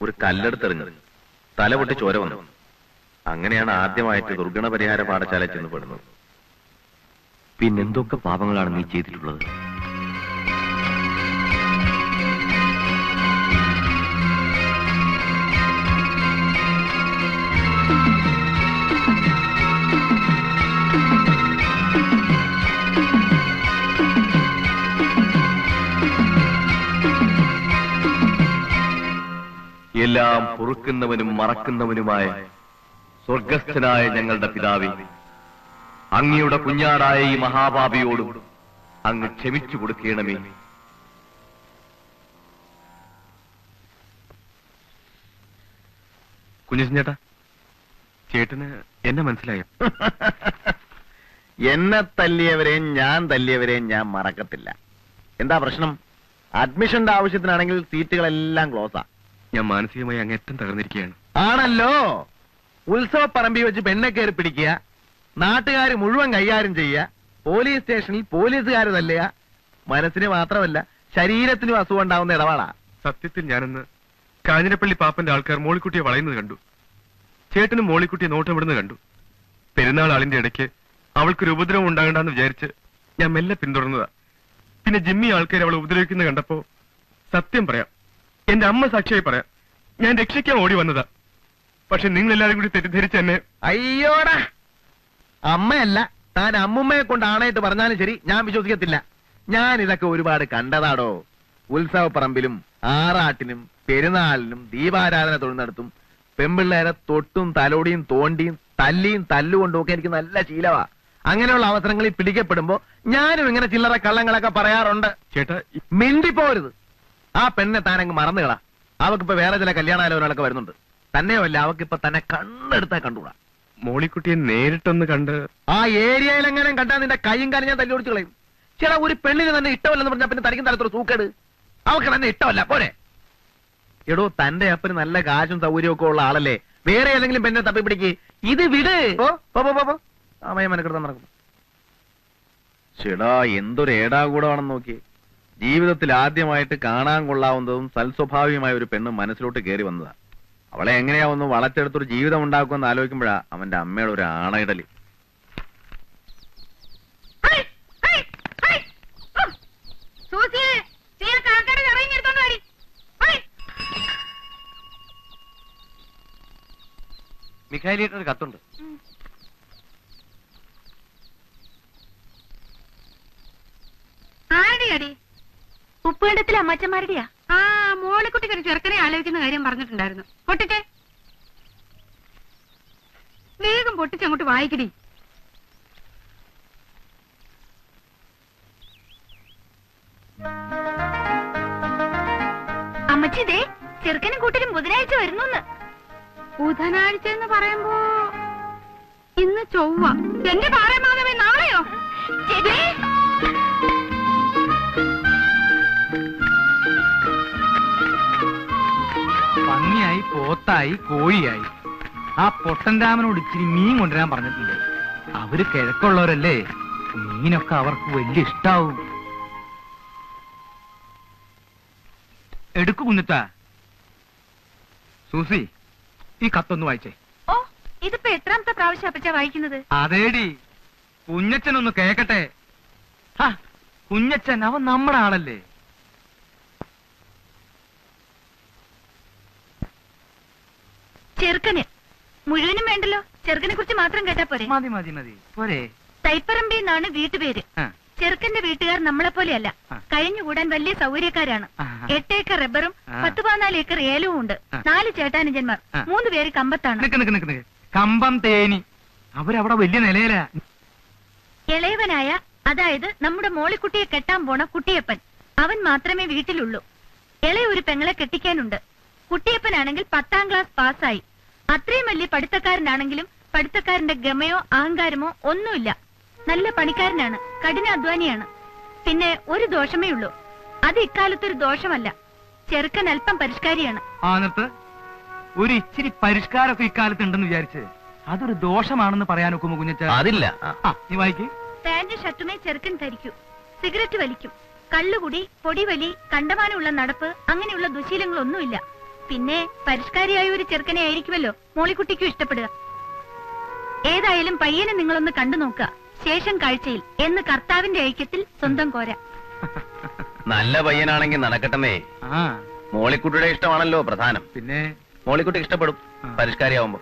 ഒരു കല്ലെടുത്തെറിഞ്ഞു, തല പൊട്ടി ചോര വന്നു. അങ്ങനെയാണ് ആദ്യമായിട്ട് ദുർഗണ പരിഹാര പാഠശാല ചെന്ന് പെടുന്നത്. പിന്നെന്തൊക്കെ പാപങ്ങളാണ് നീ ചെയ്തിട്ടുള്ളത്? എല്ലാം പൊറുക്കുന്നവനും മറക്കുന്നവനുമായ സ്വർഗസ്ഥനായ ഞങ്ങളുടെ പിതാവേ, അങ്ങയുടെ കുഞ്ഞാടായ ഈ മഹാപാപിയോടും അങ്ങ് ക്ഷമിച്ചു കൊടുക്കണമേ. കുഞ്ഞച്ചൻ ചേട്ടാ, ചേട്ടന് എന്നെ മനസ്സിലായോ? എന്നെ തല്ലിയവരെയും ഞാൻ തല്ലിയവരെയും ഞാൻ മറക്കത്തില്ല. എന്താ പ്രശ്നം? അഡ്മിഷന്റെ ആവശ്യത്തിനാണെങ്കിൽ സീറ്റുകളെല്ലാം ക്ലോസാ. ഞാൻ മാനസികമായി അങ്ങേറ്റം തകർന്നിരിക്കുകയാണ്. ആണല്ലോ. ഉത്സവ പറമ്പിൽ വെച്ച് പെണ്ണെ കയറി പിടിക്കുക, നാട്ടുകാർ മുഴുവൻ കൈകാര്യം ചെയ്യുക, പോലീസ് സ്റ്റേഷനിൽ പോലീസുകാർ തല്ലുക. മനസ്സിന് മാത്രമല്ല ശരീരത്തിനും അസുഖം ഉണ്ടാവുന്ന ഇടപാടാ. സത്യത്തിൽ ഞാനിന്ന് കാഞ്ഞിരപ്പള്ളി പാപ്പന്റെ ആൾക്കാർ മോളിക്കുട്ടിയെ വളയുന്നത് കണ്ടു. ചേട്ടനും മോളിക്കുട്ടിയെ നോട്ടമിടുന്നത് കണ്ടു. പെരുന്നാൾ ആളിന്റെ ഇടയ്ക്ക് അവൾക്കൊരു ഉപദ്രവം ഉണ്ടാകണ്ടെന്ന് വിചാരിച്ച് ഞാൻ മെല്ലെ പിന്തുടർന്നതാ. പിന്നെ ജിമ്മി ആൾക്കാർ അവളെ ഉപദ്രവിക്കുന്നത് കണ്ടപ്പോ സത്യം പറയാം, എന്റെ അമ്മ സാക്ഷിയായി പറയാം, ഞാൻ രക്ഷിക്കാൻ ഓടി വന്നതാ. പക്ഷെ നിങ്ങൾ എല്ലാവരും കൂടി തെറ്റിദ്ധരിച്ച് എന്നെ. അയ്യോടാ, അമ്മയല്ല താൻ അമ്മുമ്മയെ കൊണ്ട് ആണായിട്ട് പറഞ്ഞാലും ശരി, ഞാൻ വിശ്വസിക്കത്തില്ല. ഞാൻ ഇതൊക്കെ ഒരുപാട് കണ്ടതാടോ. ഉത്സവപ്പറമ്പിലും ആറാട്ടിനും പെരുന്നാളിനും ദീപാരാധന തൊഴുന്നിടത്തും പെമ്പിള്ളേരെ തൊട്ടും തലോടിയും തോണ്ടിയും തല്ലിയും തല്ലുകൊണ്ടും ഒക്കെ എനിക്ക് നല്ല ശീലമാ. അങ്ങനെയുള്ള അവസരങ്ങളിൽ പിടിക്കപ്പെടുമ്പോ ഞാനും ഇങ്ങനെ ചില്ലറ കള്ളങ്ങളൊക്കെ പറയാറുണ്ട്. ചേട്ടാ, മിണ്ടിപ്പോരുത്. ആ പെണ്ണെ താനങ്ങ് മറന്നുകളാ. അവക്കിപ്പോ വേറെ ചില കല്യാണാലോചനകളൊക്കെ വരുന്നുണ്ട്. തന്നെയുമല്ല, അവക്കിപ്പോ തന്നെ കണ്ണെടുത്താ കണ്ടുകൂടാ. മോളിക്കുട്ടിയെ നേരിട്ടൊന്ന് കണ്ട് ആ ഏരിയയിലെങ്ങനെ കണ്ടാ നിന്റെ കൈയും കാര്യം ഞാൻ തല്ലി ഓടിച്ചു കളയും. ചേട്ടാ, ഒരു പെണ്ണിന് തന്നെ ഇഷ്ടമല്ലെന്ന് പറഞ്ഞാൽ പിന്നെ തനിക്കും തലത്തൊരു സൂക്കേട്. അവക്ക് തന്നെ ഇഷ്ടമല്ല പോരെ. എടോ, തന്റെ അപ്പന് നല്ല കാശും സൗകര്യവും ഒക്കെ ഉള്ള ആളല്ലേ. വേറെ ഏതെങ്കിലും പെണ്ണെ തപ്പി പിടിക്ക്. ഇത് വിട്. സമയമനക്കെടുത്താൻ നടക്കുന്നു. ചേടാ, എന്തൊരു ഏടാകൂടമാണെന്ന് നോക്കി. ജീവിതത്തിൽ ആദ്യമായിട്ട് കാണാൻ കൊള്ളാവുന്നതും സൽസ്വഭാവിയുമായ ഒരു പെണ്ണ് മനസ്സിലോട്ട് കയറി വന്നതാ. അവളെ എങ്ങനെയാ ഒന്ന് വളച്ചെടുത്തൊരു ജീവിതം ഉണ്ടാക്കുമെന്ന് ആലോചിക്കുമ്പോഴാ അവന്റെ അമ്മയുടെ ഒരു ആണയിടല്. മിഖായിലിട്ടൊരു കത്തുണ്ട്. ആരുടെയാടി? ഉപ്പുകണ്ടത്തിലെ അമ്മച്ചന്മാരുടെയാ. ആ, മോളിക്കുട്ടിക്ക് ഒരു ചെറുക്കനെ ആലോചിക്കുന്ന കാര്യം പറഞ്ഞിട്ടുണ്ടായിരുന്നു. പൊട്ടിച്ചേ, വേഗം പൊട്ടിച്ചങ്ങോട്ട് വായിക്കടി. അമ്മച്ചി, ദേ ചെറുക്കനും കൂട്ടരും ബുധനാഴ്ച വരുന്നു. ബുധനാഴ്ച എന്ന് പറയുമ്പോ ഇന്ന് ചൊവ്വ. എന്റെ പാറമാധവൻ, നാളെയോ? പന്നിയായി, പോത്തായി, കോഴിയായി. ആ പൊട്ടൻ രാമനോട് ഇച്ചിരി മീൻ കൊണ്ടുവരാൻ പറഞ്ഞിട്ടുണ്ട്. അവര് കിഴക്കുള്ളവരല്ലേ, മീനൊക്കെ അവർക്ക് വലിയ ഇഷ്ടാവും. എടുക്കു കുഞ്ഞിത്ത. സൂസി, ഈ കത്തൊന്ന് വായിച്ചേ. ഓ, ഇതിപ്പോ എത്രാമത്തെ പ്രാവശ്യം അപ്പച്ചാ വായിക്കുന്നത്? അതേടി, കുഞ്ഞച്ചനൊന്ന് കേക്കട്ടെ. കുഞ്ഞച്ചൻ അവൻ നമ്മുടെ ആളല്ലേ. ചെറുക്കന് മുഴുവനും വേണ്ടല്ലോ, ചെറുക്കനെ കുറിച്ച് മാത്രം കേട്ടാ പോരെ? മതി മതി മതി പോരെ. തൈപ്പറമ്പി എന്നാണ് വീട്ടുപേര്. ചെറുക്കന്റെ വീട്ടുകാർ നമ്മളെ പോലെയല്ല, കഴിഞ്ഞുകൂടാൻ വലിയ സൗകര്യക്കാരാണ്. 8 ഏക്കർ റബ്ബറും 10-14 ഏക്കർ ഏലവും ഉണ്ട്. 4 ചേട്ടാനുജന്മാർ, 3 പേര് കമ്പത്താണ്. കമ്പം തേനി, അവരവിടെ വലിയ നിലയിലാ. ഇളയവനായ, അതായത് നമ്മുടെ മോളിക്കുട്ടിയെ കെട്ടാൻ പോണ കുട്ടിയപ്പൻ, അവൻ മാത്രമേ വീട്ടിലുള്ളൂ. ഇളയ ഒരു പെങ്ങളെ കെട്ടിക്കാനുണ്ട്. കുട്ടിയപ്പനാണെങ്കിൽ 10ാം ക്ലാസ് പാസ്സായി. അത്രയും വലിയ പഠിത്തക്കാരനാണെങ്കിലും പഠിത്തക്കാരന്റെ ഗമയോ അഹങ്കാരമോ ഒന്നുമില്ല. നല്ല പണിക്കാരനാണ്, കഠിനാധ്വാനിയാണ്. പിന്നെ ഒരു ദോഷമേ ഉള്ളൂ. അത് ഇക്കാലത്തൊരു ദോഷമല്ല. ചെറുക്കൻ അല്പം പരിഷ്കാരിയാണ്. ഒരു ഇച്ചിരി പരിഷ്കാരമൊക്കെ ഇക്കാലത്ത് ഉണ്ടെന്ന് വിചാരിച്ച് അതൊരു ദോഷമാണെന്ന് പറയാൻ ഒക്കുമോ കുഞ്ഞച്ച? അതില്ല. നീ വായിക്ക്. പാന്റ് ഷർട്ടുമേ ചെറുക്കൻ ധരിക്കൂ. സിഗരറ്റ് വലിക്കും. കള്ളുകുടി, പൊടിവലി, കണ്ടമാനമുള്ള നടപ്പ്, അങ്ങനെയുള്ള ദുശീലങ്ങളൊന്നുമില്ല. പിന്നെ പരിഷ്കാരിയായ ഒരു ചെറുക്കനെ ആയിരിക്കുമല്ലോ മോളിക്കുട്ടിക്കും ഇഷ്ടപ്പെടുക. ഏതായാലും പയ്യനെ നിങ്ങളൊന്ന് കണ്ടു നോക്കുക. ശേഷം കാഴ്ചയിൽ എന്ന് കർത്താവിന്റെ ഐക്യത്തിൽ സ്വന്തം കോര. നല്ല പയ്യനാണെങ്കിൽ നടക്കട്ടെന്നേ. മോളിക്കുട്ടിയുടെ ഇഷ്ടമാണല്ലോ പ്രധാനം. പിന്നെ മോളിക്കുട്ടി ഇഷ്ടപ്പെടും പരിഷ്കാരിയാവുമ്പോ.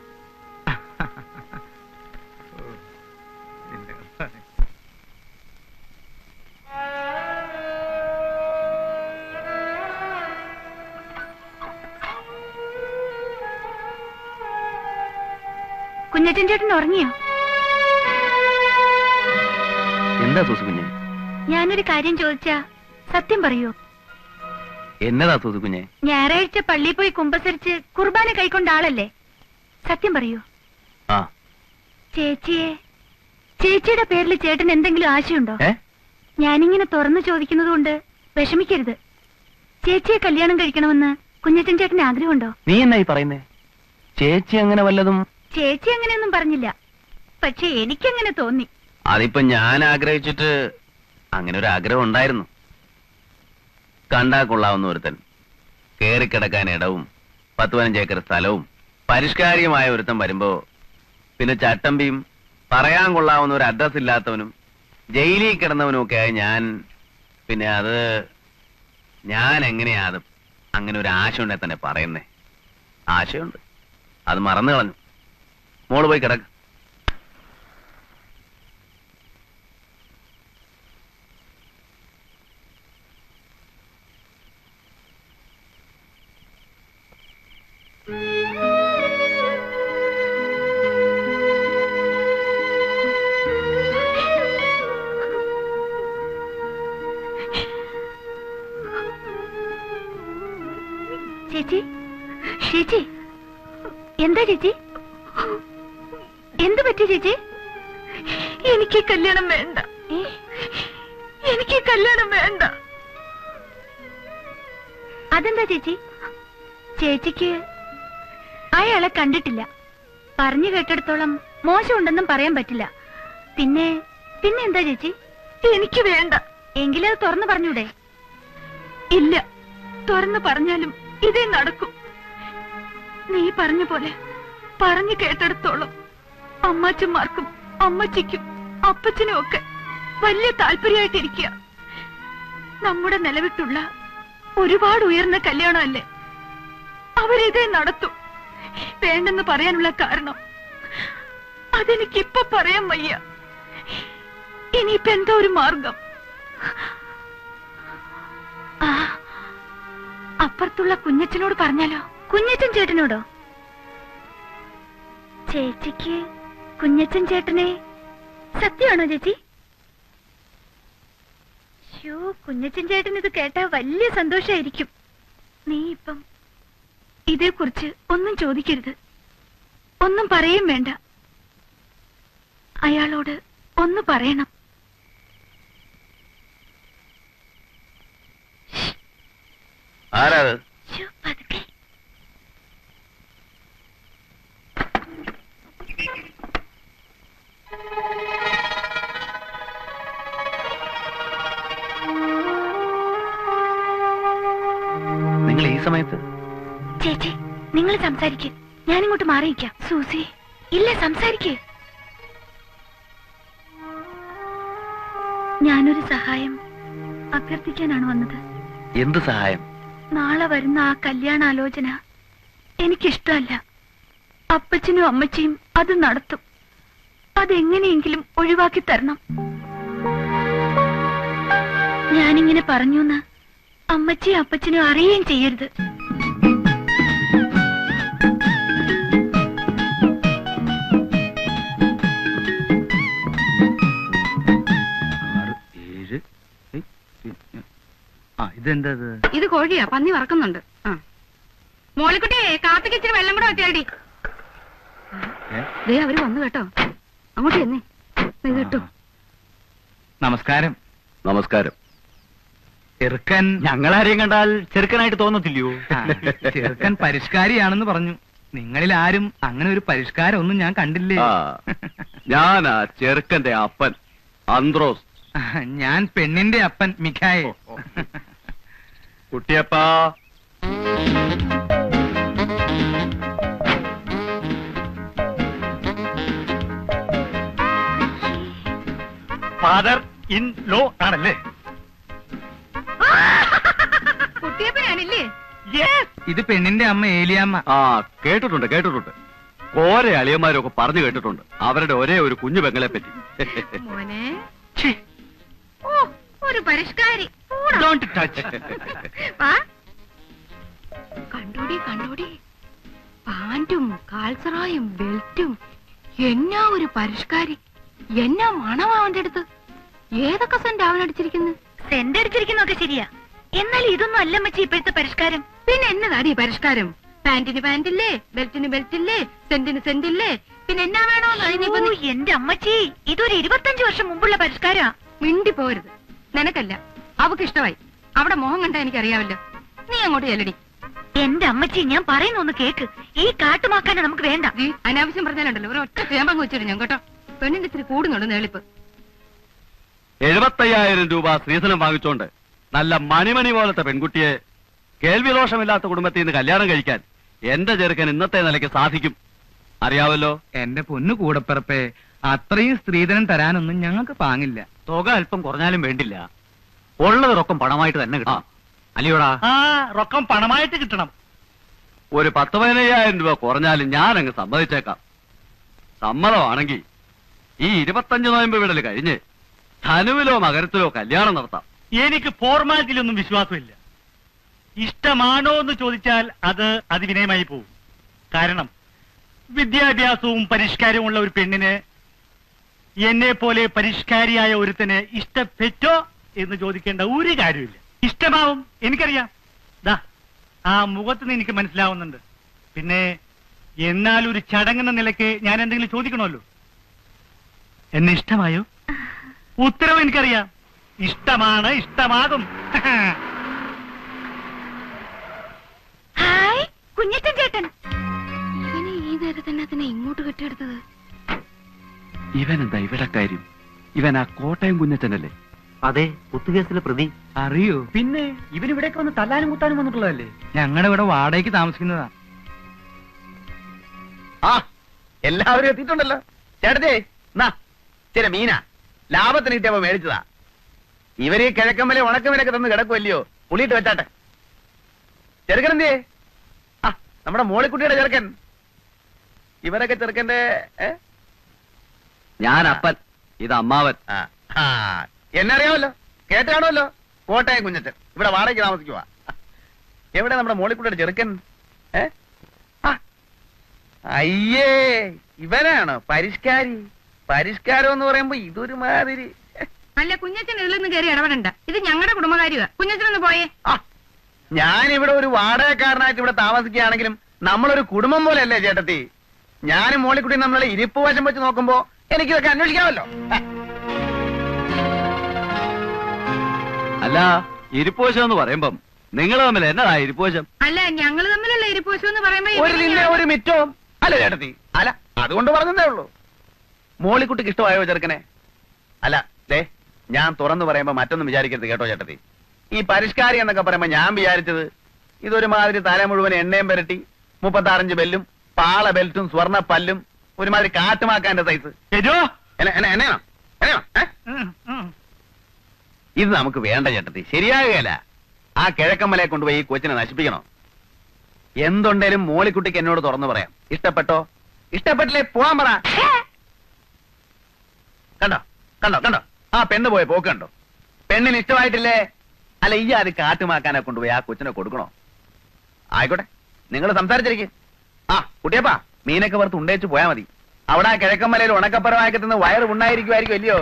കുഞ്ഞച്ചൻ ചേട്ടൻ ഉറങ്ങിയോ? എന്താ സൂസു കുഞ്ഞെ? ഞാനൊരു കാര്യം ചോദിച്ചാ സത്യം പറയൂ? എന്നതാ സൂസു കുഞ്ഞെ? ഞായറാഴ്ച പള്ളിയിൽ പോയി കുമ്പസരിച്ച് കുർബാന കൈക്കൊണ്ട ആളല്ലേ? സത്യം പറയൂ. ആ. ചേച്ചിയുടെ പേരിൽ ചേട്ടൻ എന്തെങ്കിലും ആശയുണ്ടോ? ഞാനിങ്ങനെ തുറന്നു ചോദിക്കുന്നത് കൊണ്ട് വിഷമിക്കരുത്. ചേച്ചിയെ കല്യാണം കഴിക്കണമെന്ന് കുഞ്ഞച്ചൻ ചേട്ടന് ആഗ്രഹമുണ്ടോ? നീ എന്നായി പറയുന്നേ? ചേച്ചി അങ്ങനെ വല്ലതും? ചേച്ചി അങ്ങനെയൊന്നും പറഞ്ഞില്ല, പക്ഷെ എനിക്കങ്ങനെ തോന്നി. അതിപ്പോ ഞാൻ ആഗ്രഹിച്ചിട്ട് അങ്ങനെ ഒരു ആഗ്രഹം ഉണ്ടായിരുന്നു. കണ്ടാ കൊള്ളാവുന്ന ഒരുത്തൻ, കേറിക്കിടക്കാൻ ഇടവും 10-15 ഏക്കർ സ്ഥലവും പരിഷ്കാരികമായ ഒരുത്തൻ വരുമ്പോ പിന്നെ ചട്ടമ്പിയും പറയാൻ കൊള്ളാവുന്ന ഒരു അഡ്രസ് ഇല്ലാത്തവനും ജയിലിൽ കിടന്നവനും ഒക്കെ ആയി ഞാൻ എങ്ങനെയാ അത് അങ്ങനെ ഒരു ആശ ഉണ്ടെ തന്നെ പറയുന്നേ? ആശയുണ്ട്, അത് മറന്നു കളഞ്ഞു. മോള് പോയി കിടക്ക്. ചേച്ചി എന്താ ചേച്ചി? എന്ത് പറ്റി ചേച്ചി? എനിക്ക് കല്യാണം വേണ്ട, എനിക്ക് കല്യാണം വേണ്ട. അതെന്താ ചേച്ചി? ചേച്ചിക്ക് അയാളെ കണ്ടിട്ടില്ല, പറഞ്ഞു കേട്ടിടത്തോളം മോശമുണ്ടെന്നും പറയാൻ പറ്റില്ല. പിന്നെ എന്താ ചേച്ചി? എനിക്ക് വേണ്ട. എങ്കിലും അത് തുറന്നു പറഞ്ഞൂടെ? ഇല്ല, തുറന്നു പറഞ്ഞാലും ഇതേ നടക്കും. നീ പറഞ്ഞ പോലെ പറഞ്ഞു കേട്ടിടത്തോളം അമ്മാച്ചന്മാർക്കും അമ്മച്ചിക്കും അപ്പച്ചനും ഒക്കെ വലിയ താല്പര്യമായിട്ടിരിക്കുക. നമ്മുടെ നിലവിട്ടുള്ള ഒരുപാട് ഉയർന്ന കല്യാണമല്ലേ, അവരിതേ നടത്തും. വേണ്ടെന്ന് പറയാനുള്ള കാരണം അതെനിക്കിപ്പൊ പറയാൻ വയ്യ. ഇനിയിപ്പോ എന്താ ഒരു മാർഗം? അപ്പുറത്തുള്ള കുഞ്ഞച്ചനോട് പറഞ്ഞാലോ? കുഞ്ഞച്ചൻ ചേട്ടനോടോ? ചേച്ചിക്ക് കുഞ്ഞച്ചൻ ചേട്ടനെ സത്യമാണോ ചേച്ചി? കുഞ്ഞച്ചൻ ചേട്ടൻ ഇത് കേട്ടാ വലിയ സന്തോഷായിരിക്കും. നീ ഇപ്പം ഇതേക്കുറിച്ച് ഒന്നും ചോദിക്കരുത്, ഒന്നും പറയും വേണ്ട. അയാളോട് ഒന്ന് പറയണം. ആരാത്? പതുക്കെ. നിങ്ങൾ ഈ സമയത്ത്? ചേച്ചി നിങ്ങൾ സംസാരിക്ക്, ഞാനിങ്ങോട്ട് മാറിയിക്കാം. സൂസി ഇല്ല, സംസാരിക്ക്. ഞാനൊരു സഹായം അഭ്യർത്ഥിക്കാനാണ് വന്നത്. എന്ത് സഹായം? നാളെ വരുന്ന ആ കല്യാണാലോചന എനിക്കിഷ്ടമല്ല. അപ്പച്ചനും അമ്മച്ചിയും അത് നടത്തും. അതെങ്ങനെയെങ്കിലും ഒഴിവാക്കി തരണം. ഞാനിങ്ങനെ പറഞ്ഞൂന്ന് അമ്മച്ചിയും അപ്പച്ചനും അറിയുകയും ചെയ്യരുത്. ഇതെന്തത്? ഇത് കോഴിയാ, പന്നി വറക്കുന്നുണ്ട്. മോളിക്കുട്ടിയെ കാപ്പിക്ക് ഇച്ചിരി വെള്ളം കൂടെ വെച്ചേടി. ദേ അവര് വന്നു കേട്ടോ, അങ്ങോട്ട് ചെന്നേ. ഇത് കിട്ടും. നമസ്കാരം. നമസ്കാരം. ചെറുക്കൻ ഞങ്ങളാരെയും കണ്ടാൽ ചെറുക്കനായിട്ട് തോന്നത്തില്ലയോ? ചെറുക്കൻ പരിഷ്കാരിയാണെന്ന് പറഞ്ഞു. നിങ്ങളിൽ ആരും അങ്ങനെ ഒരു പരിഷ്കാരം ഒന്നും ഞാൻ കണ്ടില്ലേ. ഞാനാ ചെറുക്കന്റെ അപ്പൻ അന്ത്രോസ്. ഞാൻ പെണ്ണിന്റെ അപ്പൻ മിഖായൽ. കുട്ടിയപ്പാ, ഫാദർ ഇൻ ലോ ആണല്ലേ? കുട്ടിയപ്പനാണില്ലേ? ഇത് പെണ്ണിന്റെ അമ്മ ഏലിയാമ്മ. കേട്ടിട്ടുണ്ട്. ഓരോ അളിയന്മാരൊക്കെ പറഞ്ഞു കേട്ടിട്ടുണ്ട് അവരുടെ ഒരേ ഒരു കുഞ്ഞു പെങ്ങളെ പറ്റി. മോനെ, ഓ ഒരു പരിഷ്കാരി. കണ്ടോടി പാന്റും കാൽസറായും ബെൽറ്റും എന്നാ ഒരു പരിഷ്കാരി, എന്നാ മണം അവന്റെ അടുത്ത്. ഏതൊക്കെ സെന്റ് അവനടിച്ചിരിക്കുന്നു? സെന്റ് അടിച്ചിരിക്കുന്നൊക്കെ ശരിയാ, എന്നാൽ ഇതൊന്നും അല്ല മച്ചി ഇപ്പോഴത്തെ പരിഷ്കാരം. പിന്നെ എന്നതാടി പരിഷ്കാരം? പാന്റിന് പാന്റില്ലേ, ബെൽറ്റിന് ബെൽറ്റില്ലേ, സെന്റിന് സെന്റില്ലേ, പിന്നെ എന്നാ വേണോന്ന്? എന്റെ അമ്മച്ചി, ഇതൊരു 25 വർഷം മുമ്പുള്ള പരിഷ്കാരാ. മിണ്ടി പോരുത്. നിനക്കല്ല, അവക്ക് ഇഷ്ടമായി. അവിടെ മോഹം കണ്ടാ എനിക്കറിയാവല്ലോ. നീ അങ്ങോട്ട് ചെല്ലടി. എന്റെ അമ്മച്ചി, ഞാൻ പറയുന്ന ഒന്ന് കേക്ക്. ഈ കാട്ടുമാക്കാനെ നമുക്ക് വേണ്ട. അനാവശ്യം പറഞ്ഞാലുണ്ടല്ലോ ഒരു ഒറ്റ ചേമ്പങ്ങ് വെച്ചിട്ട് ഞാൻ കേട്ടോ. പെണ്ണിന്റെ ഇത്തിരി കൂടുന്നുണ്ട് നേളിപ്പ്. 75,000 രൂപ സ്ത്രീധനം വാങ്ങിച്ചോണ്ട് നല്ല മണിമണി പോലത്തെ പെൺകുട്ടിയെ കേൾവി ദോഷമില്ലാത്ത കുടുംബത്തിൽ നിന്ന് കല്യാണം കഴിക്കാൻ എന്റെ ചെറുക്കൻ ഇന്നത്തെ നിലയ്ക്ക് സാധിക്കും. അറിയാവല്ലോ. എന്റെ പൊന്നു കൂടപ്പിറപ്പേ, അത്രയും സ്ത്രീധനം തരാനൊന്നും ഞങ്ങൾക്ക് പാങ്ങില്ല. തുക അല്പം കുറഞ്ഞാലും വേണ്ടില്ല, ഉള്ളത് റൊക്കം പണമായിട്ട് തന്നെ കിട്ടാം. അല്ലയോടാ? റൊക്കം പണമായിട്ട് കിട്ടണം. ഒരു 10-15,000 രൂപ കുറഞ്ഞാലും ഞാൻ അങ്ങ് സമ്മതിച്ചേക്കാം. സമ്മതമാണെങ്കിൽ ഈ 25 നോയമ്പ് വിടൽ കഴിഞ്ഞ് ധനുവിലോ മകരത്തിലോ കല്യാണം നടത്താം. എനിക്ക് ഫോർമാലിറ്റിയിലൊന്നും വിശ്വാസമില്ല. ഇഷ്ടമാണോ എന്ന് ചോദിച്ചാൽ അത് അതിവിനയമായി പോകും. കാരണം വിദ്യാഭ്യാസവും പരിഷ്കാരവും ഉള്ള ഒരു പെണ്ണിന് എന്നെ പോലെ പരിഷ്കാരിയായ ഒരുത്തന് ഇഷ്ടപ്പെട്ടോ എന്ന് ചോദിക്കേണ്ട ഒരു കാര്യമില്ല. ഇഷ്ടമാവും, എനിക്കറിയാം. ദാ ആ മുഖത്തുനിന്ന് എനിക്ക് മനസ്സിലാവുന്നുണ്ട്. പിന്നെ എന്നാൽ ഒരു ചടങ്ങെന്ന നിലയ്ക്ക് ഞാൻ എന്തെങ്കിലും ചോദിക്കണമല്ലോ. എന്നെ ഇഷ്ടമായോ? ഉത്തരവ് എനിക്കറിയാം. ഇഷ്ടമാണ്, ഇഷ്ടമാകും. ഹായ് കുഞ്ഞച്ചൻ ചേട്ടൻ. ഇവനെ ഈ നേരത്തെ തന്നെ ഇങ്ങോട്ട് കെട്ടിയെടുത്തത്. ഇവനെന്താ ഇവിടെ കാര്യം? ഇവൻ ആ കോട്ടയം കുഞ്ഞച്ചനല്ലേ? അതെ, കുത്തുകേസിലെ പ്രതി. അറിയോ? പിന്നെ ഇവനിവിടേക്ക് വന്ന് തല്ലാനും കുത്താനും വന്നിട്ടുള്ളതല്ലേ? ഞങ്ങളുടെ ഇവിടെ വാടകയ്ക്ക് താമസിക്കുന്നതാ. ആ എല്ലാവരും എത്തിയിട്ടുണ്ടല്ലോ. ചേട്ടത്തെ ചില മീന ലാഭത്തിന് കിട്ടിയപ്പോ മേടിച്ചതാ. ഇവര് ഈ കിഴക്കമ്പലെ ഉണക്കമീനൊക്കെ തന്ന് കിടക്കുമല്ലയോ, പുളിയിട്ട് വെച്ചാട്ടെ. ചെറുക്കൻ എന്തേ? ആ നമ്മുടെ മോളിക്കുട്ടിയുടെ ചെറുക്കൻ. ഇവരൊക്കെ ചെറുക്കന്റെ ഞാൻ അപ്പൻ, ഇത് അമ്മാവൻ. എന്നറിയാമല്ലോ, കേട്ടാണല്ലോ. കോട്ടയം കുഞ്ഞച്ചൻ ഇവിടെ വാടകയ്ക്ക് താമസിക്കുവാ. എവിടെ നമ്മുടെ മോളിക്കുട്ടിയുടെ ചെറുക്കൻ? അയ്യേ, ഇവനാണോ പരിഷ്കാരി? പരിഷ്കാരം എന്ന് പറയുമ്പോ ഇതൊരു മാതിരി. അല്ല, കുഞ്ഞച്ചൻ ഇതിലൊന്നും കയറി ഇടപെടണ്ട. ഇത് ഞങ്ങളുടെ കുടുംബകാര്യമാ. കുഞ്ഞച്ചനൊന്ന് പോയേ. ഞാനിവിടെ ഒരു വാടകക്കാരനായിട്ട് ഇവിടെ താമസിക്കുകയാണെങ്കിലും നമ്മളൊരു കുടുംബം പോലെയല്ലേ ചേട്ടത്തി? ഞാനും മോളിക്കുട്ടിയും നമ്മളെ ഇരിപ്പ് വശം വെച്ച് നോക്കുമ്പോ എനിക്കിതൊക്കെ അന്വേഷിക്കാമല്ലോ. അല്ല, ഇരിപ്പോശം എന്ന് പറയുമ്പം നിങ്ങൾ തമ്മിൽ എന്നതാ ഇരിപ്പോശം? അല്ല, ഞങ്ങൾ തമ്മിലുള്ള ഇരിപ്പോശം എന്ന് പറയുമ്പോ ഒരു നിന്നെ ഒരു മിറ്റവും അല്ല ചേട്ടത്തി. അല്ല, അതുകൊണ്ട് പറഞ്ഞതേ ഉള്ളൂ. മോളിക്കുട്ടിക്ക് ഇഷ്ടമായോ ചെറുക്കനെ? അല്ല ദേ, ഞാൻ തുറന്നു പറയുമ്പോ മറ്റൊന്നും വിചാരിക്കരുത് കേട്ടോ ചേട്ടത്തി. ഈ പരിഷ്കാരി എന്നൊക്കെ പറയുമ്പോ ഞാൻ വിചാരിച്ചത് ഇതൊരുമാതിരി തല മുഴുവൻ എണ്ണയും പുരട്ടി 35 ബെല്ലും പാള ബെൽറ്റും സ്വർണ്ണ പല്ലും ഒരുമാതിരി കാട്ടുമാക്കാന്റെ സൈസ്. എന്നെയാണോ? ഇത് നമുക്ക് വേണ്ട ചേട്ടത്തി, ശരിയാകുകയല്ല. ആ കിഴക്കമ്മലയെ കൊണ്ടുപോയി ഈ കൊച്ചിനെ നശിപ്പിക്കണോ? എന്തുണ്ടേലും മോളിക്കുട്ടിക്ക് എന്നോട് തുറന്നു പറയാം. ഇഷ്ടപ്പെട്ടോ? ഇഷ്ടപ്പെട്ടില്ലേ പോവാൻ പറ. കണ്ടോ കണ്ടോ കണ്ടോ ആ പെണ്ണ് പോയ പോക്ക് കണ്ടോ? പെണ്ണിന് ഇഷ്ടമായിട്ടില്ലേ? അല്ല, ഈ അത് കാട്ടുമാക്കാനെ കൊണ്ടുപോയി ആ കൊച്ചിനെ കൊടുക്കണോ? ആയിക്കോട്ടെ, നിങ്ങൾ സംസാരിച്ചിരിക്കും. ആ കുട്ടിയപ്പാ, മീനൊക്കെ വറുത്ത് ഉണ്ടേച്ച് പോയാ മതി. അവിടെ ആ കിഴക്കമ്മലയിൽ ഉണക്കപ്പരമാക്കി തിന്ന് വയറ് ഉണ്ടായിരിക്കുമായിരിക്കും അല്ലയോ?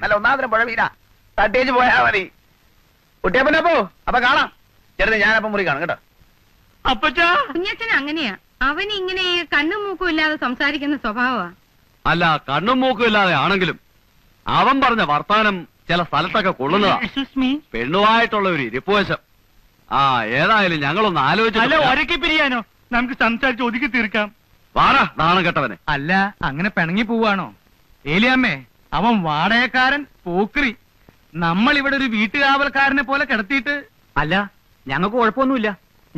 നല്ല ഒന്നാമതരം പുഴ മീനാ, തട്ടേച്ച് പോയാ മതി. കുട്ടിയപ്പനപ്പോ അപ്പൊ കാണാം. ചെറുത് ഞാനപ്പം മുറി കാണും കേട്ടോ. കുഞ്ഞച്ചൻ അങ്ങനെയാ. അവന് ഇങ്ങനെ കണ്ണും മൂക്കും ഇല്ലാതെ സംസാരിക്കുന്ന സ്വഭാവമാ. അല്ല, കണ്ണും മൂക്കും ഇല്ലാതെ ആണെങ്കിലും അവൻ പറഞ്ഞ വർത്താനം ചില സ്ഥലത്തൊക്കെ കൊള്ളുന്നതാ. പെണ്ണുമായിട്ടുള്ള ഒരു ഇരിപ്പുവശം. ആ ഏതായാലും ഞങ്ങളൊന്ന് ആലോചിച്ച് പിരിയാനോ? നമുക്ക് സംസാരിച്ച് ഒതുക്കി തീർക്കാം. വാടാ നാണം കെട്ടവനെ. അല്ല, അങ്ങനെ പിണങ്ങി പോവാണോ? ഏലിയമ്മേ, അവൻ വാടകക്കാരൻ, പോക്രി. നമ്മൾ ഇവിടെ ഒരു വീട്ടുകാവൽക്കാരനെ പോലെ കിടത്തിയിട്ട്. അല്ല, ഞങ്ങൾക്ക് കുഴപ്പമൊന്നുമില്ല.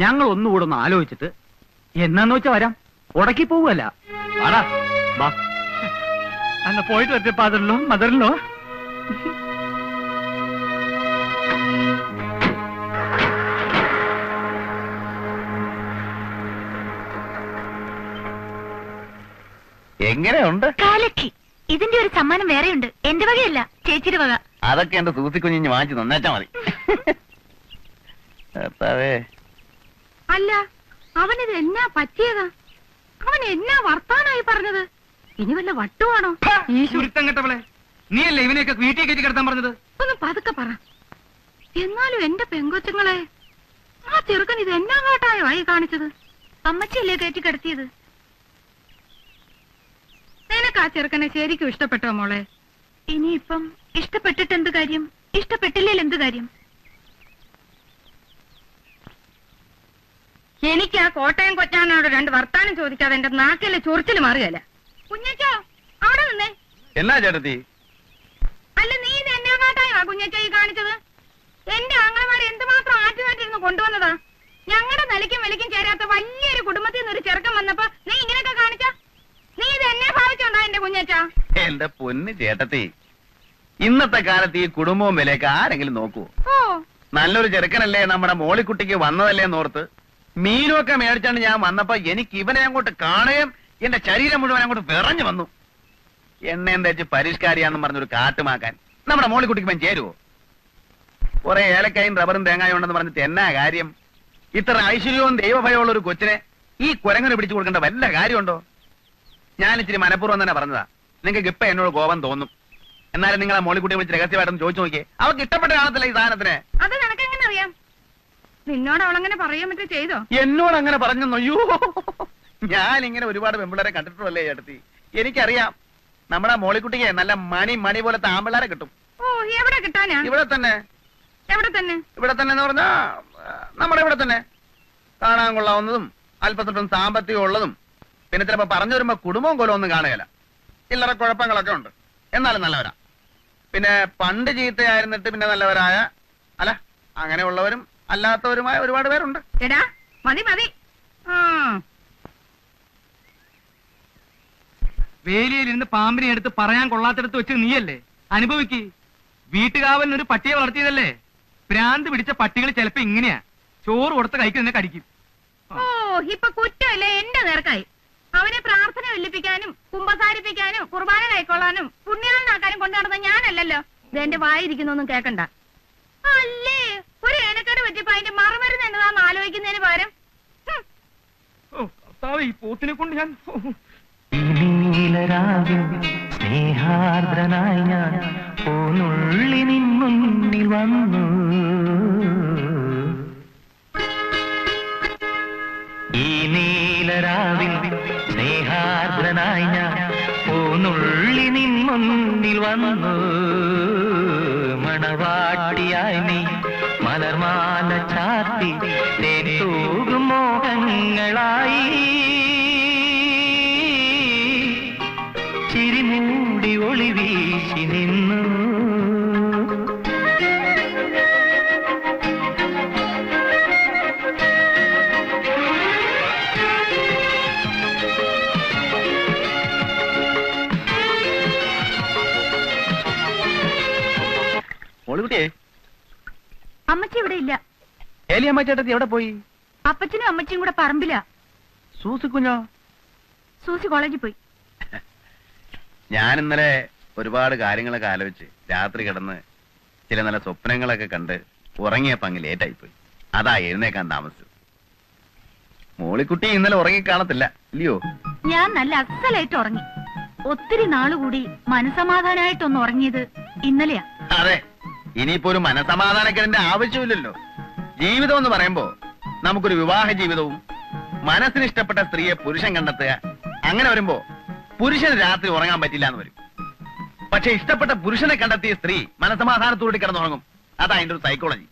ഞങ്ങൾ ഒന്നുകൂടെ ഒന്ന് ആലോചിച്ചിട്ട് എന്നാന്ന് വെച്ചാ വരാം. ഉടക്കി പോവല്ല. വാടാ വാ. അന്ന് പോയിട്ട് വരട്ടെ ഫാദറിലോ മദറിലോ. എങ്ങനെയുണ്ട്? കാലക്കി. ഇതിന്റെ ഒരു സമ്മാനം വേറെയുണ്ട്. എന്റെ വകയല്ല, ചേച്ചിയുടെ വക. അതൊക്കെ എന്റെ സൂസിക്കുഞ്ഞിഞ്ഞ് വാങ്ങിച്ച് നന്നാച്ചാ മതി. അല്ല, അവനിത് എന്നാ പറ്റിയതാ? അവൻ എന്നാ വർത്താനായി പറഞ്ഞത്? ഇനി വല്ല വട്ടുവാണോ? ചുരുത്തം കെട്ടവളെ, നീയല്ലേ ഇവനെയൊക്കെ വീട്ടിൽ കയറ്റി കിടത്താൻ പറഞ്ഞത്? ഒന്ന് പതുക്കെ പറ. എന്നാലും എന്റെ പെങ്കൊച്ചുങ്ങളെ, ആ ചെറുക്കൻ ഇത് എന്നാ കാട്ടായോ ആയി കാണിച്ചത്? അമ്മച്ചിയല്ലേ കയറ്റി കിടത്തിയത്? നിനക്ക് ആ ചെറുക്കനെ ശരിക്കും ഇഷ്ടപ്പെട്ടോ മോളെ? ഇനിയിപ്പം ഇഷ്ടപ്പെട്ടിട്ട് എന്ത് കാര്യം? ഇഷ്ടപ്പെട്ടില്ലേൽ എന്ത് കാര്യം? എനിക്ക് ആ കോട്ടയം കൊച്ചാനോട് 2 വർത്താനം ചോദിക്കാതെ എന്റെ നാക്കിലെ ചൊറിച്ചില് മാറുകയല്ല. കുഞ്ഞച്ചോ, അവിടെ നിന്നേ. എന്നാ ചേട്ടത്തി? അല്ല, നീ ഇത് എന്നാ കാട്ടായോ കുഞ്ഞച്ചോ ഈ കാണിച്ചത്? എന്റെ ആങ്ങളമാരെ എന്തുമാത്രം ആറ്റുമായിട്ടിരുന്ന് കൊണ്ടുവന്നതാ. ഞങ്ങളുടെ നിലയ്ക്കും വിലയ്ക്കും ചേരാത്ത വലിയൊരു കുടുംബത്തിൽ നിന്ന് ഒരു ചെറുക്കം വന്നപ്പോ നീ ഇങ്ങനെയൊക്കെ കാണിച്ച? നീ ഇത് എന്നെ ഭാവിച്ചുണ്ടോ എന്റെ കുഞ്ഞച്ചാ? എന്റെ പൊന്ന് ചേട്ടത്തി, ഇന്നത്തെ കാലത്ത് ഈ കുടുംബവും വിലയൊക്കെ ആരെങ്കിലും നോക്കുവോ? നല്ലൊരു ചെറുക്കനല്ലേ നമ്മുടെ മോളിക്കുട്ടിക്ക് വന്നതല്ലേ എന്നോർത്ത് മീനുമൊക്കെ മേടിച്ചാണ് ഞാൻ വന്നപ്പോ എനിക്ക് ഇവനെ അങ്ങോട്ട് കാണുകയും എന്റെ ശരീരം മുഴുവൻ അങ്ങോട്ട് വിറഞ്ഞു വന്നു. എണ്ണയും തേച്ച് പരിഷ്കാരിയാന്ന് പറഞ്ഞൊരു കാട്ടുമാക്കാൻ നമ്മുടെ മോളിക്കുട്ടിക്ക് ഇവൻ ചേരുവോ? കുറെ ഏലക്കായും റബ്ബറും തേങ്ങായും ഉണ്ടെന്ന് പറഞ്ഞിട്ട് എന്നാ കാര്യം? ഇത്ര ഐശ്വര്യവും ദൈവഭയമുള്ള ഒരു കൊച്ചിനെ ഈ കുരങ്ങനെ പിടിച്ചു കൊടുക്കേണ്ട വല്ല കാര്യമുണ്ടോ? ഞാൻ ഇച്ചിരി മനഃപൂർവ്വം തന്നെ പറഞ്ഞതാ. നിങ്ങൾക്ക് ഇപ്പൊ എന്നോട് കോപം തോന്നും. എന്നാലും നിങ്ങളെ മോളിക്കുട്ടിയെ വിളിച്ച് രഹസ്യമായിട്ടൊന്ന് ചോദിച്ചു നോക്കിയേ. അവർക്ക് ഇഷ്ടപ്പെട്ട കാണത്തില്ല ഈ സാധനത്തിന്. അത് നിനക്കെങ്ങനെ അറിയാം? നിന്നോട് അവളങ്ങനെ പറയാൻ പറ്റും ചെയ്തോ? എന്നോട് അങ്ങനെ പറഞ്ഞു? അയ്യോ, ഞാൻ ഇങ്ങനെ ഒരുപാട് പെമ്പിള്ളേരെ കണ്ടിട്ടുള്ളല്ലേ ചേട്ടത്തി. എനിക്കറിയാം നമ്മുടെ മോളിക്കുട്ടിക്ക് നല്ല മണി പോലത്തെ ആമ്പിള്ളേരെ കിട്ടും. ഓ, എവിടെ കിട്ടാനാ? ഇവിടെ തന്നെ. എവിടെ തന്നെ? ഇവിടെ തന്നെ എന്ന് പറഞ്ഞാ നമ്മുടെ ഇവിടെ തന്നെ. കാണാൻ കൊള്ളാവുന്നതും അല്പത്തൊട്ടും സാമ്പത്തികം ഉള്ളതും പിന്നെ ചിലപ്പോ പറഞ്ഞു വരുമ്പോ കുടുംബവും കൊലവും ഒന്നും കാണുകയില്ല. ചില്ലറ കുഴപ്പങ്ങളൊക്കെ ഉണ്ട്, എന്നാലും നല്ലവരാ. പിന്നെ പണ്ട് ചീത്തയായിരുന്നിട്ട് പിന്നെ നല്ലവരായ, അല്ല അങ്ങനെയുള്ളവരും അല്ലാത്തവരുമായ ഒരുപാട് പേരുണ്ട്. എടാ, മതി മതി. വേലിയിലിരുന്ന് പാമ്പിനെ എടുത്ത് പറയാൻ കൊള്ളാത്തടത്ത് വെച്ച് നീയല്ലേ അനുഭവിക്ക്. വീട്ടുകാവലിനൊരു പട്ടിയെ വളർത്തിയതല്ലേ? ഭ്രാന്ത് പിടിച്ച പട്ടികൾ ചിലപ്പോ ഇങ്ങനെയാ, ചോറ് കൊടുത്ത് കഴിക്കുന്നതിനെ കടിക്കും. ഓ, ഇപ്പൊ കുറ്റമല്ലേ എന്റെ നേർക്കായി. അവനെ പ്രാർത്ഥന വെല്ലിപ്പിക്കാനും കുമ്പസാരിപ്പിക്കാനും കുർബാന കൈക്കൊള്ളാനും പുണ്യാളനാക്കാനും കൊണ്ടു നടന്ന ഞാനല്ലല്ലോ. ഇതെന്റെ വായിരിക്കുന്നൊന്നും കേക്കണ്ട. അല്ലേ, ഒരു ഏനക്കേട് പറ്റിയപ്പോ അതിന്റെ മറുമരുന്ന് എന്നതാന്ന് ആലോചിക്കുന്നതിന് പകരം ഈ പോത്തിനെ കൊണ്ട് ഞാൻ സ്നേഹാർദ്രനായി ഞാൻ പോന്നുള്ളി നിൻ മുന്നിൽ വന്നു. ഈ നീലരാവിൽ സ്നേഹാർദ്രനായി ഞാൻ പോന്നുള്ളി നിൻ മുന്നിൽ വന്നു. മണവാട്ടിയായി നീ മലർമാല ചാർത്തി തേനൂകും മോഹങ്ങളായി ചിരിമൂടി ഒളി വീശി നിന്നു. മോളിക്കുട്ടിയെ, അമ്മച്ചി ഇവിടെ ഇല്ല. ഏലിയമ്മ ചേട്ടത്തി എവിടെ പോയി? അപ്പച്ചനും അമ്മച്ചിയും കൂടെ പറമ്പില്ല. സൂസി കുഞ്ഞോ? സൂസി കോളേജിൽ പോയി. ഞാൻ ഇന്നലെ ഒരുപാട് കാര്യങ്ങളൊക്കെ ആലോചിച്ച് രാത്രി കിടന്ന് ചില നല്ല സ്വപ്നങ്ങളൊക്കെ കണ്ട് ഉറങ്ങിയപ്പോ അങ്ങ് ലേറ്റായി പോയി. അതാ എഴുന്നേക്കാൻ താമസിച്ചത്. മോളിക്കുട്ടി ഇന്നലെ ഉറങ്ങിക്കാണത്തില്ല ഇല്ലയോ? ഞാൻ നല്ല അസലായിട്ട് ഉറങ്ങി. ഒത്തിരി നാളുകൂടി മനസമാധാനായിട്ടൊന്ന് ഉറങ്ങിയത് ഇന്നലെയാ. അതെ, ഇനിയിപ്പോ ഒരു മനസമാധാനക്കേടിന്റെ ആവശ്യമില്ലല്ലോ. ജീവിതം എന്ന് പറയുമ്പോ നമുക്കൊരു വിവാഹ ജീവിതവും മനസ്സിന് ഇഷ്ടപ്പെട്ട സ്ത്രീയെ പുരുഷൻ കണ്ടെത്തുക, അങ്ങനെ വരുമ്പോ പുരുഷന് രാത്രി ഉറങ്ങാൻ പറ്റില്ല എന്ന് വരും. പക്ഷെ ഇഷ്ടപ്പെട്ട പുരുഷനെ കണ്ടെത്തിയ സ്ത്രീ മനസമാധാനത്തോടെ കിടന്നുറങ്ങും. അതാ അതിന്റെ ഒരു സൈക്കോളജി.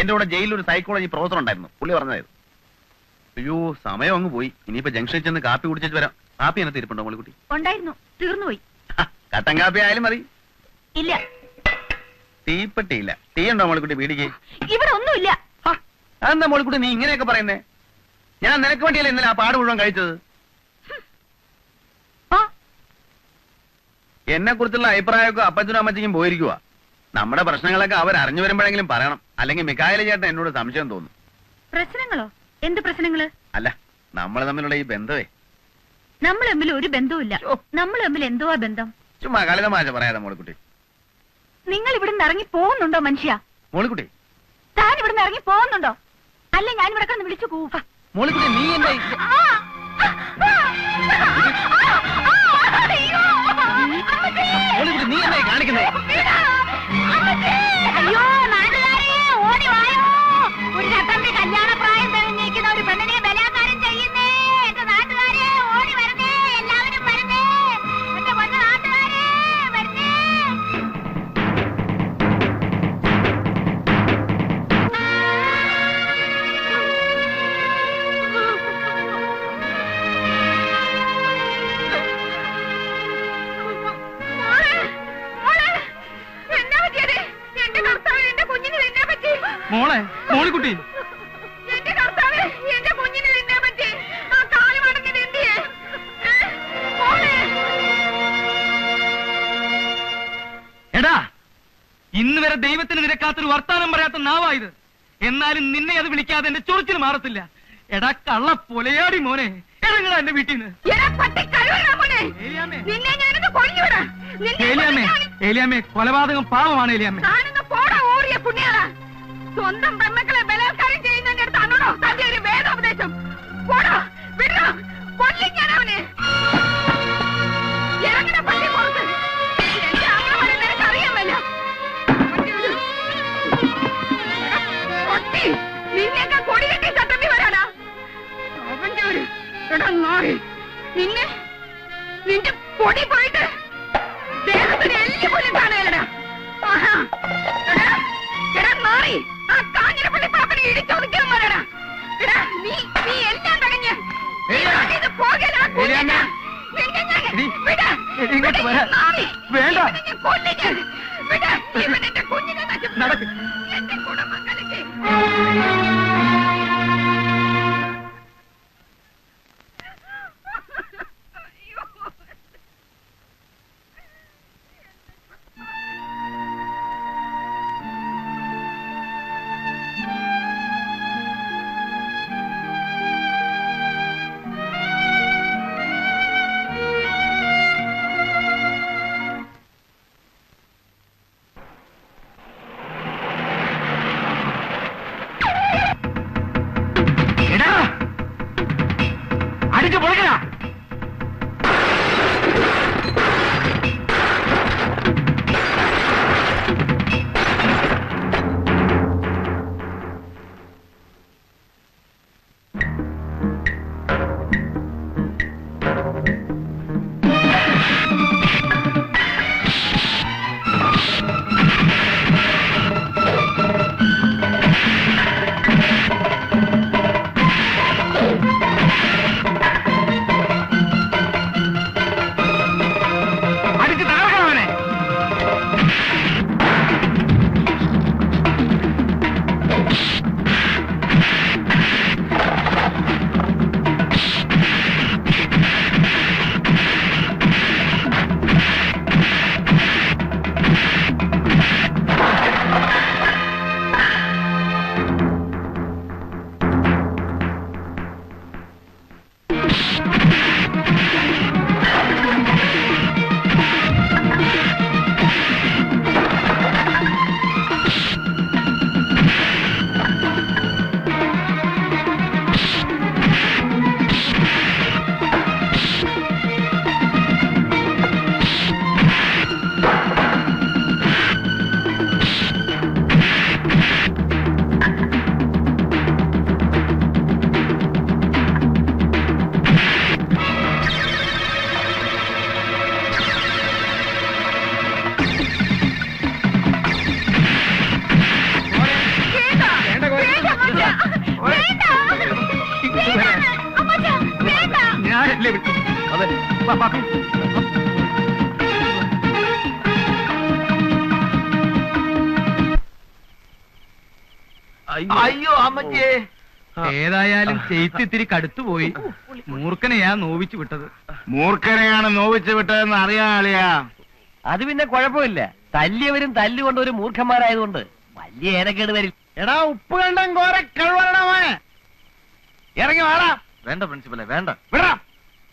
എന്റെ കൂടെ ജയിലിൽ ഒരു സൈക്കോളജി പ്രൊഫസർ ഉണ്ടായിരുന്നു, പുള്ളി പറഞ്ഞതായിരുന്നു. അയ്യോ, സമയം അങ്ങ് പോയി. ഇനിയിപ്പോ ജംഗ്ഷനിൽ ചെന്ന് കാപ്പി കുടിച്ചിട്ട് വരാം. കാപ്പി എന്നെ തിരിപ്പുണ്ടോ മോളിക്കുട്ടി? ഉണ്ടായിരുന്നു, തീർന്നുപോയി. കട്ടൻ കാപ്പി ആയാലും മതി. ഇല്ല. തീപ്പെട്ടിയില്ല. ടീ ഉണ്ടോ മോളിക്കുട്ടി? വീടിക്ക് ഇവിടെ ഒന്നുമില്ല. അതെന്താ മോളിക്കുട്ടി നീ ഇങ്ങനെയൊക്കെ പറയുന്നേ? ഞാൻ നിനക്ക് വേണ്ടിയല്ലേ ഇന്നലെ ആ പാട് മുഴുവൻ കഴിച്ചത്. എന്നെ കുറിച്ചുള്ള അഭിപ്രായമൊക്കെ അപ്പച്ചനും അമ്മച്ചിക്കും പോയിരിക്കുക. നമ്മുടെ പ്രശ്നങ്ങളൊക്കെ അവർ അറിഞ്ഞു വരുമ്പോഴെങ്കിലും പറയണം, അല്ലെങ്കിൽ മിക്കായിലെ ചേട്ടൻ എന്നോട് സംശയം തോന്നും. പ്രശ്നങ്ങളോ? എന്ത് പ്രശ്നങ്ങള്? അല്ല, നമ്മൾ തമ്മിലുള്ള ഈ ബന്ധമേ. നമ്മൾ തമ്മിൽ ഒരു ബന്ധവുമില്ല. നമ്മൾ തമ്മിൽ എന്തുവാ ബന്ധം? ചുമ്മാ കളിതമാശ പറയാതെ മോളിക്കുട്ടി. നിങ്ങൾ ഇവിടുന്ന് ഇറങ്ങി പോകുന്നുണ്ടോ മനുഷ്യ? മോളിക്കുട്ടി, താൻ ഇവിടുന്ന് ഇറങ്ങി പോകുന്നുണ്ടോ? അല്ല, ഞാൻ ഇവിടെ കിടന്ന് വിളിച്ചു കൂഫ. മോളിക്കുട്ടി നീ എന്റെ മോളിക്കുട്ടി നീ എന്നെ കാണിക്കുന്നേ? അയ്യോ നാട്ടുകാരെ ഓടി വായോ, ഒരു ചട്ടമ്പി കല്യാണ പ്രായം തെളിഞ്ഞിരിക്കുന്ന ഒരു പെണ്ണിനെ ബലാത്കാരം ചെയ്യുന്നേ. എന്റെ നാട്ടുകാരെ ഓടി വരണേ, എല്ലാവരും വരണേ, എന്റെ പൊന്ന നാട്ടുകാരെ വരണേ. മോളെ മോളിക്കുട്ടി എന്റെ കർത്താവേ, എന്റെ കുഞ്ഞിനെ തിന്നാൻ പറ്റി. ആ കാല് മടങ്ങിയത് എന്തിയെ? എടാ, ഇന്ന് വരെ ദൈവത്തിന് നിരക്കാത്തൊരു വർത്താനം പറയാത്ത നാവായത്. എന്നാലും നിന്നെ അത് വിളിക്കാതെ എന്റെ ചൊറിച്ചിന് മാറത്തില്ല. എടാ കള്ള പൊലയാടി മോനെ, ഇറങ്ങടാ എന്റെ വീട്ടിൽ നിന്ന്. ഏലിയാമ്മേ, കൊലപാതകം പാവമാണ് ഏലിയാമ്മേ. സ്വന്തം പെമ്മക്കളെ ബലാത്കാരം ചെയ്യുന്നതിന്റെ അടുത്താണോ തന്റെ ഒരു വേദോപദേശം? പോടാ, വിടോ, കൊല്ലിക്കാനവനെ. ഇറങ്ങണ പള്ളി പുറത്ത്. എന്റെ ആങ്ങളെ നിനക്ക് അറിയാമല്ല. കൊട്ടി നിന്നെയൊക്കെ കൊടി കെട്ടി ചട്ടമ്പി വരാനാ അവന്റെ ഒരു നായി. നിന്റെ പൊടി പോയിട്ട് ദേഹത്തിന് എല്ലി പോലും കാണുകയല്ലടാ. മാറി ആ കാഞ്ഞിരപ്പള്ളി പാപ്പനെ ഇടിച്ചൊതുക്കാൻ പറയടാ. നീ എല്ലാം തടഞ്ഞ് പോകല. വേണ്ട കുഞ്ഞിനെ എന്റെ കുടുംബം കലക്കി. അടിച്ചു പൊളിക്കണ. ഞാനല്ലേ വിട്ടു. അതെ അയ്യോ അമ്മച്ചേ. ഏതായാലും ചെയ്ത്തിത്തിരി കടുത്തുപോയി. മൂർഖനെയാ നോവിച്ചു വിട്ടത്. മൂർഖനെയാണ് നോവിച്ചു വിട്ടതെന്ന് അറിയാളിയാ. അത് പിന്നെ കുഴപ്പമില്ല. തല്ലിയവരും തല്ലുകൊണ്ട് ഒരു മൂർഖന്മാരായതുകൊണ്ട് വലിയ ഏനക്കേട് വരില്ല. എടാ ഉപ്പ് കണ്ടം കോര കഴിവണമോനെ, ഇറങ്ങി വാടാ. വേണ്ട പ്രിൻസിപ്പലെ വേണ്ട. വിടാ.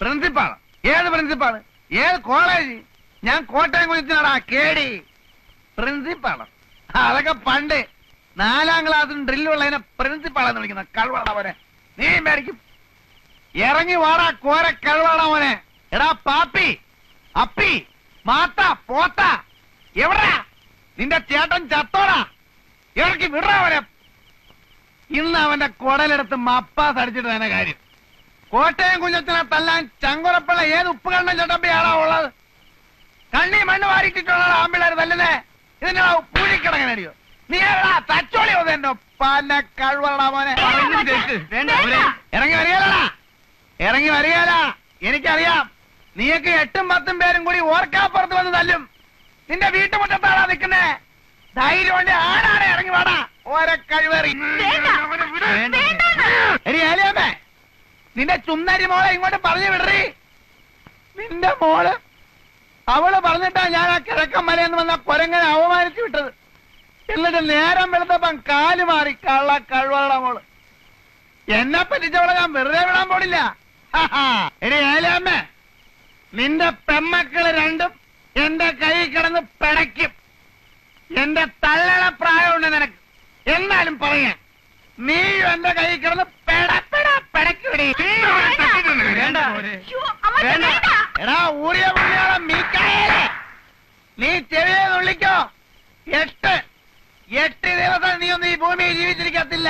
പ്രിൻസിപ്പാള്? ഏത് പ്രിൻസിപ്പാള്? ഏത് കോളേജ്? ഞാൻ കോട്ടയം കുളിച്ചാടാ കേടി. പ്രിൻസിപ്പാള് അതൊക്കെ പണ്ട് 4ാം ക്ലാസ്സിന് ഡ്രില്ലുള്ളതിനെ പ്രിൻസിപ്പാളെന്ന് വിളിക്കുന്ന കഴിവണമോനെ. നീ മേടിക്കും. ഇറങ്ങി വാടാ കോര കഴിവണമോനെ. എടാ പാപ്പി, അപ്പി, മാത്ത പോത്ത എവിടാ നിന്റെ ചേട്ടൻ ചത്തോടാ? ഇവർക്ക് വിടാവരെ. ഇന്ന് അവന്റെ കുടലെടുത്ത് മപ്പാസ് അടിച്ചിട്ട് തന്നെ കാര്യം. കോട്ടയം കുഞ്ഞത്തിനെ തല്ലാൻ ചങ്കുറപ്പുള്ള ഏത് ഉപ്പുകണ്ണൻ ചട്ടമ്പിയാണോ ഉള്ളത്? കണ്ണി മണ്ണ് വാരിട്ടിട്ടുള്ള ആമ്പിള്ളേർ തല്ലുന്നേ. ഇതിന്റെ പൂഴിക്കിടങ്ങനടിയോ? നീ എവിടാ തച്ചോളി എന്റെ പല കഴിവടാ മോനെ. ഇറങ്ങി വരികയല്ലടാ, ഇറങ്ങി വരികയല്ല. എനിക്കറിയാം നീയൊക്കെ 8ഉം 10ഉം പേരും കൂടി ഓർക്കാപ്പുറത്ത് വന്ന് തല്ലും. നിന്റെ വീട്ടുമുറ്റത്താടാ നിൽക്കുന്നേ. ധൈര്യം കൊണ്ട് ആരാണ് ഇറങ്ങി വാടാ. ഓരോ കഴിവേറി ഏലിയമ്മേ, നിന്റെ ചുന്നരി മോളെ ഇങ്ങോട്ട് പറഞ്ഞു വിടറി. നിന്റെ മോള് അവള് പറഞ്ഞിട്ടാ ഞാൻ ആ കിഴക്കൻ മലയെന്ന് വന്ന കൊരങ്ങനെ അവമാനിച്ചു വിട്ടത്. എന്നിട്ട് നേരം വെളുത്തപ്പം കാല് മാറി. കള്ള കഴിവള മോള് എന്നെ പറ്റിച്ചവളെ ഞാൻ വെറുതെ വിടാൻ പോടില്ല. എടി ഏലിയമ്മേ, നിന്റെ പെമ്മക്കള് രണ്ടും എന്റെ കൈ കിടന്ന് പിടയ്ക്കും. എന്റെ തള്ളണ പ്രായമുണ്ട് നിനക്ക്. എന്നാലും പറയാ, നീയും എന്റെ കൈ കിടന്ന് പിടയ്ക്കൂടി. എടാ ഊരിയ പുള്ളിയോളം മീക്കായേ, നീ ചെവിയെ നുള്ളിക്കോ. 8 ദിവസം നീ ഒന്നും ഈ ഭൂമിയിൽ ജീവിച്ചിരിക്കത്തില്ല.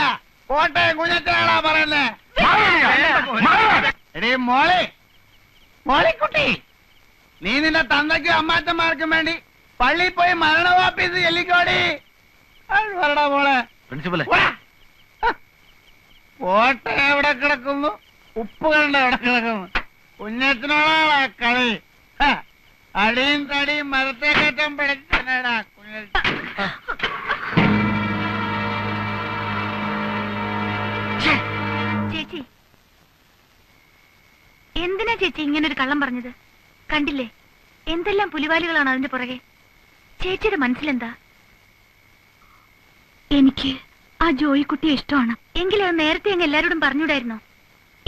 കോട്ടയം കുഞ്ഞച്ചനാടാ പറയുന്നേ. എടീ മോളിക്കുട്ടി, നീ നിന്റെ തന്തയ്ക്കും അമ്മാച്ചന്മാർക്കും വേണ്ടി പള്ളിയിൽ പോയി മരണവാപ്പീസ് ചെല്ലിക്കോടി. വരടാ മോളെ. പ്രിൻസിപ്പലെ, കോട്ടയം എവിടെ കിടക്കുന്നു, ഉപ്പ് കണ്ട എവിടെ കിടക്കുന്നു. കുഞ്ഞച്ചനോടാ കളി. അടിയും തടിയും മരത്തെ കയറ്റം പിടിച്ചടാ കുഞ്ഞച്ച. ചേച്ചി, എന്തിനാ ചേച്ചി ഇങ്ങനൊരു കള്ളം പറഞ്ഞത്? കണ്ടില്ലേ എന്തെല്ലാം പുലിവാലുകളാണ് അതിന്റെ പുറകെ. ചേച്ചിയുടെ മനസ്സിലെന്താ? എനിക്ക് ആ ജോയിക്കുട്ടിയെ ഇഷ്ടമാണ്. എങ്കിലും അത് നേരത്തെ അങ്ങ് എല്ലാരോടും പറഞ്ഞൂടായിരുന്നോ?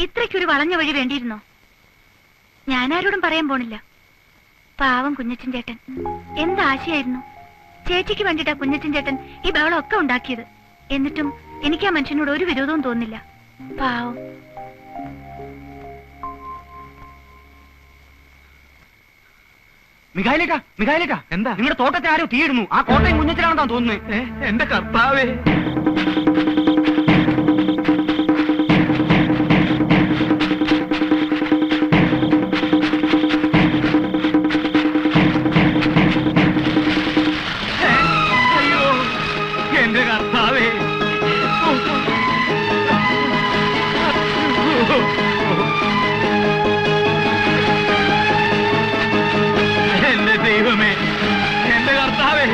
ഇത്രയ്ക്കൊരു വളഞ്ഞ വഴി വേണ്ടിയിരുന്നോ? ഞാനാരോടും പറയാൻ പോണില്ല. പാവം കുഞ്ഞച്ചൻ ചേട്ടൻ എന്താശയായിരുന്നു. ചേച്ചിക്ക് വേണ്ടിട്ടാ കുഞ്ഞച്ചൻ ചേട്ടൻ ഈ ബഹളമൊക്കെ ഉണ്ടാക്കിയത്. എന്നിട്ടും എനിക്ക് ആ മനുഷ്യനോട് ഒരു വിരോധവും തോന്നില്ല. പാവം. മികായിലേക്കാ എന്താ? നിങ്ങളുടെ തോട്ടത്തെ ആരോ തീയിടുന്നു. ആ കോട്ടയം കുഞ്ഞച്ചനാണെന്നാ തോന്നുന്നത്. എന്റെ കർത്താവേ. അയ്യോ എന്റെ കർത്താവേ. എന്റെ ദൈവമേ, എന്റെ കർത്താവേ.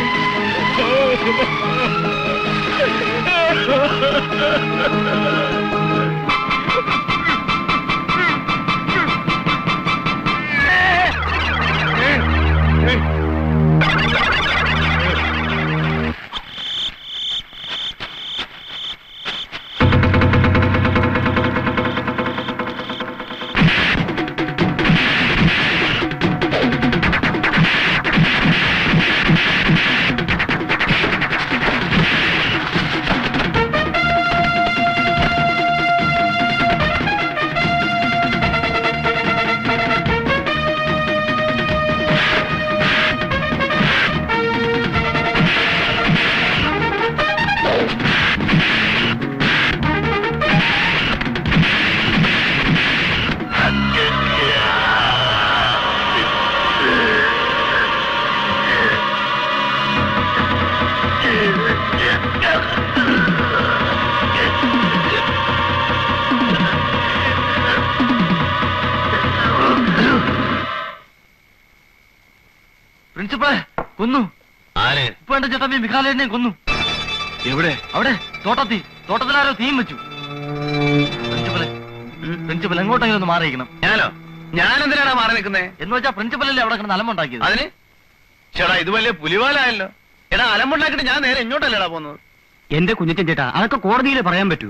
പ്രിൻസിപ്പളെ കൊന്നു. ആരെ? ഇപ്പൊ എന്റെ ചേട്ടമ്മ മിഖാലേനെ കൊന്നു. എവിടെ? അവിടെ തോട്ടത്തിലാരോ തീം വെച്ചു. പ്രിൻസിപ്പൽ എങ്ങോട്ടെങ്കിലും ഒന്ന് മാറിയിരിക്കണം. ഞാനെന്തിനാണ് മാറി നിൽക്കുന്നത്? എന്ന് വെച്ചാൽ പ്രിൻസിപ്പലല്ലേ അവിടെ കിടന്ന് അലമ്പുണ്ടാക്കിയത്. അതിന് ചേട്ടാ ഇത് വലിയ പുലിവാലായല്ലോ. എടാ അലമ്പുണ്ടാക്കിട്ട് ഞാൻ നേരെ ഇങ്ങോട്ടല്ലേടാ പോകുന്നത്. എന്റെ കുഞ്ഞച്ചൻ ചേട്ടാ, അതൊക്കെ കോടതിയിൽ പറയാൻ പറ്റൂ.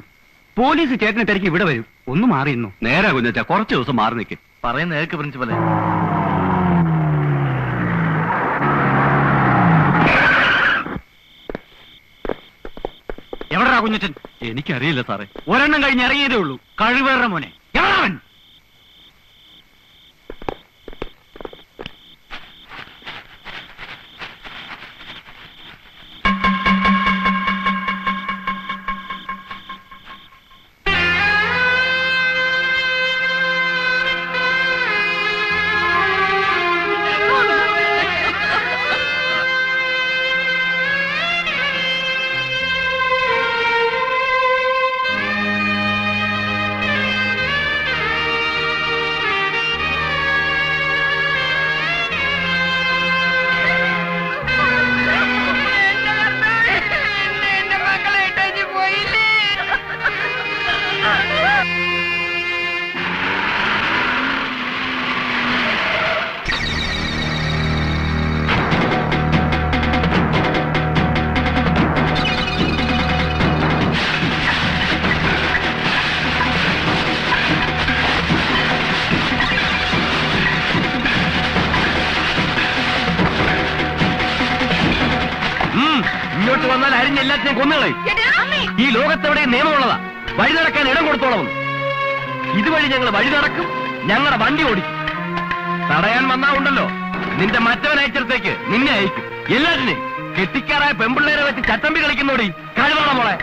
പോലീസ് ചേട്ടനെ തിരക്കി ഇവിടെ വരും. ഒന്ന് മാറിയിരുന്നു. നേരാ കുഞ്ഞച്ചാ, കുറച്ച് ദിവസം മാറി നിൽക്കും. പറയുന്ന കേൾക്ക് പ്രിൻസിപ്പലെ. എവിടാ കുഞ്ഞച്ചൻ? എനിക്കറിയില്ല സാറേ. ഒരെണ്ണം കഴിഞ്ഞ് ഇറങ്ങിയതേ ഉള്ളൂ. കഴിവേറ മോനെ. എവിടാവൻ? അരിഞ്ഞ് എല്ലാത്തിനെയും കൊന്നുകളയും. ഈ ലോകത്തെവിടെ നിയമമുള്ളതാ, വഴി നടക്കാൻ ഇടം കൊടുത്തോളം. ഇതുവഴി ഞങ്ങൾ വഴി നടക്കും, ഞങ്ങളുടെ വണ്ടി ഓടിക്കും. തടയാൻ വന്നാ ഉണ്ടല്ലോ, നിന്റെ മറ്റവൻ അയച്ചിടത്തേക്ക് നിന്നെ അയക്കും. എല്ലാത്തിനെയും കെട്ടിക്കാറായ പെമ്പിള്ളേരെ വെച്ച് ചട്ടമ്പി കളിക്കുന്നോടി കഴിവാണോ മോളെ?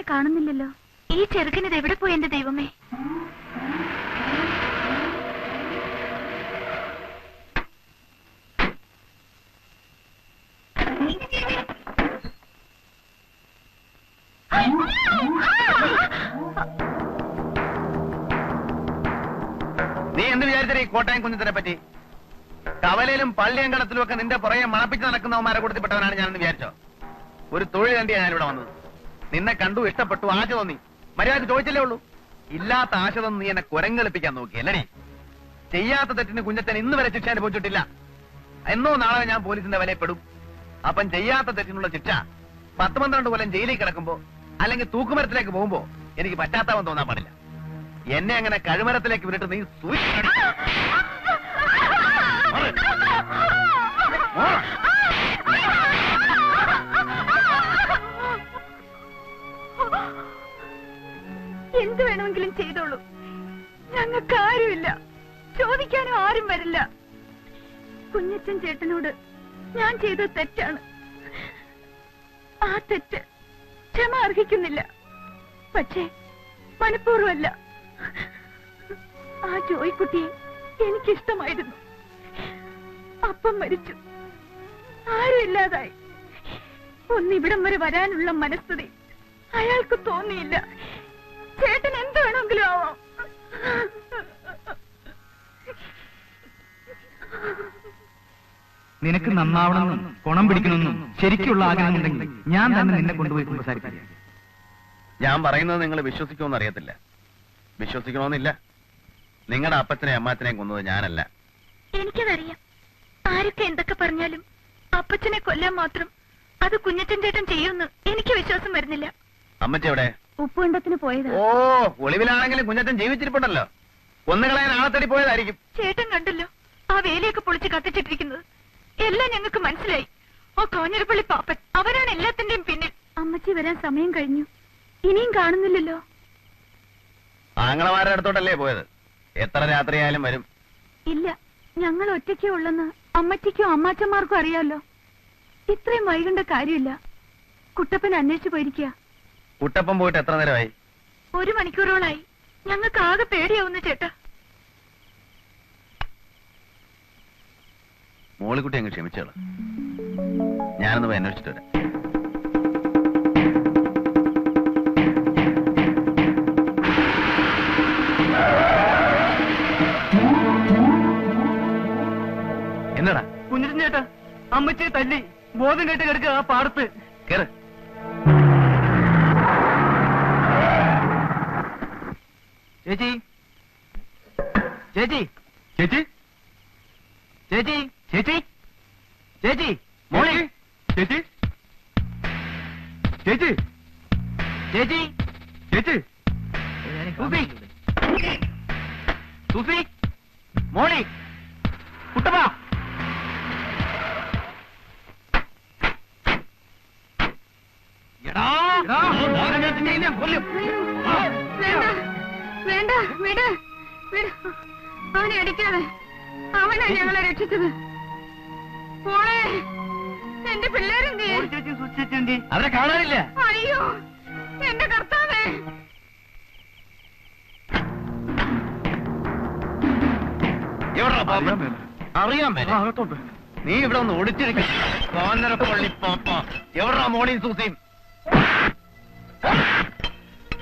കാണുന്നില്ലല്ലോ. ഈ ചെറുക്കനിത് എവിടെ പോയി എന്റെ ദൈവമേ? നീ എന്ത് വിചാരിച്ചേ ഈ കോട്ടയം കുഞ്ഞത്തിനെ പറ്റി? കവലയിലും പള്ളിയങ്കണത്തിലും ഒക്കെ നിന്റെ പുറകെ മണപ്പിച്ച് നടക്കുന്നവന്മാരെ കൊടുത്തിപ്പെട്ടവനാണ് ഞാനെന്ന് വിചാരിച്ചോ? ഒരു തൊഴിൽ കണ്ടിയാണ് ഞാനിവിടെ വന്നത്. നിന്നെ കണ്ടു, ഇഷ്ടപ്പെട്ടു, ആശ തോന്നി. മര്യാദ ചോദിച്ചല്ലേ ഉള്ളൂ. ഇല്ലാത്ത ആശ തോന്നി നീ എന്നെ കുരങ്ങളിപ്പിക്കാൻ നോക്കി അല്ലേ? ചെയ്യാത്ത തെറ്റിന് കുഞ്ഞത്തൻ ഇന്ന് വരെ ശിക്ഷ അനുഭവിച്ചിട്ടില്ല. എന്നോ നാളെ ഞാൻ പോലീസിന്റെ വിലപ്പെടും. അപ്പം ചെയ്യാത്ത തെറ്റിനുള്ള ശിക്ഷ 10-12 കൊല്ലം ജയിലിൽ കിടക്കുമ്പോ അല്ലെങ്കിൽ തൂക്കുമരത്തിലേക്ക് പോകുമ്പോ എനിക്ക് പറ്റാത്തവൻ തോന്നാൻ പാടില്ല. എന്നെ അങ്ങനെ കഴുമരത്തിലേക്ക് വിട്ടിട്ട് നീ എന്ത് വേണമെങ്കിലും ചെയ്തോളൂ. ഞങ്ങൾക്ക് ആരുമില്ല, ചോദിക്കാനും ആരും വരില്ല. കുഞ്ഞച്ചൻ ചേട്ടനോട് ഞാൻ ചെയ്ത തെറ്റാണ്. ആ തെറ്റ് ക്ഷമ അർഹിക്കുന്നില്ല. പക്ഷേ മനഃപൂർവ്വമല്ല. ആ ജോയിക്കുട്ടിയെ എനിക്കിഷ്ടമായിരുന്നു. അപ്പം മരിച്ചു, ആരും ഇല്ലാതായി. ഒന്നിവിടം വരെ വരാനുള്ള മനസ്ഥിതി അയാൾക്ക് തോന്നിയില്ല. ചേട്ടൻ എന്ത് വേണമെങ്കിലും ആവാം. നിനക്ക് നന്നാവണമെന്നും ഗുണം പിടിക്കണമെന്നും ശരിക്കുള്ള ആഗ്രഹമുണ്ടെങ്കിൽ ഞാൻ തന്നെ നിന്നെ കൊണ്ടുപോയി സംസാരിക്കാം. ഞാൻ പറയുന്നത് നിങ്ങൾ വിശ്വസിക്കുമെന്ന് അറിയത്തില്ല. വിശ്വസിക്കണമെന്നില്ല. നിങ്ങളുടെ അപ്പച്ചനെയും അമ്മാച്ചനെയും കൊന്നത് ഞാനല്ല. എനിക്കതറിയാം. ആരൊക്കെ എന്തൊക്കെ പറഞ്ഞാലും അപ്പച്ചനെ കൊല്ലാൻ മാത്രം അത് കുഞ്ഞച്ചൻ ചേട്ടൻ ചെയ്യുമെന്ന് എനിക്ക് വിശ്വാസം വരുന്നില്ല. അമ്മച്ചി എവിടെ? ഉപ്പുണ്ടത്തിന് പോയതാ. ഓ, ഒളിവിലാണെങ്കിലും കുഞ്ഞച്ചൻ ജീവിച്ചിരിപ്പുണ്ടല്ലോ. കൊന്നുകളയാൻ ആളെ തേടി പോയതായിരിക്കും. ചേട്ടൻ കണ്ടല്ലോ ആ വേലിയൊക്കെ പൊളിച്ച് കത്തിച്ചിട്ടിരിക്കുന്നത്. എല്ലാം ഞങ്ങൾക്ക് മനസ്സിലായി. ആ കോഞ്ഞിരപ്പള്ളി പാപ്പൻ അവരാണ് എല്ലാത്തിന്റെയും പിന്നിൽ. അമ്മച്ചി വരാൻ സമയം കഴിഞ്ഞു, ഇനിയും കാണുന്നില്ലല്ലോ. ആങ്ങളമാരുടെ അടുത്തോട്ടല്ലേ പോയത്? എത്ര രാത്രിയായാലും വരും. ഇല്ല, ഞങ്ങൾ ഒറ്റയ്ക്കേ ഉള്ളെന്ന് അമ്മച്ചിക്കും അമ്മാച്ചന്മാർക്കും അറിയാലോ. ഇത്രയും വൈകേണ്ട കാര്യമില്ല. കുട്ടപ്പൻ അന്വേഷിച്ചു പോയിരിക്കുക. കുട്ടപ്പൻ പോയിട്ട് എത്ര നേരമായി? 1 മണിക്കൂറോളായി. ഞങ്ങൾക്ക് ആകെ പേടിയാവുന്നു ചേട്ടാ. മോളിക്കുട്ടി അങ്ങ് ക്ഷമിച്ചോളൂ. ഞാനൊന്ന് പോയി അന്വേഷിച്ചിട്ട് വരാം. എന്നടാ? കുഞ്ഞിരൻ ചേട്ടാ, അമ്മച്ചിയെ തല്ലി ബോധം കേട്ട് കിടക്കുക ആ പാടത്ത്. കേറ്. ചേച്ചി, ചേച്ചി, ചേച്ചി, ചേച്ചി, ചേച്ചി, ചേച്ചി, മോളെ, ചേച്ചി, ചേച്ചി, ചേച്ചി, ചേച്ചി, സൂസി, സൂസി, മോളി, കുട്ടപ്പ. വേണ്ട, വിട്, വിട്. അവനെ അടിക്കാതെ. അവനാ ഞങ്ങളെ രക്ഷിച്ചത്. മോളെ, എന്റെ പിള്ളേരെന്തേ? അവരെ കാണാനില്ല. അയ്യോ, എന്റെ കർത്താവേ. അറിയാൻ മേലെ നീ ഇവിടെ ഒന്ന് ഒളിച്ചിരിക്കും എവിടാ മോളിയും സൂസിയും